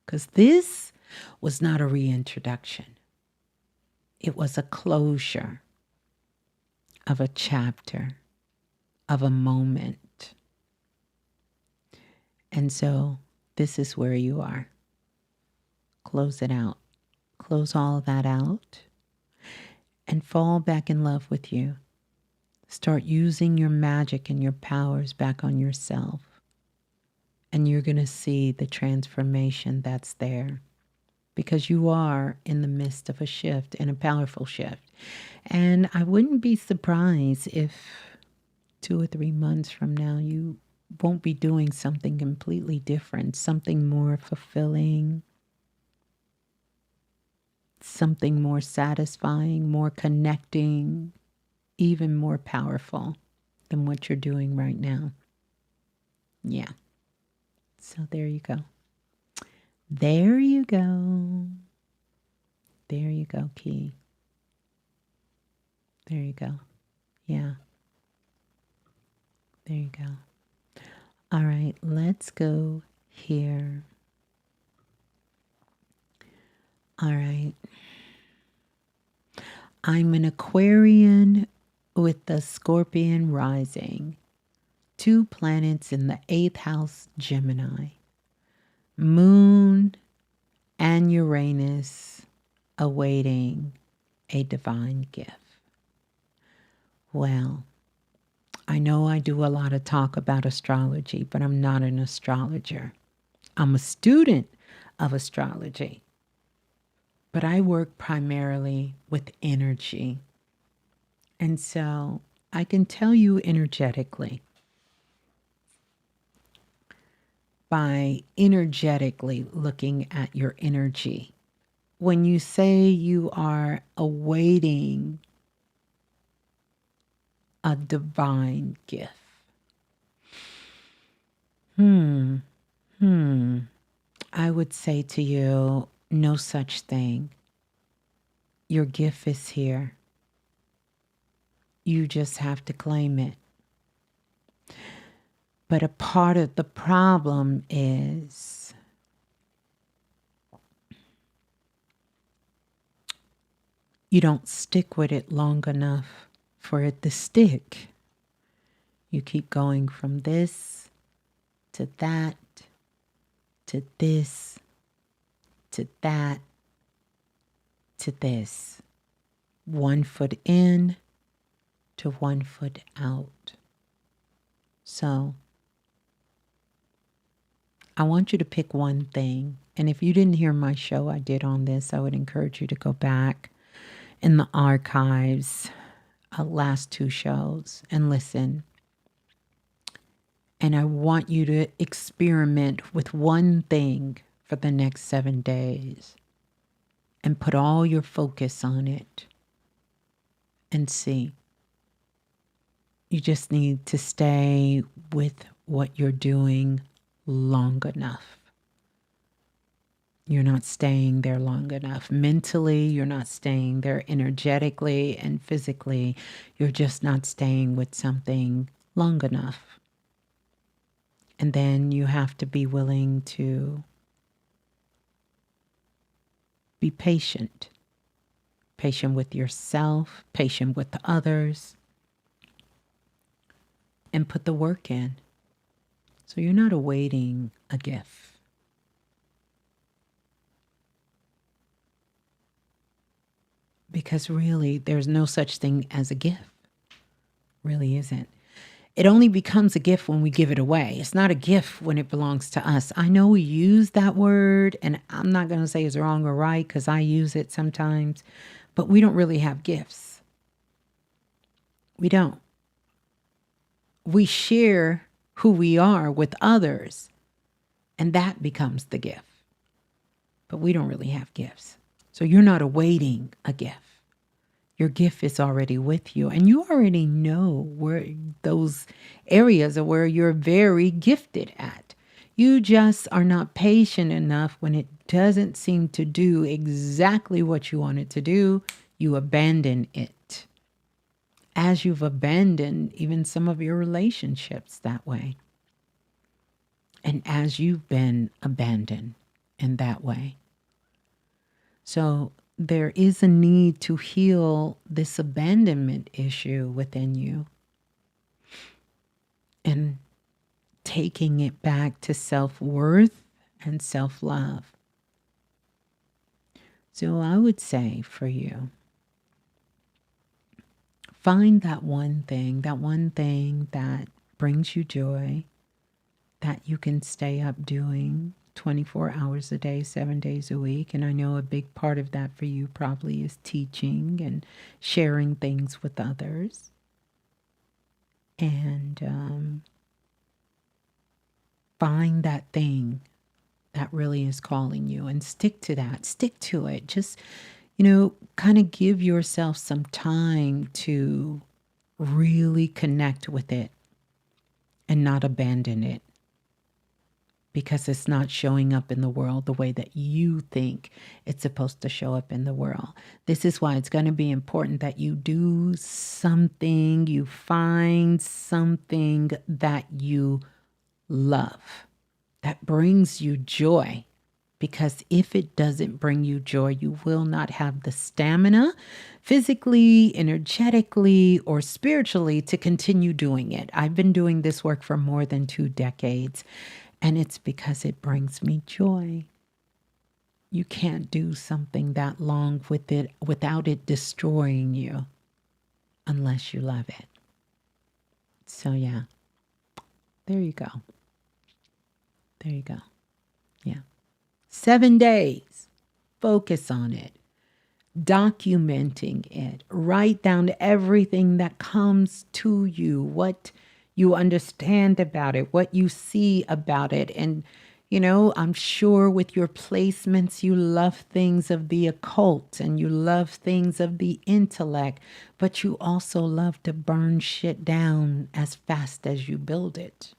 Because this was not a reintroduction. It was a closure of a chapter, of a moment. And so this is where you are. Close it out. Close all of that out and fall back in love with you. Start using your magic and your powers back on yourself. And you're going to see the transformation that's there. Because you are in the midst of a shift, and a powerful shift. And I wouldn't be surprised if 2 or 3 months from now you won't be doing something completely different, something more fulfilling, something more satisfying, more connecting, even more powerful than what you're doing right now. Yeah. So there you go. There you go. There you go, Key. There you go. Yeah. There you go. All right, let's go here. All right. I'm an Aquarian with the Scorpion rising. 2 planets in the 8th house, Gemini. Moon and Uranus awaiting a divine gift. Well, I know I do a lot of talk about astrology, but I'm not an astrologer. I'm a student of astrology, but I work primarily with energy. And so I can tell you energetically, by energetically looking at your energy, when you say you are awaiting a divine gift. I would say to you, no such thing. Your gift is here. You just have to claim it. But a part of the problem is you don't stick with it long enough for it to stick. You keep going from this to that, to this, to that, to this. 1 foot in to 1 foot out. So I want you to pick one thing. And if you didn't hear my show I did on this, I would encourage you to go back in the archives, last 2 shows, and listen. And I want you to experiment with one thing for the next 7 days and put all your focus on it and see. You just need to stay with what you're doing long enough. You're not staying there long enough. Mentally, you're not staying there. Energetically and physically, you're just not staying with something long enough. And then you have to be willing to be patient. Patient with yourself, patient with others, and put the work in. So you're not awaiting a gift. Because really, there's no such thing as a gift. Really isn't. It only becomes a gift when we give it away. It's not a gift when it belongs to us. I know we use that word, and I'm not going to say it's wrong or right because I use it sometimes, but we don't really have gifts. We don't. We share who we are with others, and that becomes the gift. But we don't really have gifts. So you're not awaiting a gift. Your gift is already with you, and you already know where those areas are where you're very gifted at. You just are not patient enough when it doesn't seem to do exactly what you want it to do. You abandon it, as you've abandoned even some of your relationships that way, and as you've been abandoned in that way. So there is a need to heal this abandonment issue within you and taking it back to self-worth and self-love. So I would say for you, find that one thing that brings you joy, that you can stay up doing 24 hours a day, 7 days a week. And I know a big part of that for you probably is teaching and sharing things with others. And find that thing that really is calling you and stick to that. Stick to it. Just, kind of give yourself some time to really connect with it and not abandon it, because it's not showing up in the world the way that you think it's supposed to show up in the world. This is why it's going to be important that you do something, you find something that you love, that brings you joy. Because if it doesn't bring you joy, you will not have the stamina, physically, energetically, or spiritually, to continue doing it. I've been doing this work for more than 2 decades, and it's because it brings me joy. You can't do something that long with it without it destroying you, unless you love it. So yeah, there you go. There you go. Yeah. 7 days. Focus on it. Documenting it. Write down everything that comes to you, what you understand about it, what you see about it. And, I'm sure with your placements, you love things of the occult and you love things of the intellect, but you also love to burn shit down as fast as you build it.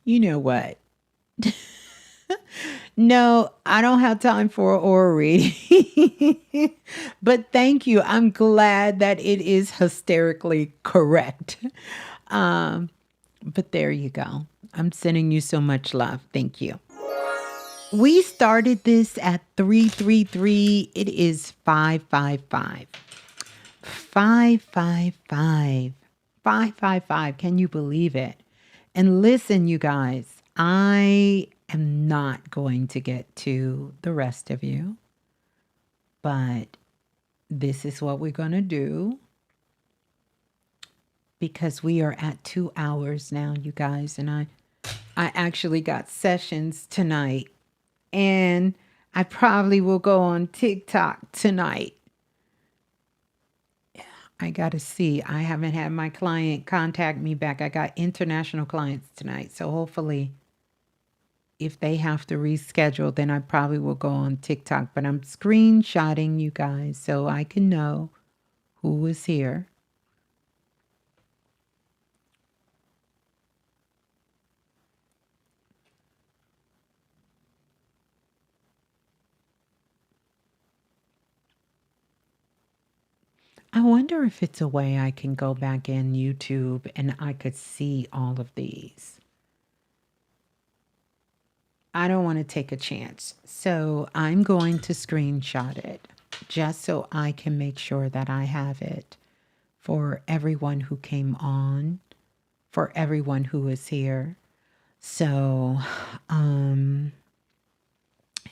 You know what? No, I don't have time for an aura reading. But thank you. I'm glad that it is hysterically correct. But there you go. I'm sending you so much love. Thank you. We started this at 333. It is 555. 555. 555. Can you believe it? And listen, you guys, I am not going to get to the rest of you, but this is what we're going to do, because we are at 2 hours now, you guys, and I actually got sessions tonight, and I probably will go on TikTok tonight. I got to see. I haven't had my client contact me back. I got international clients tonight. So hopefully, if they have to reschedule, then I probably will go on TikTok. But I'm screenshotting you guys so I can know who was here. I wonder if it's a way I can go back in YouTube and I could see all of these. I don't want to take a chance. So I'm going to screenshot it just so I can make sure that I have it for everyone who came on, for everyone who is here. So, and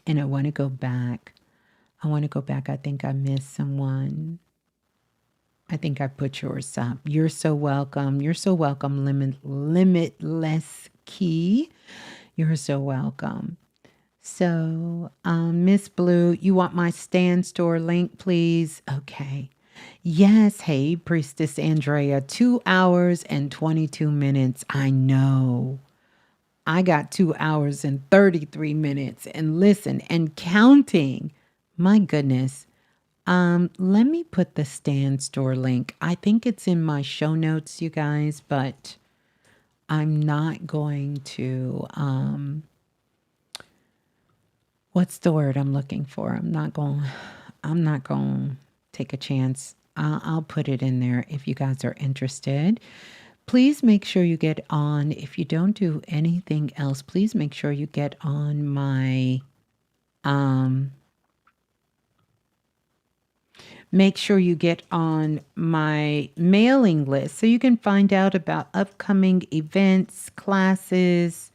I want to go back. I think I missed someone. I think I put yours up. You're so welcome. You're so welcome, Limitless Key. You're so welcome. So, Ms.Blue, you want my Stan Store link, please? Okay. Yes, hey, Priestess Andrea, 2 hours and 22 minutes. I know. I got 2 hours and 33 minutes and listen and counting. My goodness. Let me put the Stan Store link. I think it's in my show notes, you guys, but I'm not going to what's the word I'm looking for? I'm not going to take a chance. I'll put it in there if you guys are interested. Please make sure you get on. If you don't do anything else, please make sure you get on my make sure you get on my mailing list so you can find out about upcoming events, classes,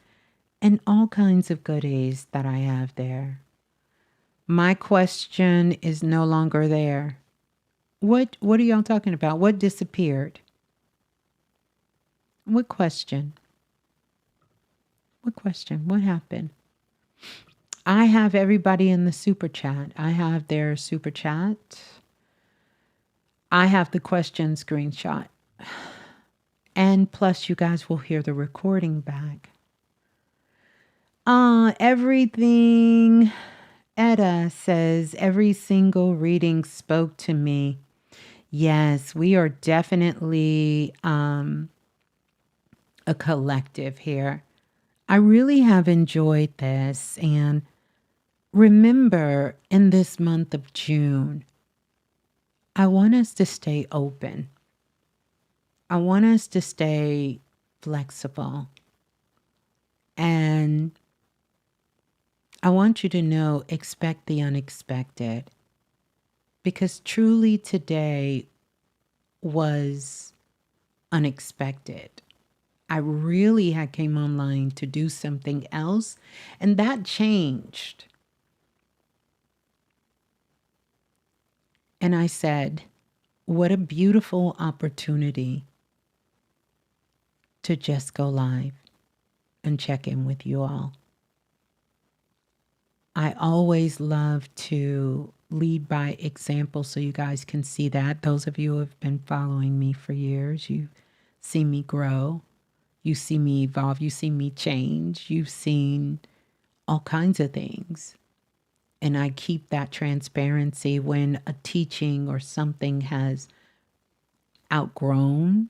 and all kinds of goodies that I have there. My question is no longer there. What are y'all talking about? What disappeared? What question? What question? What happened? I have everybody in the super chat. I have their super chat. I have the question screenshot. And plus, you guys will hear the recording back. Everything. Etta says, every single reading spoke to me. Yes, we are definitely a collective here. I really have enjoyed this. And remember, in this month of June, I want us to stay open. I want us to stay flexible. And I want you to know, expect the unexpected. Because truly today was unexpected. I really had came online to do something else, and that changed. And I said, what a beautiful opportunity to just go live and check in with you all. I always love to lead by example so you guys can see that. Those of you who have been following me for years, you see me grow. You see me evolve. You see me change. You've seen all kinds of things. And I keep that transparency when a teaching or something has outgrown,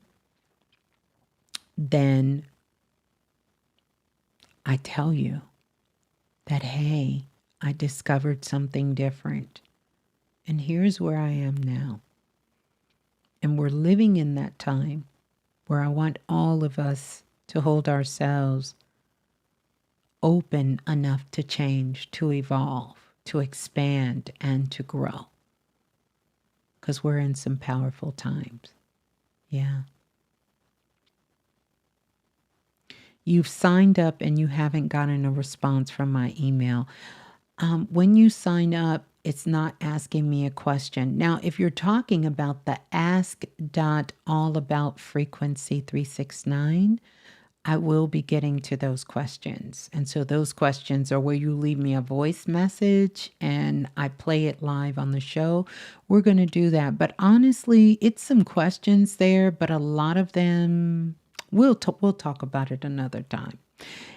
then I tell you that, hey, I discovered something different. And here's where I am now. And we're living in that time where I want all of us to hold ourselves open enough to change, to evolve, to expand, and to grow. Because we're in some powerful times. Yeah. You've signed up and you haven't gotten a response from my email. When you sign up, it's not asking me a question. Now, if you're talking about the ask.allaboutfrequency369, I will be getting to those questions. And so those questions are where you leave me a voice message and I play it live on the show. We're going to do that. But honestly, it's some questions there, but a lot of them, we'll talk about it another time.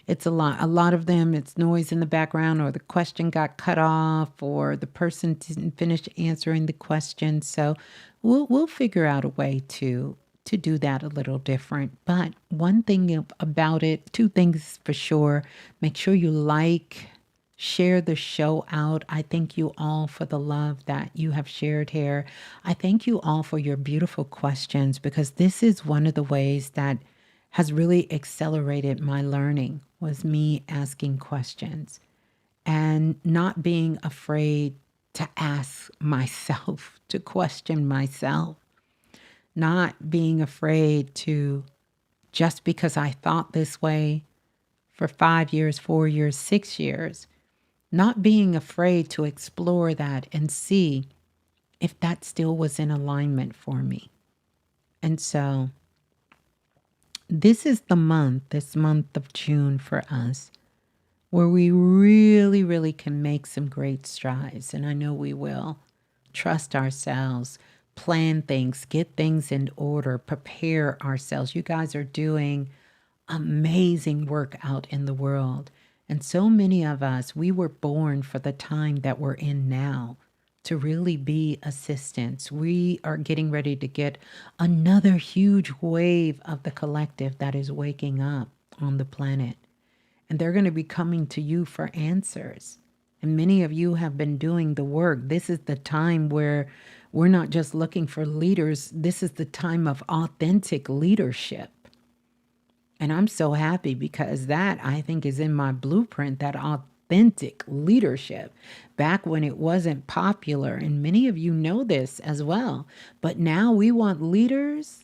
It's a lot of them, it's noise in the background, or the question got cut off, or the person didn't finish answering the question. So we'll figure out a way to do that a little different. But one thing about it, two things for sure. Make sure you share the show out. I thank you all for the love that you have shared here. I thank you all for your beautiful questions, because this is one of the ways that has really accelerated my learning, was me asking questions and not being afraid to ask myself, to question myself, not being afraid to, just because I thought this way for 5 years, 4 years, 6 years, not being afraid to explore that and see if that still was in alignment for me. And so this is this month of June for us, where we really, really can make some great strides. And I know we will. Trust ourselves. plan things, get things in order, prepare ourselves. You guys are doing amazing work out in the world. And so many of us, we were born for the time that we're in now to really be assistants. We are getting ready to get another huge wave of the collective that is waking up on the planet. And they're going to be coming to you for answers. And many of you have been doing the work. This is the time where we're not just looking for leaders. This is the time of authentic leadership. And I'm so happy because that, I think, is in my blueprint, that authentic leadership back when it wasn't popular. And many of you know this as well. But now we want leaders.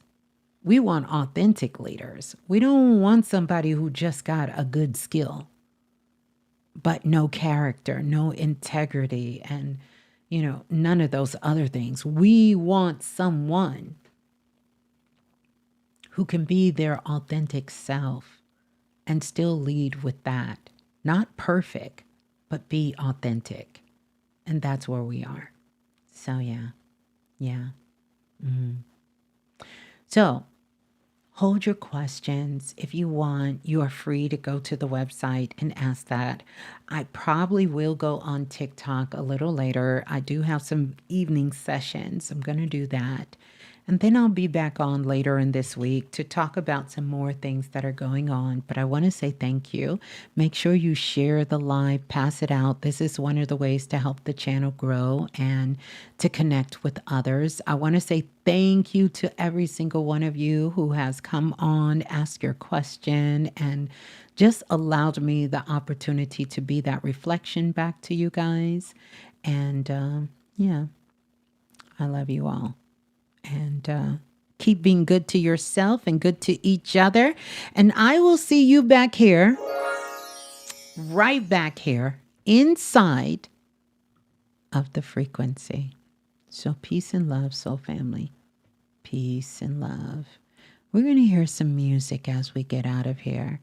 We want authentic leaders. We don't want somebody who just got a good skill, but no character, no integrity, and, none of those other things. We want someone who can be their authentic self and still lead with that. Not perfect, but be authentic. And that's where we are. So, yeah. So, hold your questions. If you want, you are free to go to the website and ask that. I probably will go on TikTok a little later. I do have some evening sessions. I'm going to do that. And then I'll be back on later in this week to talk about some more things that are going on. But I want to say thank you. Make sure you share the live, pass it out. This is one of the ways to help the channel grow and to connect with others. I want to say thank you to every single one of you who has come on, asked your question, and just allowed me the opportunity to be that reflection back to you guys. And I love you all. And keep being good to yourself and good to each other. And I will see you back here, right back here, inside of the frequency. So peace and love, soul family. Peace and love. We're going to hear some music as we get out of here.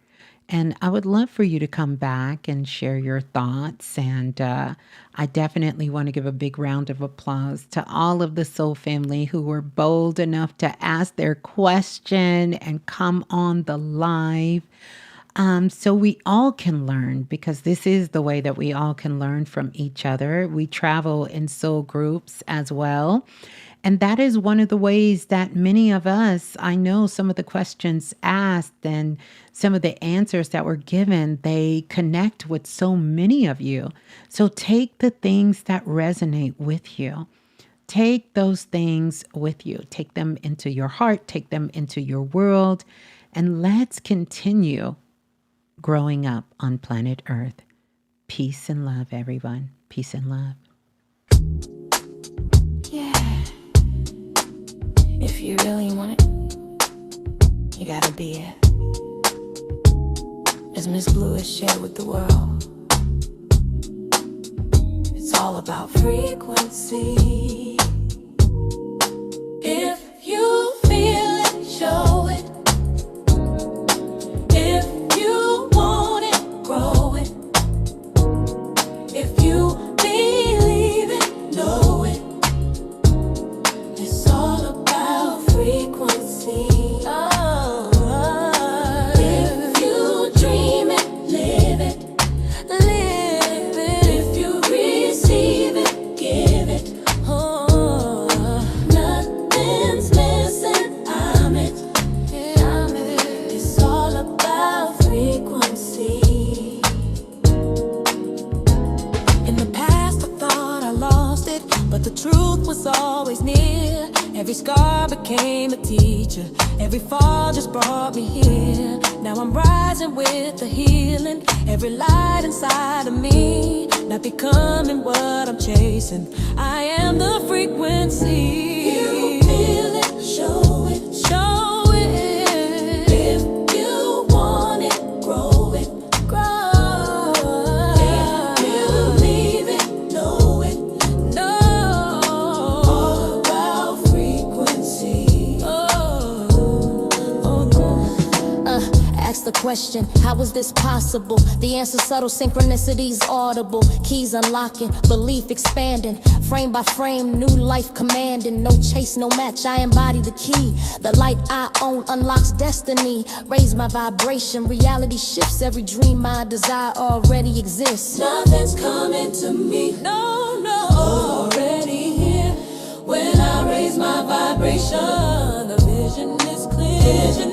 And I would love for you to come back and share your thoughts. And I definitely want to give a big round of applause to all of the soul family who were bold enough to ask their question and come on the live. So we all can learn, because this is the way that we all can learn from each other. We travel in soul groups as well. And that is one of the ways that many of us, I know some of the questions asked and some of the answers that were given, they connect with so many of you. So take the things that resonate with you. Take those things with you. Take them into your heart. Take them into your world. And let's continue growing up on planet Earth. Peace and love, everyone. Peace and love. Yeah. If you really want it, you gotta be it. As Ms.Blue has shared with the world, it's all about frequency. If you feel it, show it. If you want it, grow it. If you believe it, know it. It's all about frequency. If you dream it, live it. Live it. If you receive it, give it. Nothing's missing. I'm it. I'm it. It's all about frequency. In the past, I thought I lost it, but the truth was always near. Every scar became a teacher. Every fall just brought me here. Now I'm rising with the healing. Every light inside of me, not becoming what I'm chasing. I am the frequency. You feel it, show it. Show it. If you want it, grow it. Grow. If you leave it, know it. Know. All about frequency. Ask the question, how is this possible? The answer subtle, synchronicities audible. Keys unlocking, belief expanding. Frame by frame, new life commanding. No chase, no match, I embody the key. The light I own unlocks destiny. Raise my vibration, reality shifts. Every dream I desire already exists. Nothing's coming to me, no, no. Already here. When I raise my vibration, the vision is clear.